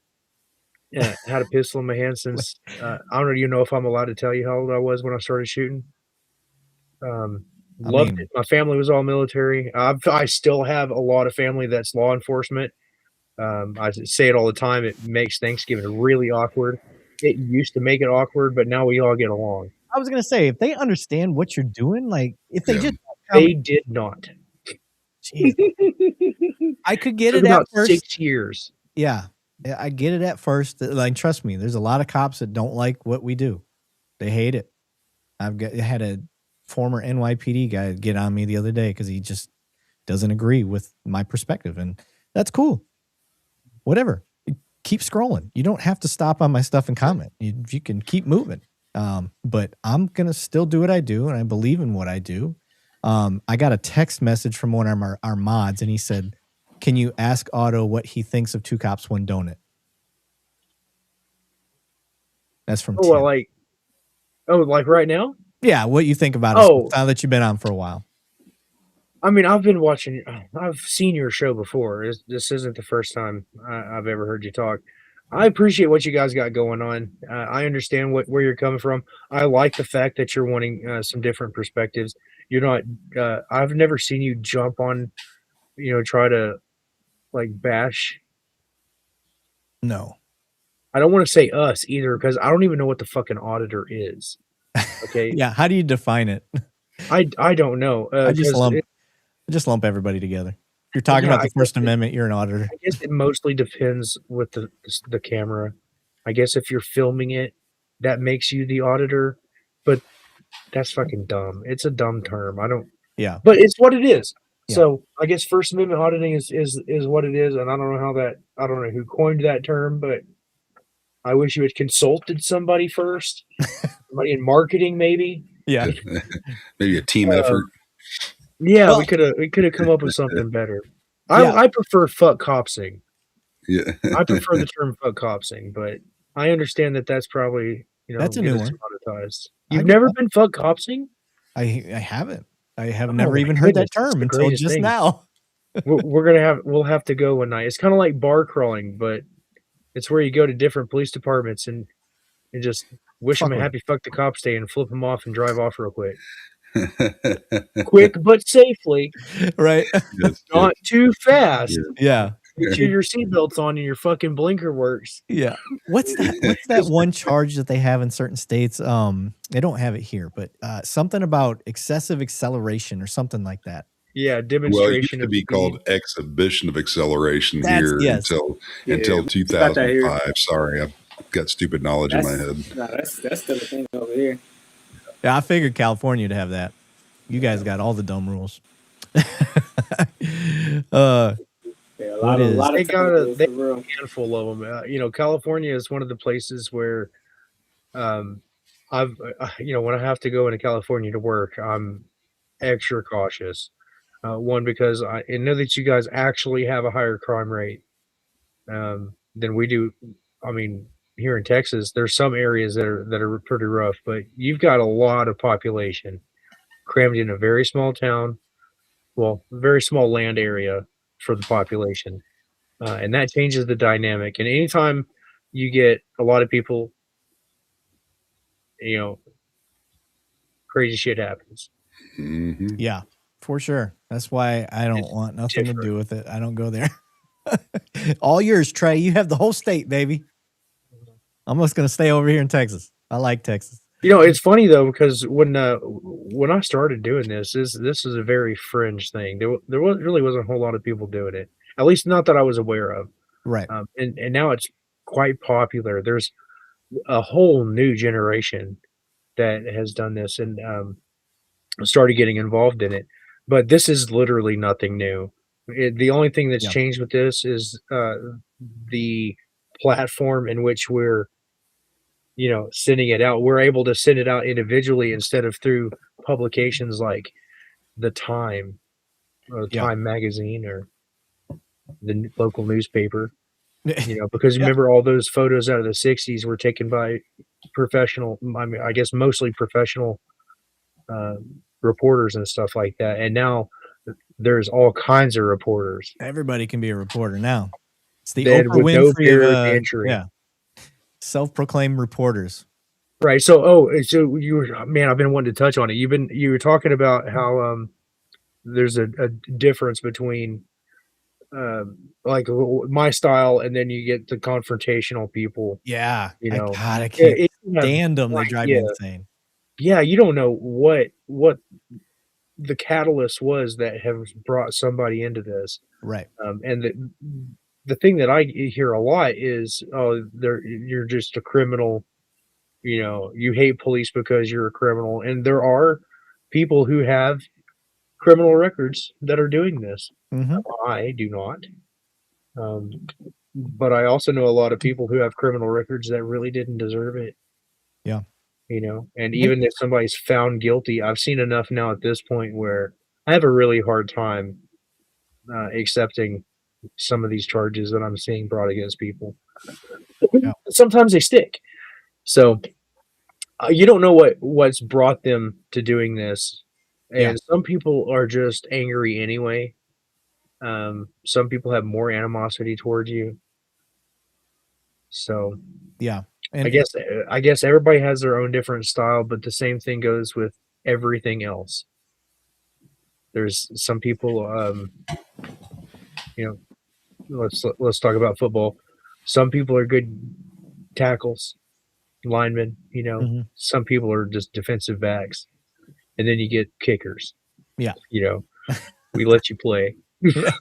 Yeah, had a pistol in my hand since I don't even know if I'm allowed to tell you how old I was when I started shooting. Loved it. My family was all military. I still have a lot of family that's law enforcement. I say it all the time. It makes Thanksgiving really awkward. It used to make it awkward, but now we all get along. I was gonna say, if they understand what you're doing, like if they just they did not. Jeez. I could get Took it at about first. 6 years. Yeah, I get it at first. Like, trust me, there's a lot of cops that don't like what we do. They hate it. I had a former NYPD guy get on me the other day because he just doesn't agree with my perspective, and that's cool. Whatever. Keep scrolling. You don't have to stop on my stuff and comment. You can keep moving. But I'm going to still do what I do, and I believe in what I do. I got a text message from one of our mods, and he said, can you ask Otto what he thinks of Two Cops, One Donut? That's from Tim. Like right now? Yeah, what you think about it now that you've been on for a while. I mean, I've seen your show before. This isn't the first time I've ever heard you talk. I appreciate what you guys got going on. I understand where you're coming from. I like the fact that you're wanting some different perspectives. You're not, I've never seen you jump on, try to like bash. No. I don't want to say us either, because I don't even know what the fucking auditor is. Okay. Yeah. How do you define it? I don't know. I just lump everybody together. If you're talking about the First Amendment, you're an auditor. I guess it mostly depends with the camera. I guess if you're filming it, that makes you the auditor, but that's fucking dumb. It's a dumb term. Yeah. But it's what it is. Yeah. So I guess First Amendment auditing is what it is, and I don't know who coined that term, but I wish you had consulted somebody first. Somebody in marketing, maybe. Yeah. Maybe a team effort. Yeah, well, we could have come up with something better. I prefer fuck copsing. Yeah. I prefer the term fuck copsing, but I understand that's probably that's a new one. Monetized. You've never been fuck copsing? I haven't. I have never even heard that term until just now. We'll have to go one night. It's kind of like bar crawling, but it's where you go to different police departments and just wish them a happy fuck the cops day and flip them off and drive off real quick. Quick but safely, right? Not too fast. Yeah. Make sure your seatbelt's on and your fucking blinker works. Yeah. What's that one charge that they have in certain states? They don't have it here, but something about excessive acceleration or something like that. Yeah, demonstration. Well, it used to be called exhibition of acceleration until 2005. Sorry, I've got stupid knowledge in my head. No, that's still a thing over here. Yeah, I figured California to have that. You guys got all the dumb rules. They got a handful of them. California is one of the places where, when I have to go into California to work, I'm extra cautious. One, because I know that you guys actually have a higher crime rate than we do. I mean, here in Texas, there's some areas that are pretty rough, but you've got a lot of population crammed in a very small town, very small land area for the population, and that changes the dynamic. And anytime you get a lot of people, crazy shit happens. Mm-hmm. Yeah, for sure. That's why I don't want nothing to do with it. I don't go there. All yours, Trey. You have the whole state, baby. I'm just gonna stay over here in Texas. I like Texas. It's funny though, because when I started doing this is a very fringe thing. There really wasn't a whole lot of people doing it, at least not that I was aware of. Right. And now it's quite popular. There's a whole new generation that has done this and started getting involved in it. But this is literally nothing new. The only thing that's changed with this is the platform in which we're, sending it out. We're able to send it out individually instead of through publications like the Time or Time magazine or the local newspaper. Because remember all those photos out of the 60s were taken by professional, I guess mostly professional reporters and stuff like that. And now there's all kinds of reporters. Everybody can be a reporter now. It's the Then Oprah with no Winfrey barrier of to entry. self-proclaimed reporters. Right. So you were, man, I've been wanting to touch on it. You were talking about how there's a difference between like my style, and then you get the confrontational people. Yeah. God, I can't stand them. They drive me insane. Yeah, you don't know what the catalyst was that has brought somebody into this. Right. And the thing that I hear a lot is, you're just a criminal. You hate police because you're a criminal. And there are people who have criminal records that are doing this. Mm-hmm. I do not. But I also know a lot of people who have criminal records that really didn't deserve it. Yeah. And even if somebody's found guilty, I've seen enough now at this point where I have a really hard time accepting some of these charges that I'm seeing brought against people. Yeah. Sometimes they stick. So you don't know what's brought them to doing this. And some people are just angry anyway. Some people have more animosity towards you. So yeah. And I guess everybody has their own different style, but the same thing goes with everything else. There's some people, let's talk about football. Some people are good tackles, linemen. Some people are just defensive backs, and then you get kickers. Yeah, we let you play. Right.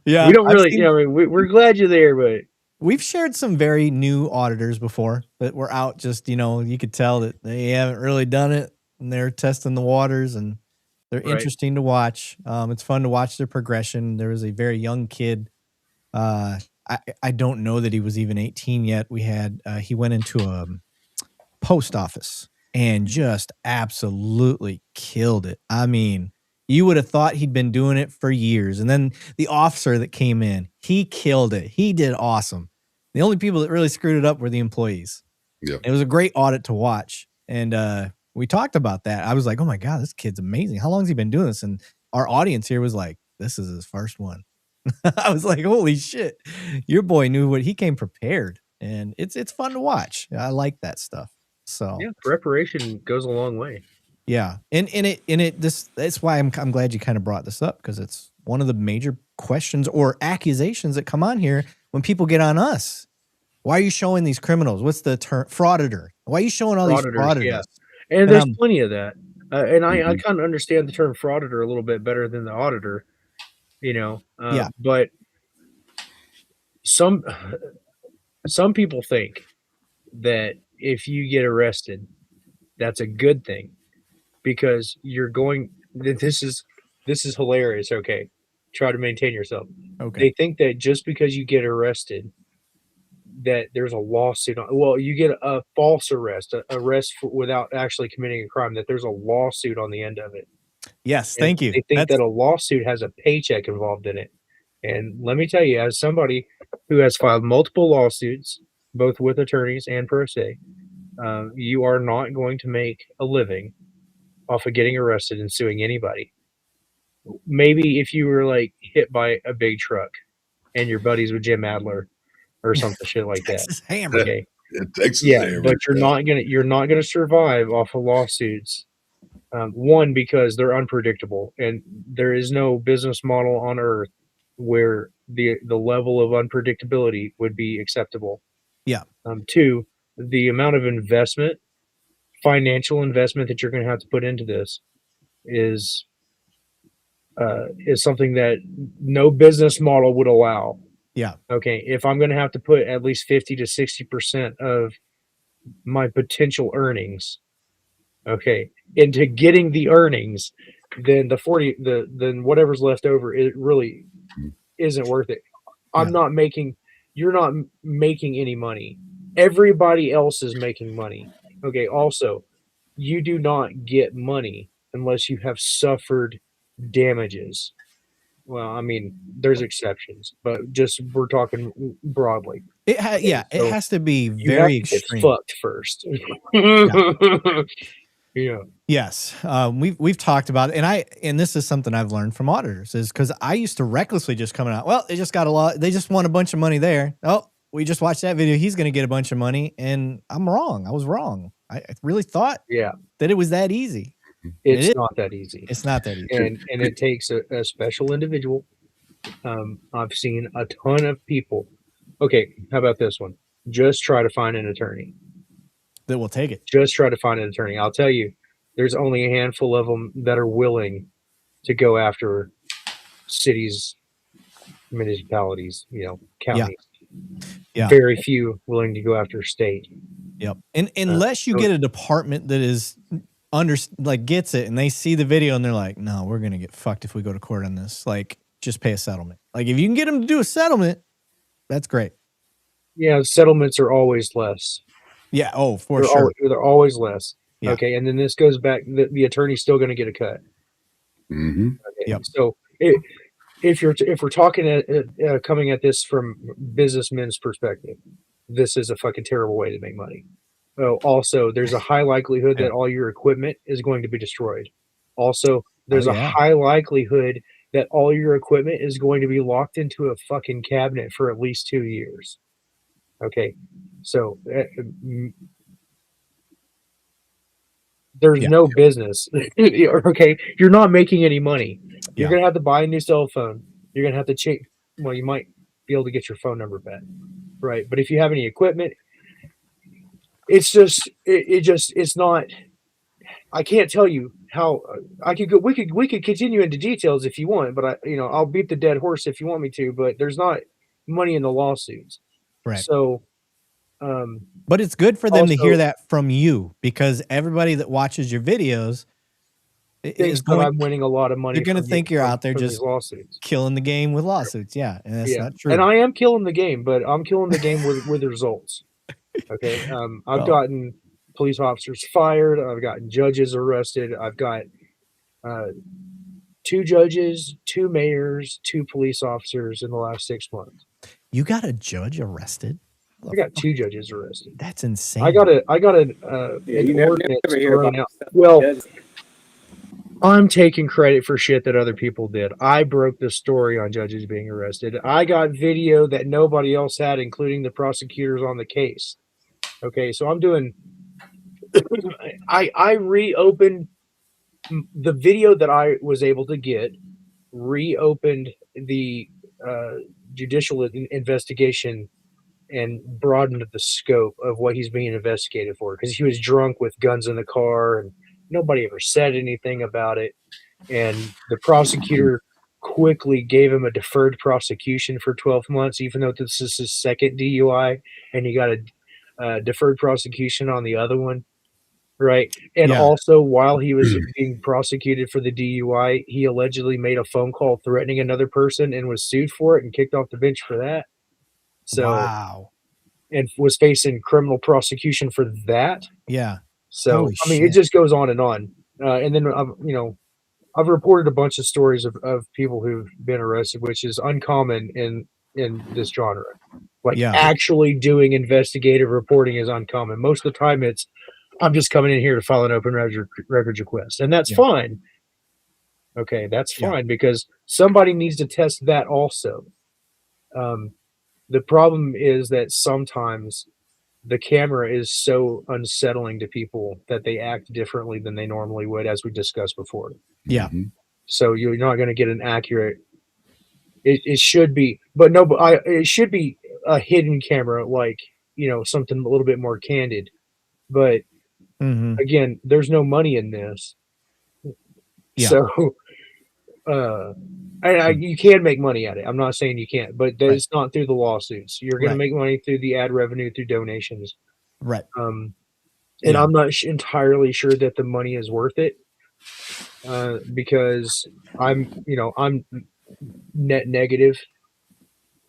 Yeah, we don't really. We're glad you're there, but. We've shared some very new auditors before that were out just, you could tell that they haven't really done it and they're testing the waters, and they're interesting to watch. It's fun to watch their progression. There was a very young kid. I don't know that he was even 18 yet. He went into a post office and just absolutely killed it. I mean, you would have thought he'd been doing it for years. And then the officer that came in, he killed it. He did awesome. The only people that really screwed it up were the employees. Yeah. It was a great audit to watch. And we talked about that. I was like, oh my God, this kid's amazing. How long has he been doing this? And our audience here was like, this is his first one. I was like, holy shit. Your boy knew what he came prepared. And it's fun to watch. I like that stuff. So yeah, preparation goes a long way. Yeah, that's why I'm glad you kind of brought this up, because it's one of the major questions or accusations that come on here when people get on us. Why are you showing these criminals? What's the term? Frauditor. Why are you showing all these frauditors? Yeah. And there's plenty of that. And I kind of understand the term frauditor a little bit better than the auditor. But some people think that if you get arrested, that's a good thing. Because you're going, this is hilarious. Okay. Try to maintain yourself. Okay. They think that just because you get arrested, that there's a lawsuit you get a false arrest, without actually committing a crime, that there's a lawsuit on the end of it. Yes. Thank you. They think that a lawsuit has a paycheck involved in it. And let me tell you, as somebody who has filed multiple lawsuits, both with attorneys and pro se, you are not going to make a living off of getting arrested and suing anybody. Maybe if you were like hit by a big truck and your buddies with Jim Adler or something shit like Texas that. Hammer. Okay. Texas Hammer. But you're not gonna survive off of lawsuits. One, because they're unpredictable, and there is no business model on earth where the level of unpredictability would be acceptable. Yeah. Two, the amount of financial investment that you're going to have to put into this is something that no business model would allow. Yeah. Okay. If I'm going to have to put at least 50 to 60% of my potential earnings, okay, into getting the earnings, then then whatever's left over, it really isn't worth it. You're not making any money. Everybody else is making money. Okay. Also, you do not get money unless you have suffered damages. Well, I mean, there's exceptions, but just we're talking broadly. It So has to be you have very to get extreme. fucked first. Yeah. Yes, we've talked about it, and this is something I've learned from auditors, is because I used to recklessly just coming out. Well, they just got a lot. They just won a bunch of money there. Oh, we just watched that video. He's going to get a bunch of money, and I'm wrong. I was wrong. I really thought that it was that easy. It's not that easy. It's not that easy, and it takes a special individual. I've seen a ton of people. Okay, how about this one? Just try to find an attorney that will take it. Just try to find an attorney. I'll tell you, there's only a handful of them that are willing to go after cities, municipalities, counties. Yeah. Very few willing to go after state. Yep. And unless you get a department that is gets it, and they see the video and they're like, no, we're going to get fucked if we go to court on this. Like, just pay a settlement. Like, if you can get them to do a settlement, that's great. Yeah. Settlements are always less. Yeah. Oh, for sure. They're always less. Yeah. Okay. And then this goes back, the attorney's still going to get a cut. Mm-hmm. Okay. Yep. So if we're talking coming at this from businessmen's perspective, this is a fucking terrible way to make money. Oh, also, there's a high likelihood that all your equipment is going to be destroyed. Also, there's a high likelihood that all your equipment is going to be locked into a fucking cabinet for at least 2 years. Okay. So there's no business. Okay. You're not making any money. You're going to have to buy a new cell phone. You're going to have to change. Well, you might be able to get your phone number back. Right. But if you have any equipment, it's just, it's not, I can't tell you how I could go. We could continue into details if you want, but I'll beat the dead horse if you want me to, but there's not money in the lawsuits. Right. So, but it's good for them to hear that from you, because everybody that watches your videos thinks that I'm winning a lot of money. You're going to think you're out there just lawsuits, killing the game with lawsuits. Yeah. And that's not true. And I am killing the game, but I'm killing the game with results. Okay. I've gotten police officers fired. I've gotten judges arrested. I've got 2 judges, 2 mayors, 2 police officers in the last 6 months. You got a judge arrested? I got 2 judges arrested. That's insane. I got an ordinance thrown out. Well, I'm taking credit for shit that other people did. I broke the story on judges being arrested. I got video that nobody else had, including the prosecutors on the case. Okay, so I'm doing. I reopened the video that I was able to get. Reopened the judicial investigation and broadened the scope of what he's being investigated for, because he was drunk with guns in the car and nobody ever said anything about it. And the prosecutor quickly gave him a deferred prosecution for 12 months, even though this is his second DUI, and he got a deferred prosecution on the other one. Right. And also, while he was being prosecuted for the DUI, he allegedly made a phone call threatening another person and was sued for it and kicked off the bench for that. So, wow. And was facing criminal prosecution for that. Yeah. So, Holy I mean, shit. it just goes on and on. And then, I've reported a bunch of stories of people who've been arrested, which is uncommon in this genre. Actually doing investigative reporting is uncommon. Most of the time it's, I'm just coming in here to file an open records request. And that's fine. Okay, that's fine, because somebody needs to test that also. The problem is that sometimes the camera is so unsettling to people that they act differently than they normally would, as we discussed before. Yeah. Mm-hmm. So you're not going to get an accurate. It should be, but it should be a hidden camera, like something a little bit more candid. But again, there's no money in this. Yeah. So, you can make money at it. I'm not saying you can't, but it's not through the lawsuits. You're going to make money through the ad revenue, through donations. Right. And Yeah. I'm not entirely sure that the money is worth it, because I'm net negative.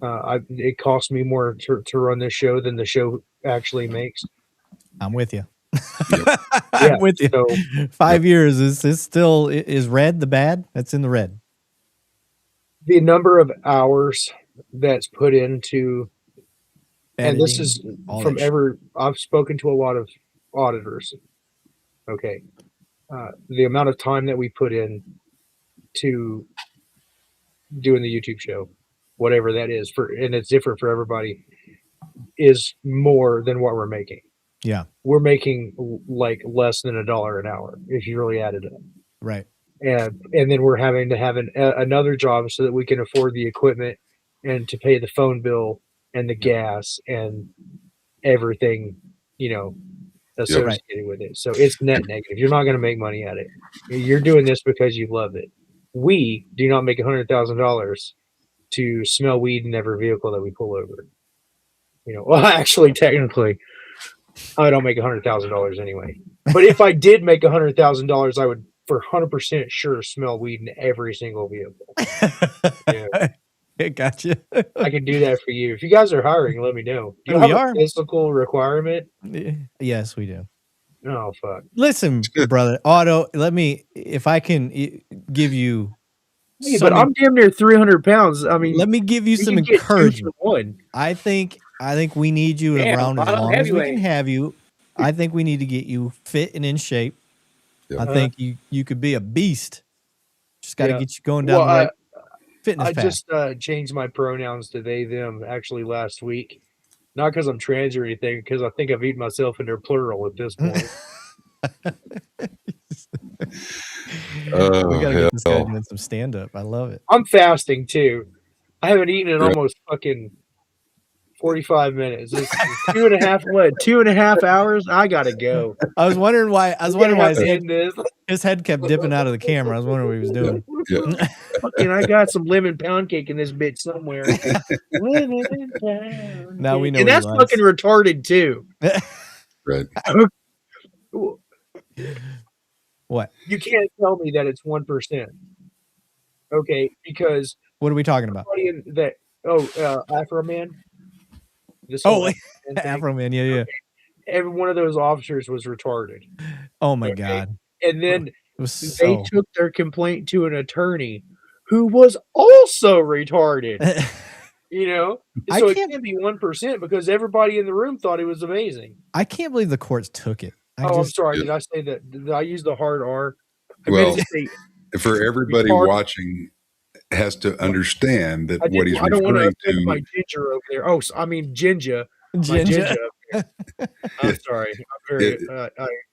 It costs me more to run this show than the show actually makes. I'm with you. Yeah, I'm with you. so 5 years is still is red the bad? That's in the red. the number of hours that's put into, and this Editing, is all from that shit. I've spoken to a lot of auditors. Okay. The amount of time that we put in to doing the YouTube show, whatever that is, and it's different for everybody, is more than what we're making. Yeah. We're making like less than $1 an hour if you really add it up. Right. And then we're having to have another job so that we can afford the equipment and to pay the phone bill and the gas and everything, associated with it. So it's net negative. You're not going to make money at it. You're doing this because you love it. We do not make $100,000 to smell weed in every vehicle that we pull over. Well, actually, technically, I don't make $100,000 anyway. But if I did make $100,000, I would for 100% sure smell weed in every single vehicle. Gotcha. I can do that for you. If you guys are hiring, let me know. Do you We have are. a physical requirement? Yes, we do. Oh, fuck. Listen, brother, Otto, if I can give you Hey, but I'm damn near 300 pounds. I mean, let me give you some can get 2 for encouragement. 1. I think we need you around as long as we can have you. I think we need to get you fit and in shape. I think you could be a beast. Just got to get you going down the right fitness path. I just changed my pronouns to they, them actually last week. Not because I'm trans or anything, because I think I've eaten myself into plural at this point. We got to get this guy doing some stand-up. I love it. I'm fasting, too. I haven't eaten in almost fucking 45 minutes. It's 2.5 hours? I got to go. I was wondering why this. his head kept dipping out of the camera. I was wondering what he was doing. Fucking, I got some lemon pound cake in this bitch somewhere. Now we know. And that's fucking retarded too. Right. What? You can't tell me that it's 1%. Okay, because what are we talking about? Afro Man. Afro Man, yeah. Okay. Every one of those officers was retarded. Oh my god! And then they took their complaint to an attorney who was also retarded. So it can't be 1% because everybody in the room thought it was amazing. I can't believe the courts took it. I'm sorry. Did I say that? Did I use the hard R? Well, for everybody watching has to understand that what he's referring to. My ginger over there. Oh, I mean ginger. My ginger. I'm sorry.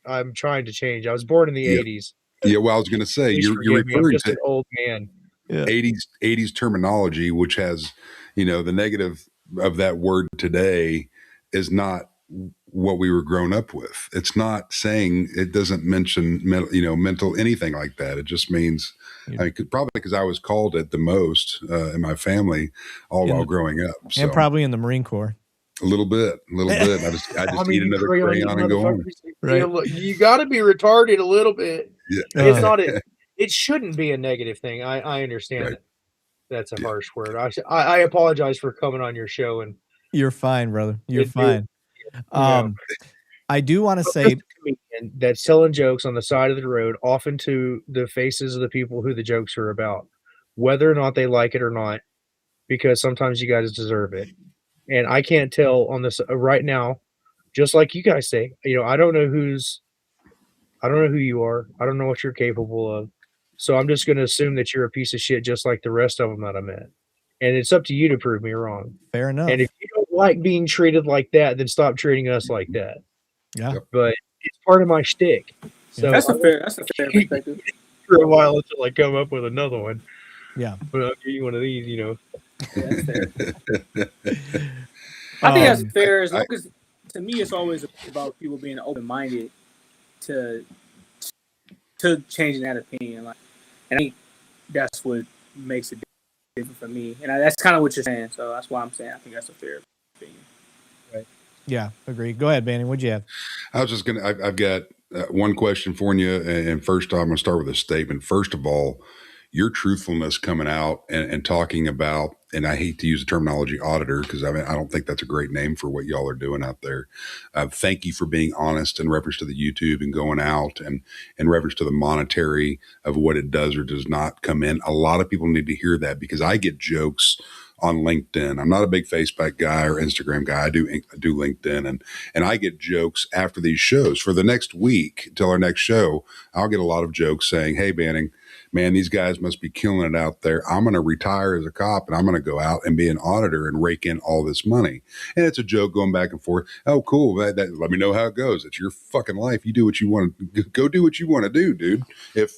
I'm trying to change. I was born in the 80s. Yeah, well, I was going to say you're referring to an old man. 80s terminology, which has, the negative of that word today is not what we were grown up with. It's not saying, it doesn't mention mental anything like that. It just means, probably because I was called it the most in my family while growing up. So. And probably in the Marine Corps. A little bit. I just eat another crayon and go on. Right. You got to be retarded a little bit. Yeah. It's not it shouldn't be a negative thing. I understand that. That's a harsh word. I apologize for coming on your show and. You're fine, brother. You're fine. I do want to say that's telling jokes on the side of the road, often to the faces of the people who the jokes are about, whether or not they like it or not, because sometimes you guys deserve it. And I can't tell on this right now, just like you guys say, I don't know who you are. I don't know what you're capable of. So I'm just going to assume that you're a piece of shit, just like the rest of them that I met. And it's up to you to prove me wrong. Fair enough. And if you don't like being treated like that, then stop treating us like that. Yeah. But it's part of my shtick. So that's a fair perspective. For a while until I come up with another one. Yeah. But I'll give you one of these, Yeah, that's fair. I think that's fair as long as, to me, it's always about people being open-minded to changing that opinion. And I think that's what makes it different for me. And that's kind of what you're saying. So that's why I'm saying I think that's a fair opinion. Right. Yeah, agree. Go ahead, Banning. What'd you have? I was just going to, I've got one question for you. And first, I'm going to start with a statement. First of all, your truthfulness coming out and talking about, and I hate to use the terminology auditor because I don't think that's a great name for what y'all are doing out there. Thank you for being honest in reference to the YouTube and going out and in reference to the monetary of what it does or does not come in. A lot of people need to hear that because I get jokes on LinkedIn. I'm not a big Facebook guy or Instagram guy. I do LinkedIn and I get jokes after these shows for the next week till our next show. I'll get a lot of jokes saying, "Hey, Banning, man, these guys must be killing it out there. I'm going to retire as a cop and I'm going to go out and be an auditor and rake in all this money." And it's a joke going back and forth. Oh, cool. Let me know how it goes. It's your fucking life. You do what you want to go do what you want to do, dude. If,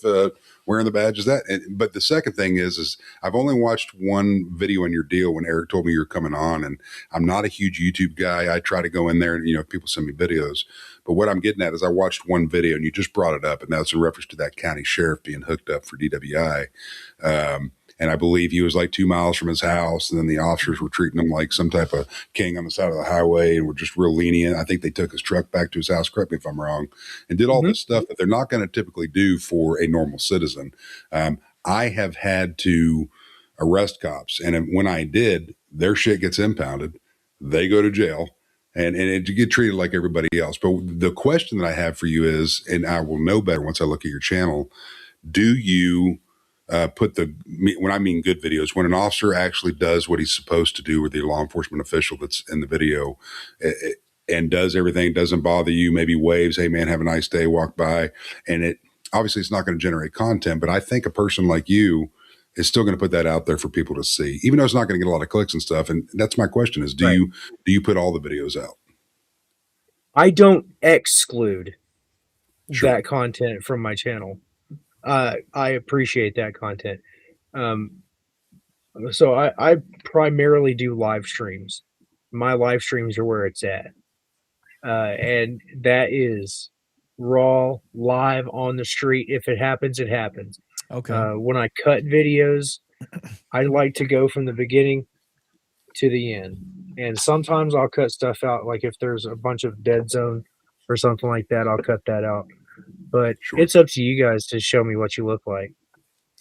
wearing the badge is that. But the second thing is I've only watched one video in your deal when Erik told me you're coming on, and I'm not a huge YouTube guy. I try to go in there and, people send me videos. But what I'm getting at is I watched one video and you just brought it up, and that's in reference to that county sheriff being hooked up for DWI. And I believe he was like 2 miles from his house, and then the officers were treating him like some type of king on the side of the highway and were just real lenient. I think they took his truck back to his house, correct me if I'm wrong, and did all this stuff that they're not going to typically do for a normal citizen. I have had to arrest cops, and when I did, their shit gets impounded. They go to jail. And you get treated like everybody else. But the question that I have for you is, and I will know better once I look at your channel, do you when I mean good videos, when an officer actually does what he's supposed to do with the law enforcement official that's in the video and does everything, doesn't bother you, maybe waves, "Hey man, have a nice day," walk by, and obviously it's not going to generate content, but I think a person like you is still going to put that out there for people to see, even though it's not going to get a lot of clicks and stuff. And that's my question is, do you put all the videos out? I don't exclude that content from my channel. I appreciate that content. So I primarily do live streams. My live streams are where it's at. And that is raw, live on the street. If it happens, it happens. Okay. When I cut videos, I like to go from the beginning to the end. And sometimes I'll cut stuff out. Like if there's a bunch of dead zone or something like that, I'll cut that out. But it's up to you guys to show me what you look like.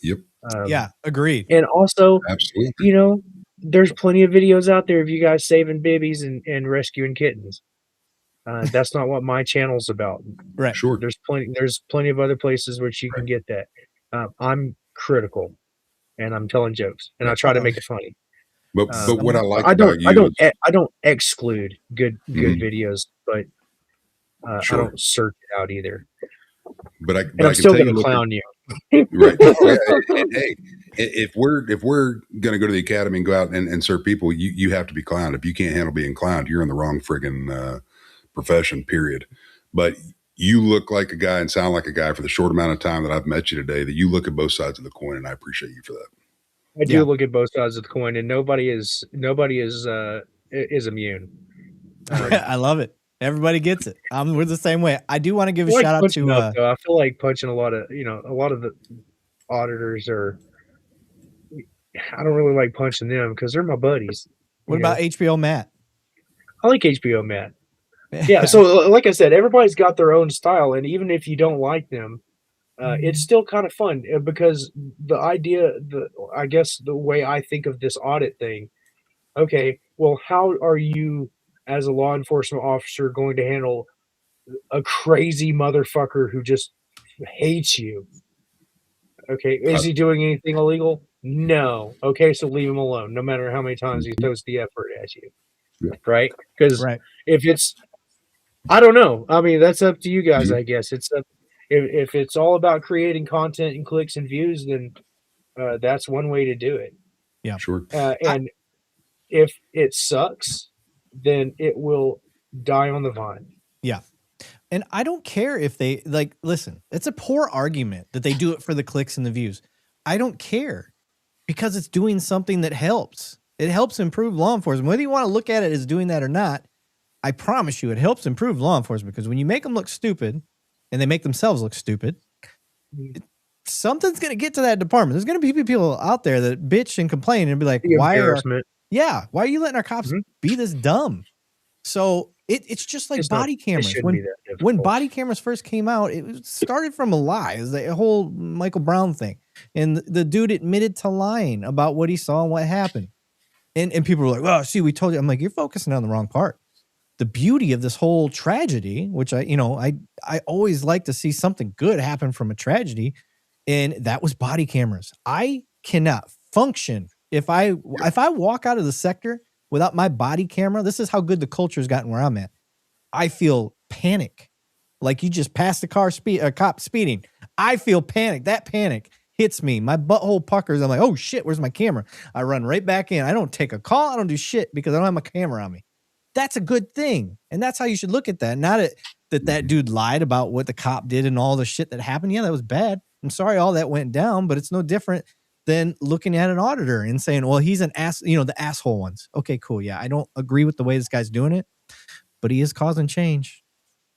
Yep. Yeah, agreed. And also, absolutely, there's plenty of videos out there of you guys saving babies and rescuing kittens. That's not what my channel's about. Right. Sure. There's plenty of other places which you can get that. I'm critical, and I'm telling jokes, and I try to make it funny. But what I like about you, I don't exclude good videos, but I don't search it out either. But I'm still going to clown you. Right. And hey, if we're going to go to the academy and go out and serve people, you have to be clowned. If you can't handle being clowned, you're in the wrong friggin' profession, period. But you look like a guy and sound like a guy for the short amount of time that I've met you today, that you look at both sides of the coin, and I appreciate you for that. I do look at both sides of the coin, and nobody is immune. I love it. Everybody gets it. We're the same way. I do want to give a shout out to. I feel like punching a lot of the auditors are. I don't really like punching them because they're my buddies. What about HBO Matt? I like HBO Matt. Yeah. So like I said, everybody's got their own style, and even if you don't like them, it's still kind of fun because the idea, I guess the way I think of this audit thing. Okay, well, how are you as a law enforcement officer going to handle a crazy motherfucker who just hates you? Okay, is he doing anything illegal? No. Okay, so leave him alone, no matter how many times he throws the effort at you. Right? Because if it's, I don't know. I mean, that's up to you guys, I guess. It's if it's all about creating content and clicks and views, then that's one way to do it. Yeah, sure. And if it sucks, then it will die on the vine. Yeah. And I don't care if they listen, it's a poor argument that they do it for the clicks and the views. I don't care because it's doing something that helps. It helps improve law enforcement. Whether you want to look at it as doing that or not, I promise you it helps improve law enforcement because when you make them look stupid and they make themselves look stupid, something's going to get to that department. There's going to be people out there that bitch and complain and be like, why are you letting our cops be this dumb? So It's just like It's not. body It cameras. shouldn't be that difficult. When body cameras first came out, started from a lie. It was the whole Michael Brown thing. And the dude admitted to lying about what he saw and what happened. And people were like, well, see, we told you. I'm like, you're focusing on the wrong part. The beauty of this whole tragedy, which I always like to see something good happen from a tragedy. And that was body cameras. I cannot function if I walk out of the sector without my body camera. This is how good the culture has gotten where I'm at. I feel panic. Like you just passed a cop speeding. I feel panic. That panic hits me. My butthole puckers. I'm like, oh shit, where's my camera? I run right back in. I don't take a call. I don't do shit because I don't have my camera on me. That's a good thing. And that's how you should look at that. Not that dude lied about what the cop did and all the shit that happened. Yeah, that was bad. I'm sorry all that went down, but it's no different than looking at an auditor and saying, well, he's an ass, the asshole ones. Okay, cool. Yeah, I don't agree with the way this guy's doing it, but he is causing change.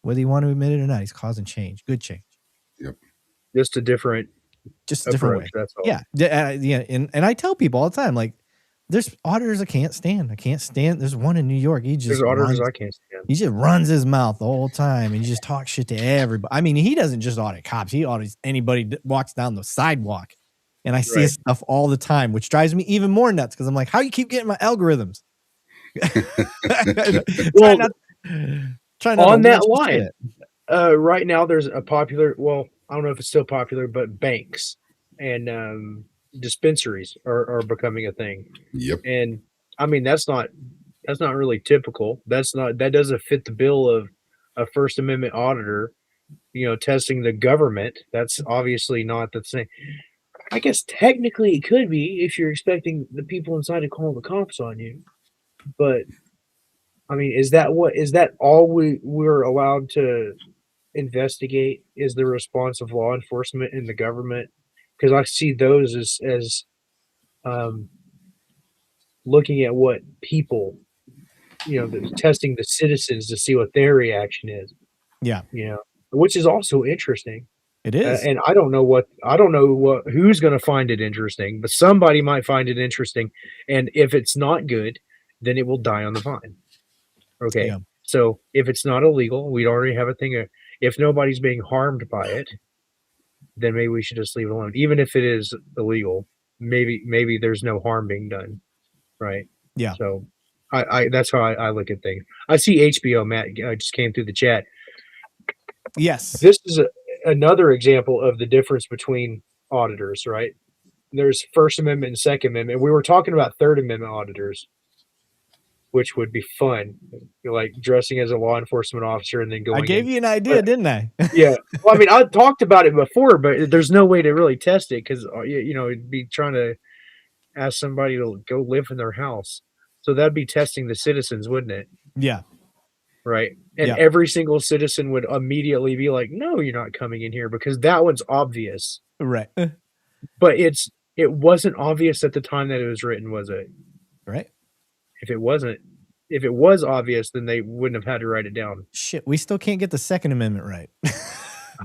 Whether you want to admit it or not, he's causing change. Good change. Yep. Just a different way. That's all. Yeah. Yeah. And I tell people all the time, like, there's auditors I can't stand. There's one in New York. There's auditors I can't stand. He just runs his mouth the whole time and he just talks shit to everybody. I mean, he doesn't just audit cops. He audits anybody that walks down the sidewalk. And I see his stuff all the time, which drives me even more nuts because I'm like, how you keep getting my algorithms? Well, try not on to that watch line, right now there's a popular, well, I don't know if it's still popular, but banks and dispensaries are becoming a thing. Yep. And I mean, that's not really typical. That doesn't fit the bill of a First Amendment auditor, testing the government. That's obviously not the same. I guess technically it could be if you're expecting the people inside to call the cops on you. But I mean, is that all we're allowed to investigate is the response of law enforcement and the government? Because I see those as looking at what people, testing the citizens to see what their reaction is. Yeah. Which is also interesting. It is. And I don't know who's going to find it interesting, but somebody might find it interesting. And if it's not good, then it will die on the vine. Okay. Yeah. So if it's not illegal, we'd already have a thing. If nobody's being harmed by it, then maybe we should just leave it alone. Even if it is illegal, maybe there's no harm being done. Right. Yeah. So that's how I look at things. I see HBO, Matt, just came through the chat. Yes. This is another example of the difference between auditors, right? There's First Amendment and Second Amendment. We were talking about Third Amendment auditors, which would be fun, like dressing as a law enforcement officer and then going. I gave you an idea, didn't I? Yeah. Well, I mean, I talked about it before, but there's no way to really test it because, it'd be trying to ask somebody to go live in their house. So that'd be testing the citizens, wouldn't it? Yeah. Right. And every single citizen would immediately be like, no, you're not coming in here because that one's obvious. Right. But it wasn't obvious at the time that it was written, was it? Right. If it was obvious, then they wouldn't have had to write it down. Shit, we still can't get the Second Amendment right.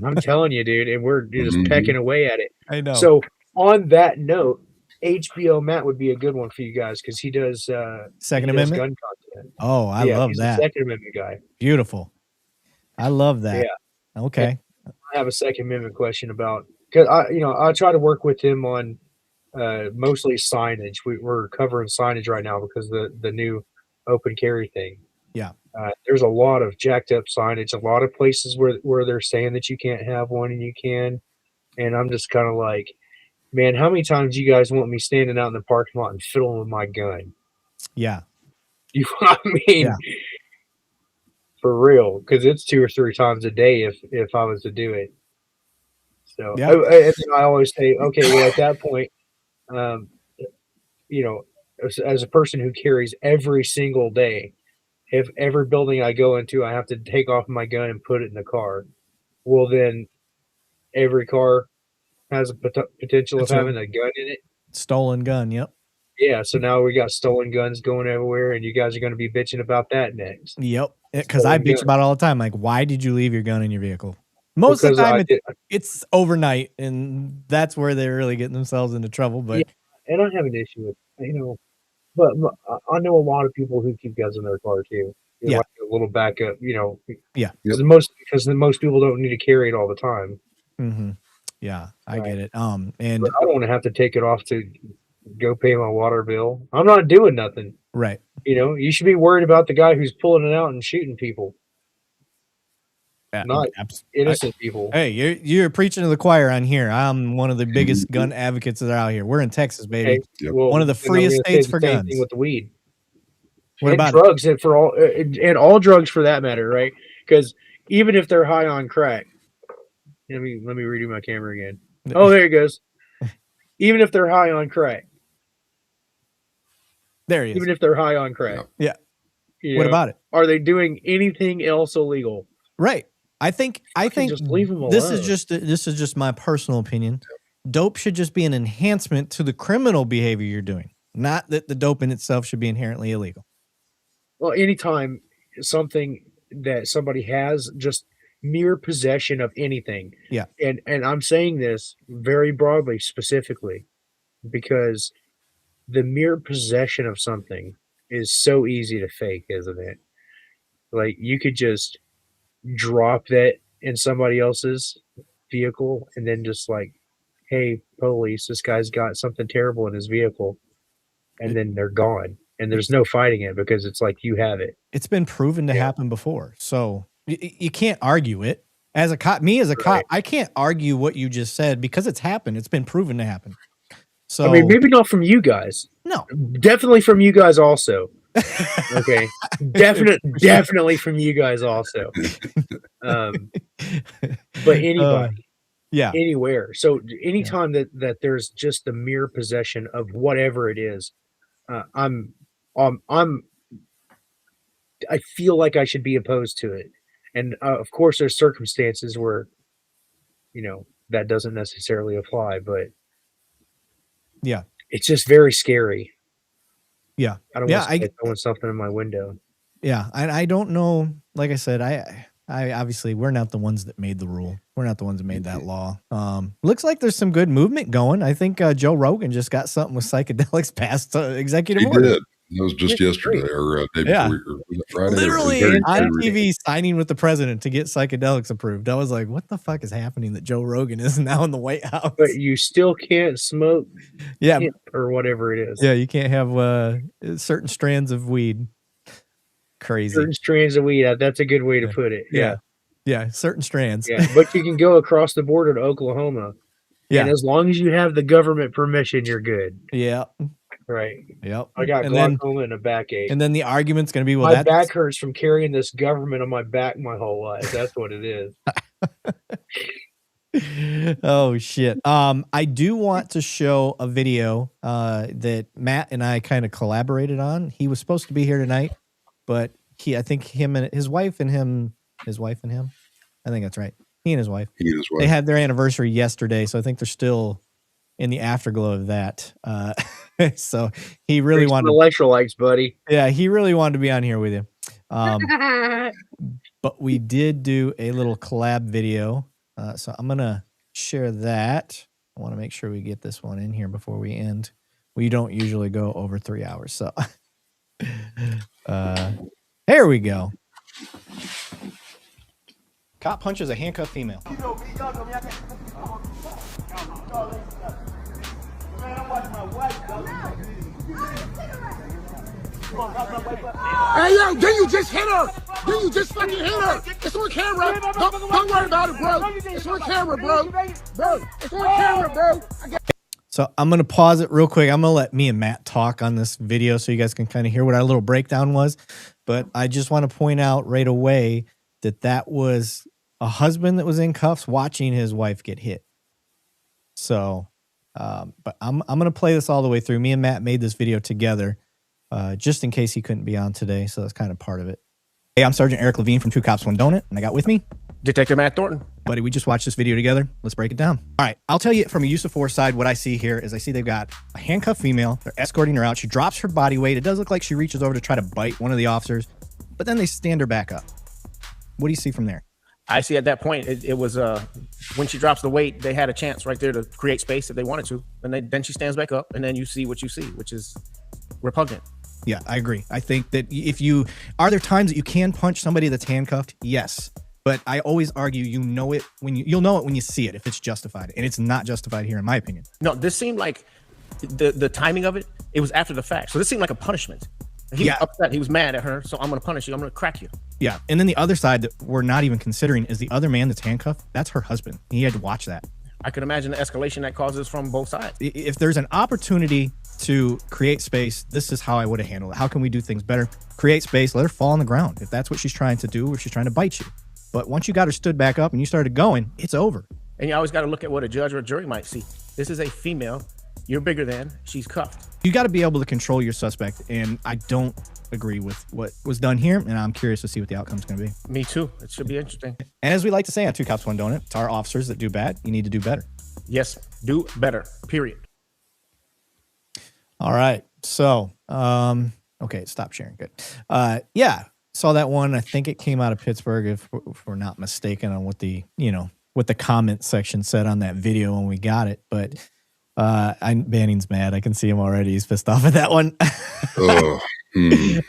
I'm telling you, dude, and we're just pecking away at it. I know. So on that note, HBO Matt would be a good one for you guys because he does Second Amendment gun content. Oh, I love he's that. A Second Amendment guy. Beautiful. I love that. Yeah. Okay. And I have a Second Amendment question about because I try to work with him on mostly signage. We're covering signage right now because the new open carry thing. Yeah. There's a lot of jacked up signage. A lot of places where they're saying that you can't have one and you can, and I'm just kind of like, man, how many times do you guys want me standing out in the parking lot and fiddling with my gun? Yeah. You know what I mean? Yeah. For real, because it's 2 or 3 times a day if I was to do it. So I always say, okay, well, at that point, as a person who carries every single day, if every building I go into, I have to take off my gun and put it in the car, well, then every car has a potential of having a gun in it. Stolen gun, yep. Yeah, so now we got stolen guns going everywhere, and you guys are going to be bitching about that next. Yep, because I bitch about it all the time. Like, why did you leave your gun in your vehicle? Most of the time, it's overnight, and that's where they're really getting themselves into trouble. But yeah, and I have an issue with but I know a lot of people who keep guns in their car too. Yeah. Like a little backup, Yeah. because most people don't need to carry it all the time. Mm-hmm. Yeah, I get it. But And I don't want to have to take it off to go pay my water bill. I'm not doing nothing. right. You should be worried about the guy who's pulling it out and shooting people, not innocent people. Hey, you're preaching to the choir on here. I'm one of the biggest gun advocates that are out here. We're in Texas, baby. Okay, well, One of the then I'm gonna freest say states the for same guns. thing with the weed. What And about drugs, and for all and all drugs for that matter, right? Because even if they're high on crack, let me redo my camera again. Oh, there it goes. Even if they're high on crack, There he is. even if they're high on crack, Yeah. you What know, about it? Are they doing anything else illegal? Right. I think just leave 'em this alone. is just my personal opinion. Dope should just be an enhancement to the criminal behavior you're doing, not that the dope in itself should be inherently illegal. Well, anytime something that somebody has, just mere possession of anything. Yeah. And I'm saying this very broadly, specifically, because the mere possession of something is so easy to fake, isn't it? Like, you could just drop that in somebody else's vehicle and then just like, hey, police, this guy's got something terrible in his vehicle, and then they're gone. And there's no fighting it because it's like you have it. It's been proven to happen before. So you can't argue it. As a cop, me as a cop, I can't argue what you just said because it's happened. It's been proven to happen. So I mean, maybe not from you guys. No. Definitely from you guys also. Okay. Definitely from you guys also. But anybody. Yeah. Anywhere. So anytime that there's just the mere possession of whatever it is, I feel like I should be opposed to it. And of course there's circumstances where, that doesn't necessarily apply, but yeah, it's just very scary. Yeah. I don't want to throwing something in my window. Yeah. I don't know. Like I said, I obviously we're not the ones that made the rule. We're not the ones that made that law. Looks like there's some good movement going. I think Joe Rogan just got something with psychedelics passed executive order. He did. It was just yesterday or day before, or was it Friday? Literally It was on TV signing with the president to get psychedelics approved. I was like, what the fuck is happening that Joe Rogan is now in the White House? But you still can't smoke hemp or whatever it is. Yeah, you can't have certain strands of weed. Crazy. Certain strands of weed. That's a good way to put it. Yeah. Yeah, certain strands. Yeah, but you can go across the border to Oklahoma. Yeah. And as long as you have the government permission, you're good. Yeah. Right. Yep. I got glaucoma and a backache. And then the argument's going to be, well, my back hurts from carrying this government on my back my whole life. That's what it is. Oh shit. I do want to show a video that Matt and I kind of collaborated on. He was supposed to be here tonight, but I think him and his wife and him, I think that's right. He and his wife. They had their anniversary yesterday, so I think they're still in the afterglow of that. So he really wanted electrolytes, buddy. Yeah, he really wanted to be on here with you. But we did do a little collab video. So I'm gonna share that. I want to make sure we get this one in here before we end. We don't usually go over 3 hours, so here we go. Cop punches a handcuffed female. Hey, yo, then you just hit her. Then you just fucking hit her. It's on camera. Don't worry about it, bro. It's on camera, bro. Bro, it's on camera, bro. So I'm going to pause it real quick. I'm going to let me and Matt talk on this video so you guys can kind of hear what our little breakdown was. But I just want to point out right away that was a husband that was in cuffs watching his wife get hit. So, but I'm going to play this all the way through. Me and Matt made this video together just in case he couldn't be on today. So that's kind of part of it. Hey, I'm Sergeant Erik Lavigne from Two Cops, One Donut, and I got with me Detective Matt Thornton. Buddy, we just watched this video together. Let's break it down. All right, I'll tell you from a use of force side, what I see here is I see they've got a handcuffed female. They're escorting her out. She drops her body weight. It does look like she reaches over to try to bite one of the officers, but then they stand her back up. What do you see from there? I see at that point, it was when she drops the weight, they had a chance right there to create space if they wanted to. And then she stands back up, and then you see what you see, which is repugnant. Yeah, I agree. I think that are there times that you can punch somebody that's handcuffed? Yes. But I always argue you'll know it when you see it, if it's justified. And it's not justified here, in my opinion. No, this seemed like the timing of it was after the fact. So this seemed like a punishment. He was upset. He was mad at her. So I'm going to punish you. I'm going to crack you. Yeah. And then the other side that we're not even considering is the other man that's handcuffed. That's her husband. He had to watch that. I could imagine the escalation that causes from both sides. If there's an opportunity to create space, this is how I would have handled it. How can we do things better? Create space, let her fall on the ground. If that's what she's trying to do, or she's trying to bite you. But once you got her stood back up and you started going, it's over. And you always got to look at what a judge or a jury might see. This is a female. You're bigger than. She's cuffed. You got to be able to control your suspect. And I don't agree with what was done here. And I'm curious to see what the outcome's going to be. Me too. It should be interesting. And as we like to say on Two Cops, One Donut, to our officers that do bad, you need to do better. Yes, do better, period. All right. So, okay, stop sharing. Good. Yeah, saw that one. I think it came out of Pittsburgh, if we're not mistaken on what the comment section said on that video when we got it. But Banning's mad. I can see him already. He's pissed off at that one.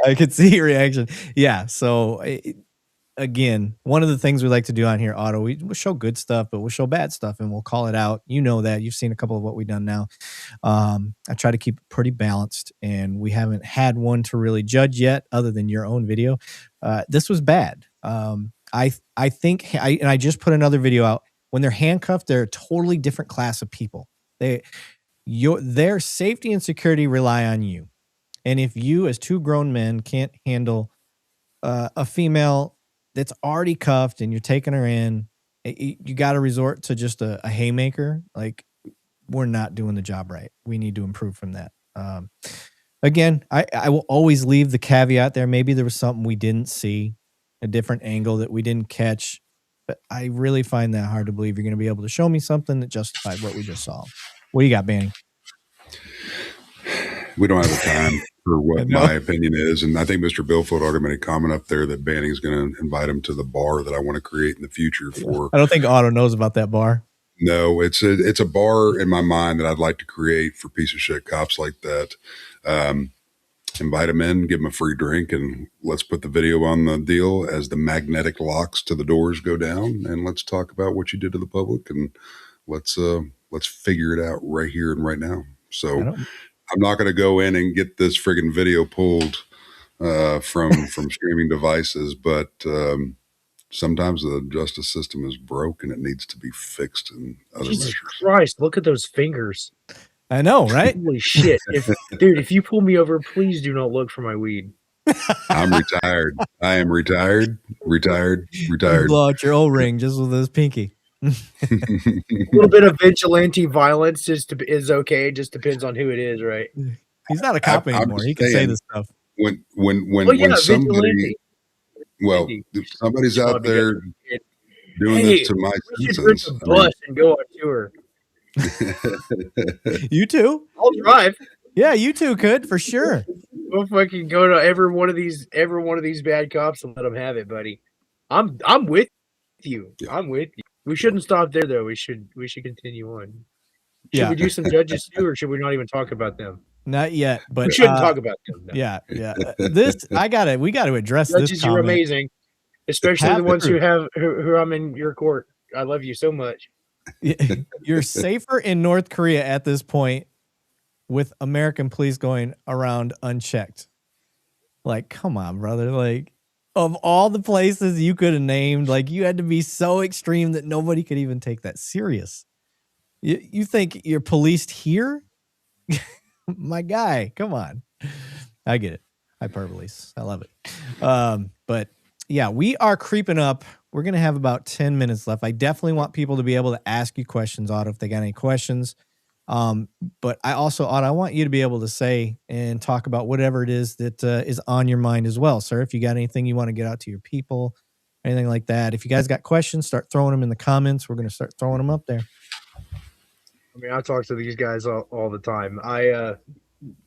I could see your reaction. Yeah. So again, one of the things we like to do on here, Otto, we'll show good stuff, but we'll show bad stuff and we'll call it out. You know that. You've seen a couple of what we've done now. I try to keep it pretty balanced, and we haven't had one to really judge yet other than your own video. This was bad. I think, and I just put another video out. When they're handcuffed, they're a totally different class of people. Their safety and security rely on you. And if you, as two grown men, can't handle a female that's already cuffed and you're taking her in, you got to resort to just a haymaker. Like, we're not doing the job right. We need to improve from that. Again, I will always leave the caveat there. Maybe there was something we didn't see, a different angle that we didn't catch. But I really find that hard to believe you're going to be able to show me something that justified what we just saw. What do you got, Banning? We don't have the time for what my opinion is. And I think Mr. Billfield already made a comment up there that Banning is going to invite him to the bar that I want to create in the future for. I don't think Otto knows about that bar. No, it's a bar in my mind that I'd like to create for piece of shit cops like that. Invite them in, give them a free drink, and let's put the video on the deal as the magnetic locks to the doors go down. And let's talk about what you did to the public, and let's figure it out right here and right now. So I'm not going to go in and get this friggin' video pulled from streaming devices, but sometimes the justice system is broken. It needs to be fixed in other Jesus measures. Christ, look at those fingers. I know, right? Holy shit. If you pull me over, please do not look for my weed. I'm retired. I am retired. You blow out your O-ring just with his pinky. A little bit of vigilante violence is okay. It just depends on who it is, right? He's not a cop anymore. He can say this stuff. When somebody's out there doing this to my citizens, a bus and go on tour. You too? I'll drive. Yeah, you two could for sure. We'll fucking go to every one of these bad cops and let them have it, buddy. I'm with you. Yeah. I'm with you. We shouldn't stop there though. We should continue on. Should we do some judges too, or should we not even talk about them? Not yet, but we shouldn't talk about them. No. Yeah. We got to address judges this. Judges are amazing, especially the ones who I'm in your court. I love you so much. You're safer in North Korea at this point with American police going around unchecked. Like, come on, brother. Like, of all the places you could have named, like, you had to be so extreme that nobody could even take that serious. You think you're policed here? My guy, come on. I get it. Hyperboles. I love it. But yeah, we are creeping up. We're going to have about 10 minutes left. I definitely want people to be able to ask you questions, Otto, if they got any questions. But I also, Otto, I want you to be able to say and talk about whatever it is that is on your mind as well, sir. If you got anything you want to get out to your people, anything like that. If you guys got questions, start throwing them in the comments. We're going to start throwing them up there. I mean, I talk to these guys all the time. I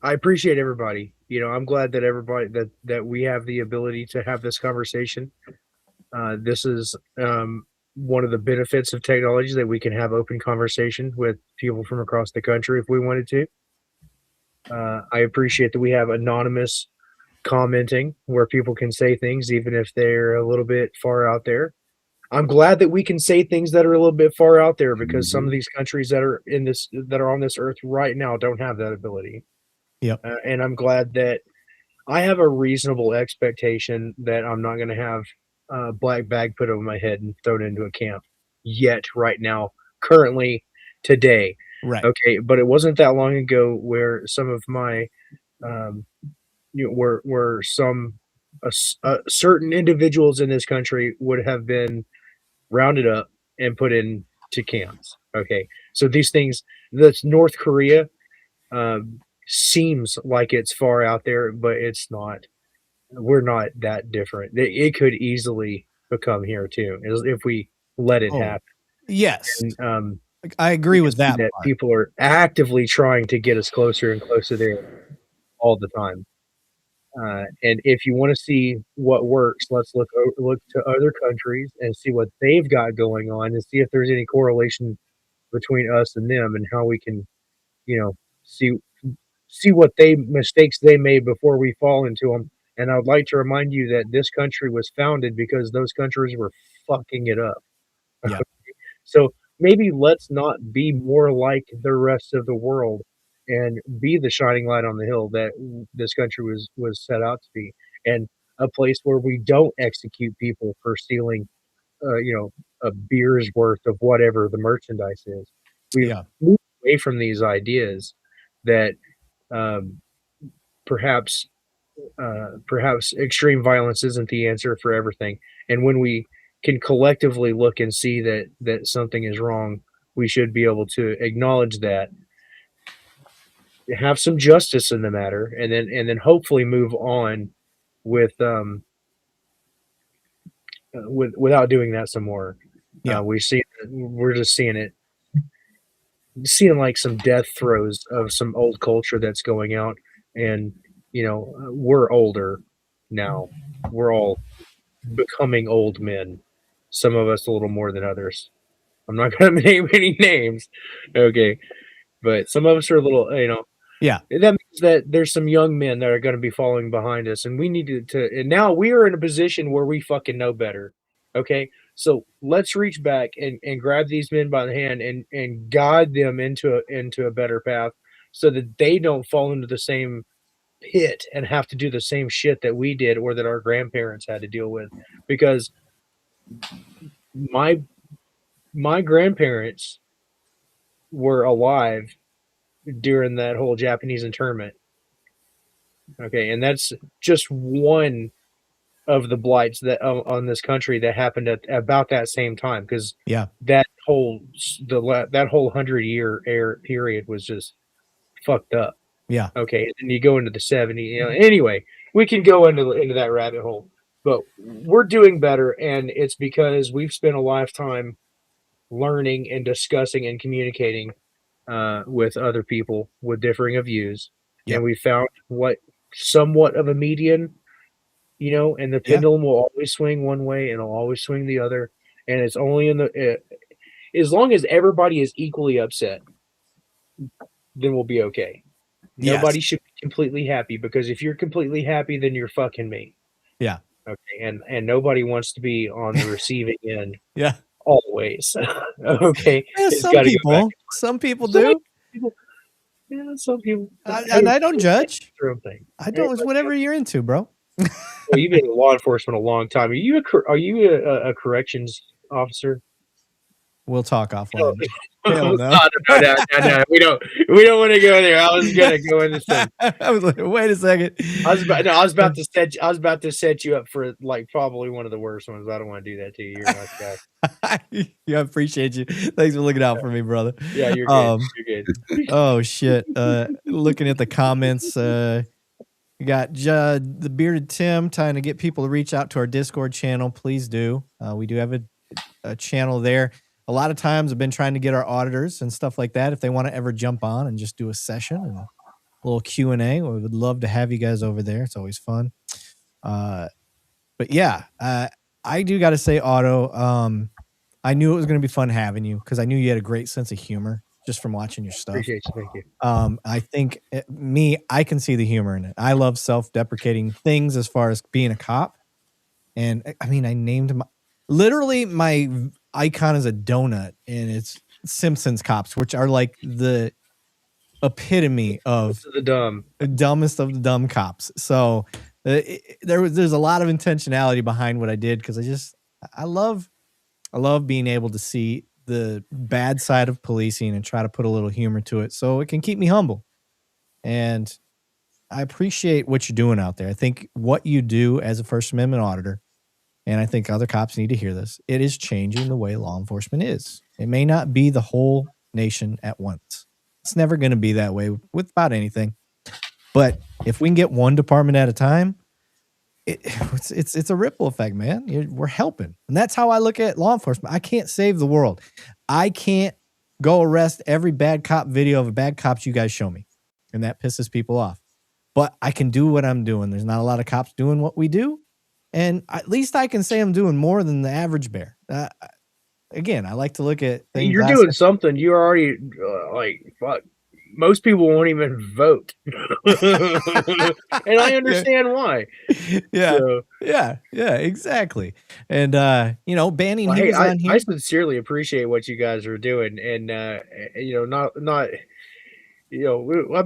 appreciate everybody. You know, I'm glad that everybody that we have the ability to have this conversation. This is one of the benefits of technology, that we can have open conversation with people from across the country if we wanted to. I appreciate that we have anonymous commenting where people can say things even if they're a little bit far out there. I'm glad that we can say things that are a little bit far out there because some of these countries that are on this earth right now don't have that ability. Yep. And I'm glad that I have a reasonable expectation that I'm not going to have a black bag put over my head and thrown into a camp yet, right now, currently, today. Right. Okay, but it wasn't that long ago where some of my, where some certain individuals in this country would have been rounded up and put into camps. Okay, so these things, that's North Korea. Seems like it's far out there, but it's not. We're not that different. It could easily become here too, if we let it happen. Yes, and, I agree with that. People are actively trying to get us closer and closer there all the time. And if you want to see what works, let's look to other countries and see what they've got going on, and see if there's any correlation between us and them, and how we can, see what mistakes they made before we fall into them. And I would like to remind you that this country was founded because those countries were fucking it up. Yeah. So maybe let's not be more like the rest of the world and be the shining light on the hill that this country was set out to be, and a place where we don't execute people for stealing, a beer's worth of whatever the merchandise is. We've moved away from these ideas that perhaps extreme violence isn't the answer for everything. And when we can collectively look and see that something is wrong, we should be able to acknowledge that, have some justice in the matter, and then hopefully move on with without doing that some more. Yeah, we're just seeing like some death throes of some old culture that's going out, and we're older now. We're all becoming old men. Some of us a little more than others. I'm not going to name any names, okay? But some of us are a little, Yeah. That means that there's some young men that are going to be following behind us, and we need to. And now we are in a position where we fucking know better, okay? So let's reach back and grab these men by the hand and guide them into a better path, so that they don't fall into the same pit and have to do the same shit that we did or that our grandparents had to deal with. Because my grandparents were alive during that whole Japanese internment. Okay, and that's just one of the blights that on this country that happened at about that same time. Because that whole 100-year period was just fucked up. Yeah. Okay, and then you go into the 70s. Anyway, we can go into that rabbit hole, but we're doing better, and it's because we've spent a lifetime learning and discussing and communicating with other people with differing of views, and we found somewhat of a median, and the pendulum will always swing one way and it'll always swing the other, and it's only as long as everybody is equally upset, then we'll be okay. Nobody should be completely happy, because if you're completely happy, then you're fucking me. Yeah. Okay, and nobody wants to be on the receiving end. Yeah. Always. Okay. Yeah, some people do. Yeah, some people. And I don't judge. Thing. I don't. It's whatever you're into, bro. Well, you've been in law enforcement a long time. Are you a corrections officer? We'll talk offline. No. We don't want to go there. I was gonna go into some. I was like, wait a second. I was about to set you up for like probably one of the worst ones. I don't want to do that to you. You're a nice guy. Yeah, I appreciate you. Thanks for looking out for me, brother. Yeah, you're good. You're good. Oh shit. Looking at the comments, you got the Bearded Tim trying to get people to reach out to our Discord channel. Please do. We do have a channel there. A lot of times I've been trying to get our auditors and stuff like that, if they want to ever jump on and just do a session and a little Q&A, we would love to have you guys over there. It's always fun. But yeah, I do got to say, Otto, I knew it was going to be fun having you, because I knew you had a great sense of humor. just from watching your stuff. Appreciate you. Thank you. I think I can see the humor in it. I love self-deprecating things as far as being a cop. And I mean, I named literally my icon is a donut, and it's Simpsons cops, which are like the epitome of the dumbest of the dumb cops. So there's a lot of intentionality behind what I did, because I love being able to see the bad side of policing and try to put a little humor to it so it can keep me humble. And I appreciate what you're doing out there. I think what you do as a First Amendment auditor, and I think other cops need to hear this, it is changing the way law enforcement is. It may not be the whole nation at once. It's never going to be that way with about anything. But if we can get one department at a time, it's a ripple effect, man. We're helping. And that's how I look at law enforcement. I can't save the world. I can't go arrest every bad cop video of bad cops you guys show me. And that pisses people off. But I can do what I'm doing. There's not a lot of cops doing what we do. And at least I can say I'm doing more than the average bear. Again, I like to look at things. You're doing something. You're already like, fuck. Most people won't even vote. And I understand why. Yeah. So, yeah, exactly. And Banning, he was on here. I sincerely appreciate what you guys are doing. And I've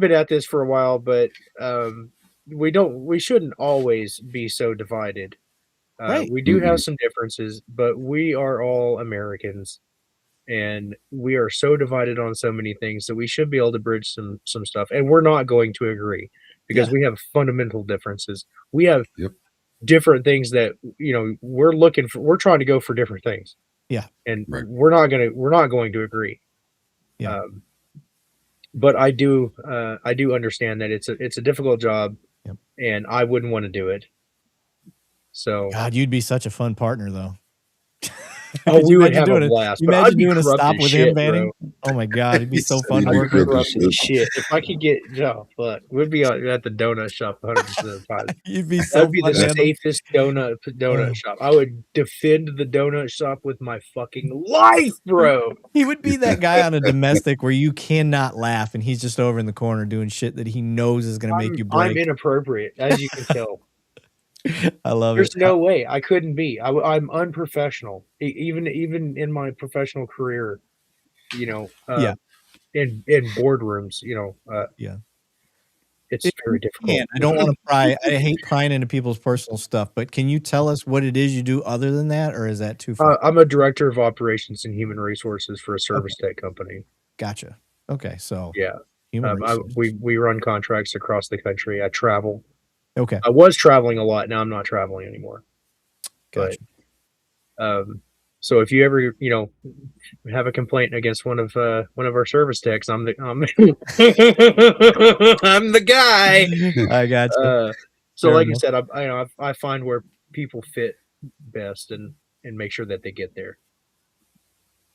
been at this for a while, but we shouldn't always be so divided. Right. We do have some differences, but we are all Americans. And we are so divided on so many things that we should be able to bridge some stuff. And we're not going to agree because we have fundamental differences. We have different things that, we're trying to go for different things. Yeah. And we're not going to agree. Yeah. But I do understand that it's a difficult job, and I wouldn't want to do it. So God, you'd be such a fun partner though. Oh, we would have a blast. You imagine doing a stop with him, Banning? Oh my God, it'd be so fun to work with. Shit, if I could get, we'd be at the donut shop 100% of the time. You'd be so. That'd be the safest donut shop. I would defend the donut shop with my fucking life, bro. He would be that guy on a domestic where you cannot laugh, and he's just over in the corner doing shit that he knows is going to make you break. I'm inappropriate, as you can tell. I love There's it. no way I couldn't be. I'm unprofessional, even in my professional career. In boardrooms, it's very difficult. I don't want to pry. I hate prying into people's personal stuff, but can you tell us what it is you do other than that, or is that too far? I'm a director of operations and human resources for a service tech company. Gotcha. Okay, so we run contracts across the country. I travel. Okay. I was traveling a lot. Now I'm not traveling anymore. Gotcha. But so if you ever have a complaint against one of our service techs, I'm the I'm the guy. I got you. So like you said, I find where people fit best and make sure that they get there.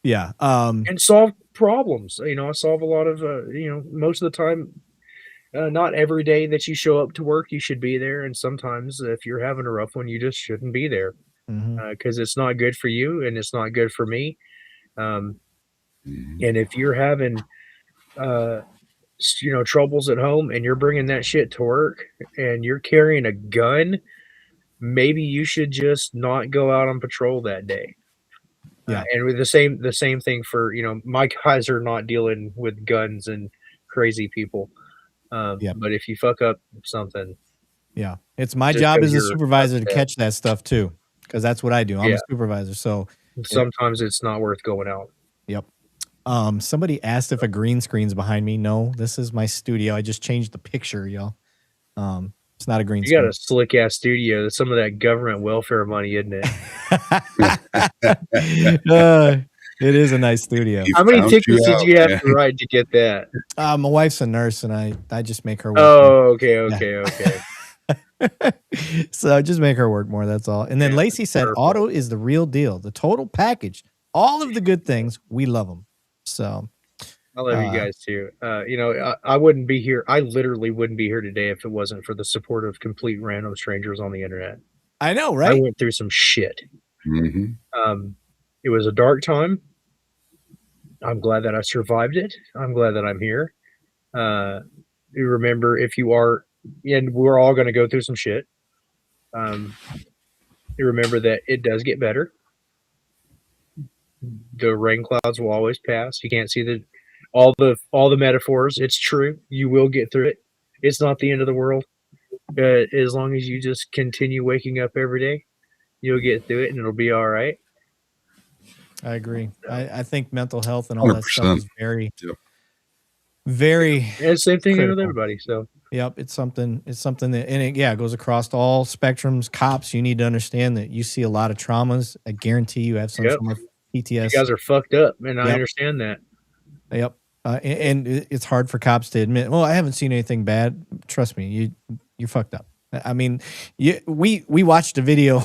Yeah. And solve problems. I solve a lot of most of the time. Not every day that you show up to work, you should be there. And sometimes if you're having a rough one, you just shouldn't be there because it's not good for you and it's not good for me. And if you're having, troubles at home and you're bringing that shit to work and you're carrying a gun, maybe you should just not go out on patrol that day. Yeah. And with the same thing for, my guys are not dealing with guns and crazy people. But if you fuck up something, it's my job as a supervisor to catch that stuff too, because that's what I do. I'm a supervisor, so sometimes it's not worth going out. Yep. Somebody asked if a green screen's behind me. No, this is my studio. I just changed the picture, y'all. It's not a green screen. You got a slick ass studio. That's some of that government welfare money, isn't it? It is a nice studio. How many tickets did you have to write to get that? My wife's a nurse, and I just make her work. Oh, okay. So I just make her work more. That's all. And then Lacey said, "Auto is the real deal. The total package. All of the good things. We love them." So I love you guys too. I wouldn't be here. I literally wouldn't be here today if it wasn't for the support of complete random strangers on the internet. I know, right? I went through some shit. It was a dark time. I'm glad that I survived it. I'm glad that I'm here. You remember, if you are, and we're all going to go through some shit. You remember that it does get better. The rain clouds will always pass. You can't see all the metaphors. It's true. You will get through it. It's not the end of the world. As long as you just continue waking up every day, you'll get through it, and it'll be all right. I agree. I think mental health and all that stuff is 100%. very, Yep. very. And same thing with critical. everybody. So Yep, it's something that, and it goes across all spectrums. Cops, you need to understand that you see a lot of traumas. I guarantee you have some Yep. form of PTSD. you guys are fucked up, and I Yep. understand that. Yep. And it's hard for cops to admit, well, I haven't seen anything bad. Trust me, you're fucked up. I mean, we watched a video.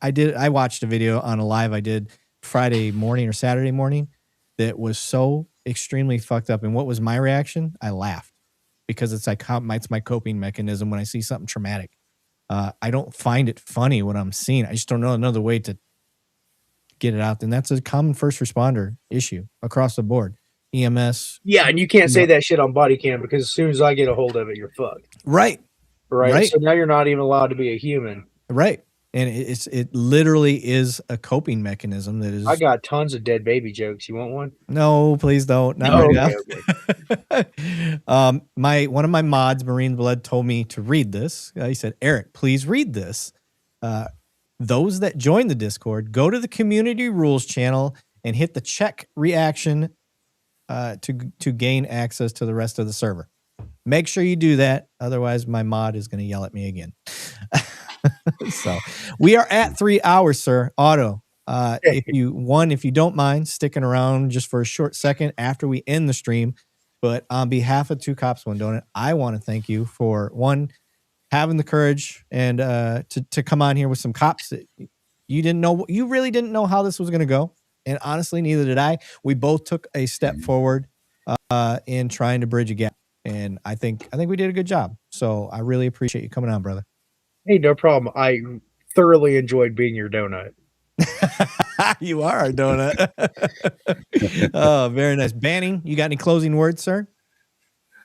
I watched a video on a live I did Friday morning or Saturday morning that was so extremely fucked up. And what was my reaction? I laughed, because it's my coping mechanism when I see something traumatic. I don't find it funny when I'm seeing it. I just don't know another way to get it out. And that's a common first responder issue across the board. EMS. Yeah, and you can't say that shit on body cam, because as soon as I get a hold of it, you're fucked. Right. Right. So now you're not even allowed to be a human. Right. And it literally is a coping mechanism that is. I got tons of dead baby jokes. You want one? No, please don't. Not right now. One of my mods, Marine Blood, told me to read this. He said, Eric, please read this. Those that join the Discord, go to the community rules channel and hit the check reaction to gain access to the rest of the server. Make sure you do that. Otherwise, my mod is going to yell at me again. So we are at 3 hours, sir. Otto, if you don't mind sticking around just for a short second after we end the stream, but on behalf of Two Cops, One Donut, I want to thank you for having the courage and to come on here with some cops that you really didn't know how this was going to go. And honestly, neither did I. We both took a step forward in trying to bridge a gap. And I think we did a good job. So I really appreciate you coming on, brother. Hey, no problem. I thoroughly enjoyed being your donut. You are our donut. Oh, very nice. Banning, you got any closing words, sir?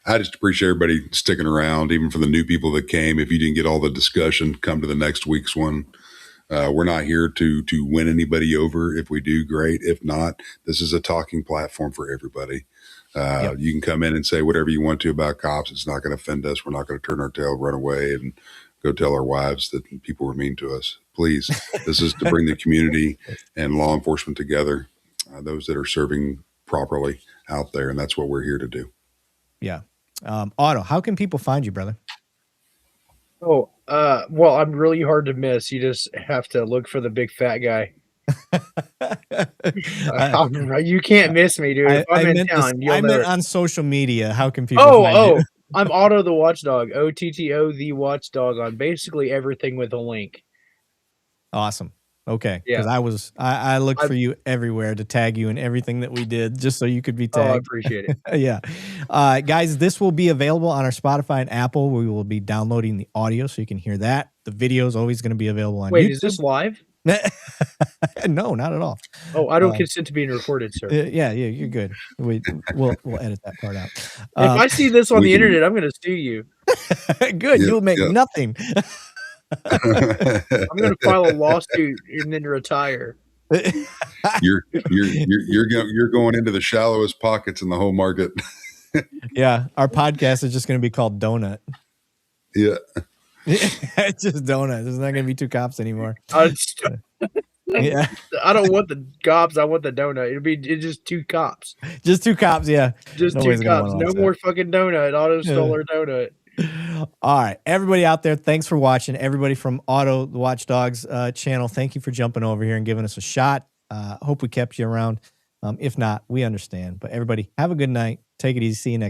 I just appreciate everybody sticking around, even for the new people that came. If you didn't get all the discussion, come to the next week's one. We're not here to win anybody over. If we do, great. If not, this is a talking platform for everybody. You can come in and say whatever you want to about cops. It's not going to offend us. We're not going to turn our tail, run away, and go tell our wives that people were mean to us. Please, this is to bring the community and law enforcement together, those that are serving properly out there, and that's what we're here to do. Yeah. Otto, how can people find you, brother? Oh, well, I'm really hard to miss. You just have to look for the big fat guy. You can't miss me, dude. If I'm in town, I meant on social media. How can people find you? I'm Otto the Watchdog. OTTO the Watchdog on basically everything with a link. Awesome. Okay. Yeah. Because I looked for you everywhere to tag you in everything that we did, just so you could be tagged. Oh, I appreciate it. Yeah. Guys, this will be available on our Spotify and Apple. We will be downloading the audio so you can hear that. The video is always going to be available on YouTube. Wait, is this live? No, not at all. Oh, I don't consent to being recorded, sir. Yeah, you're good. We'll edit that part out. If I see this on the internet, I'm going to sue you. Good. You'll make nothing. I'm going to file a lawsuit and then retire. You're going into the shallowest pockets in the whole market. Yeah, our podcast is just going to be called Donut. Yeah. It's just Donut. There's not going to be Two Cops anymore. Yeah. I don't want the cops. I want the donut. It's just two cops. Just two cops. Yeah. Just two cops. No more fucking donut. Otto stole our donut. All right. Everybody out there, thanks for watching. Everybody from Otto the Watchdog's channel, thank you for jumping over here and giving us a shot. Hope we kept you around. If not, we understand. But everybody, have a good night. Take it easy. See you next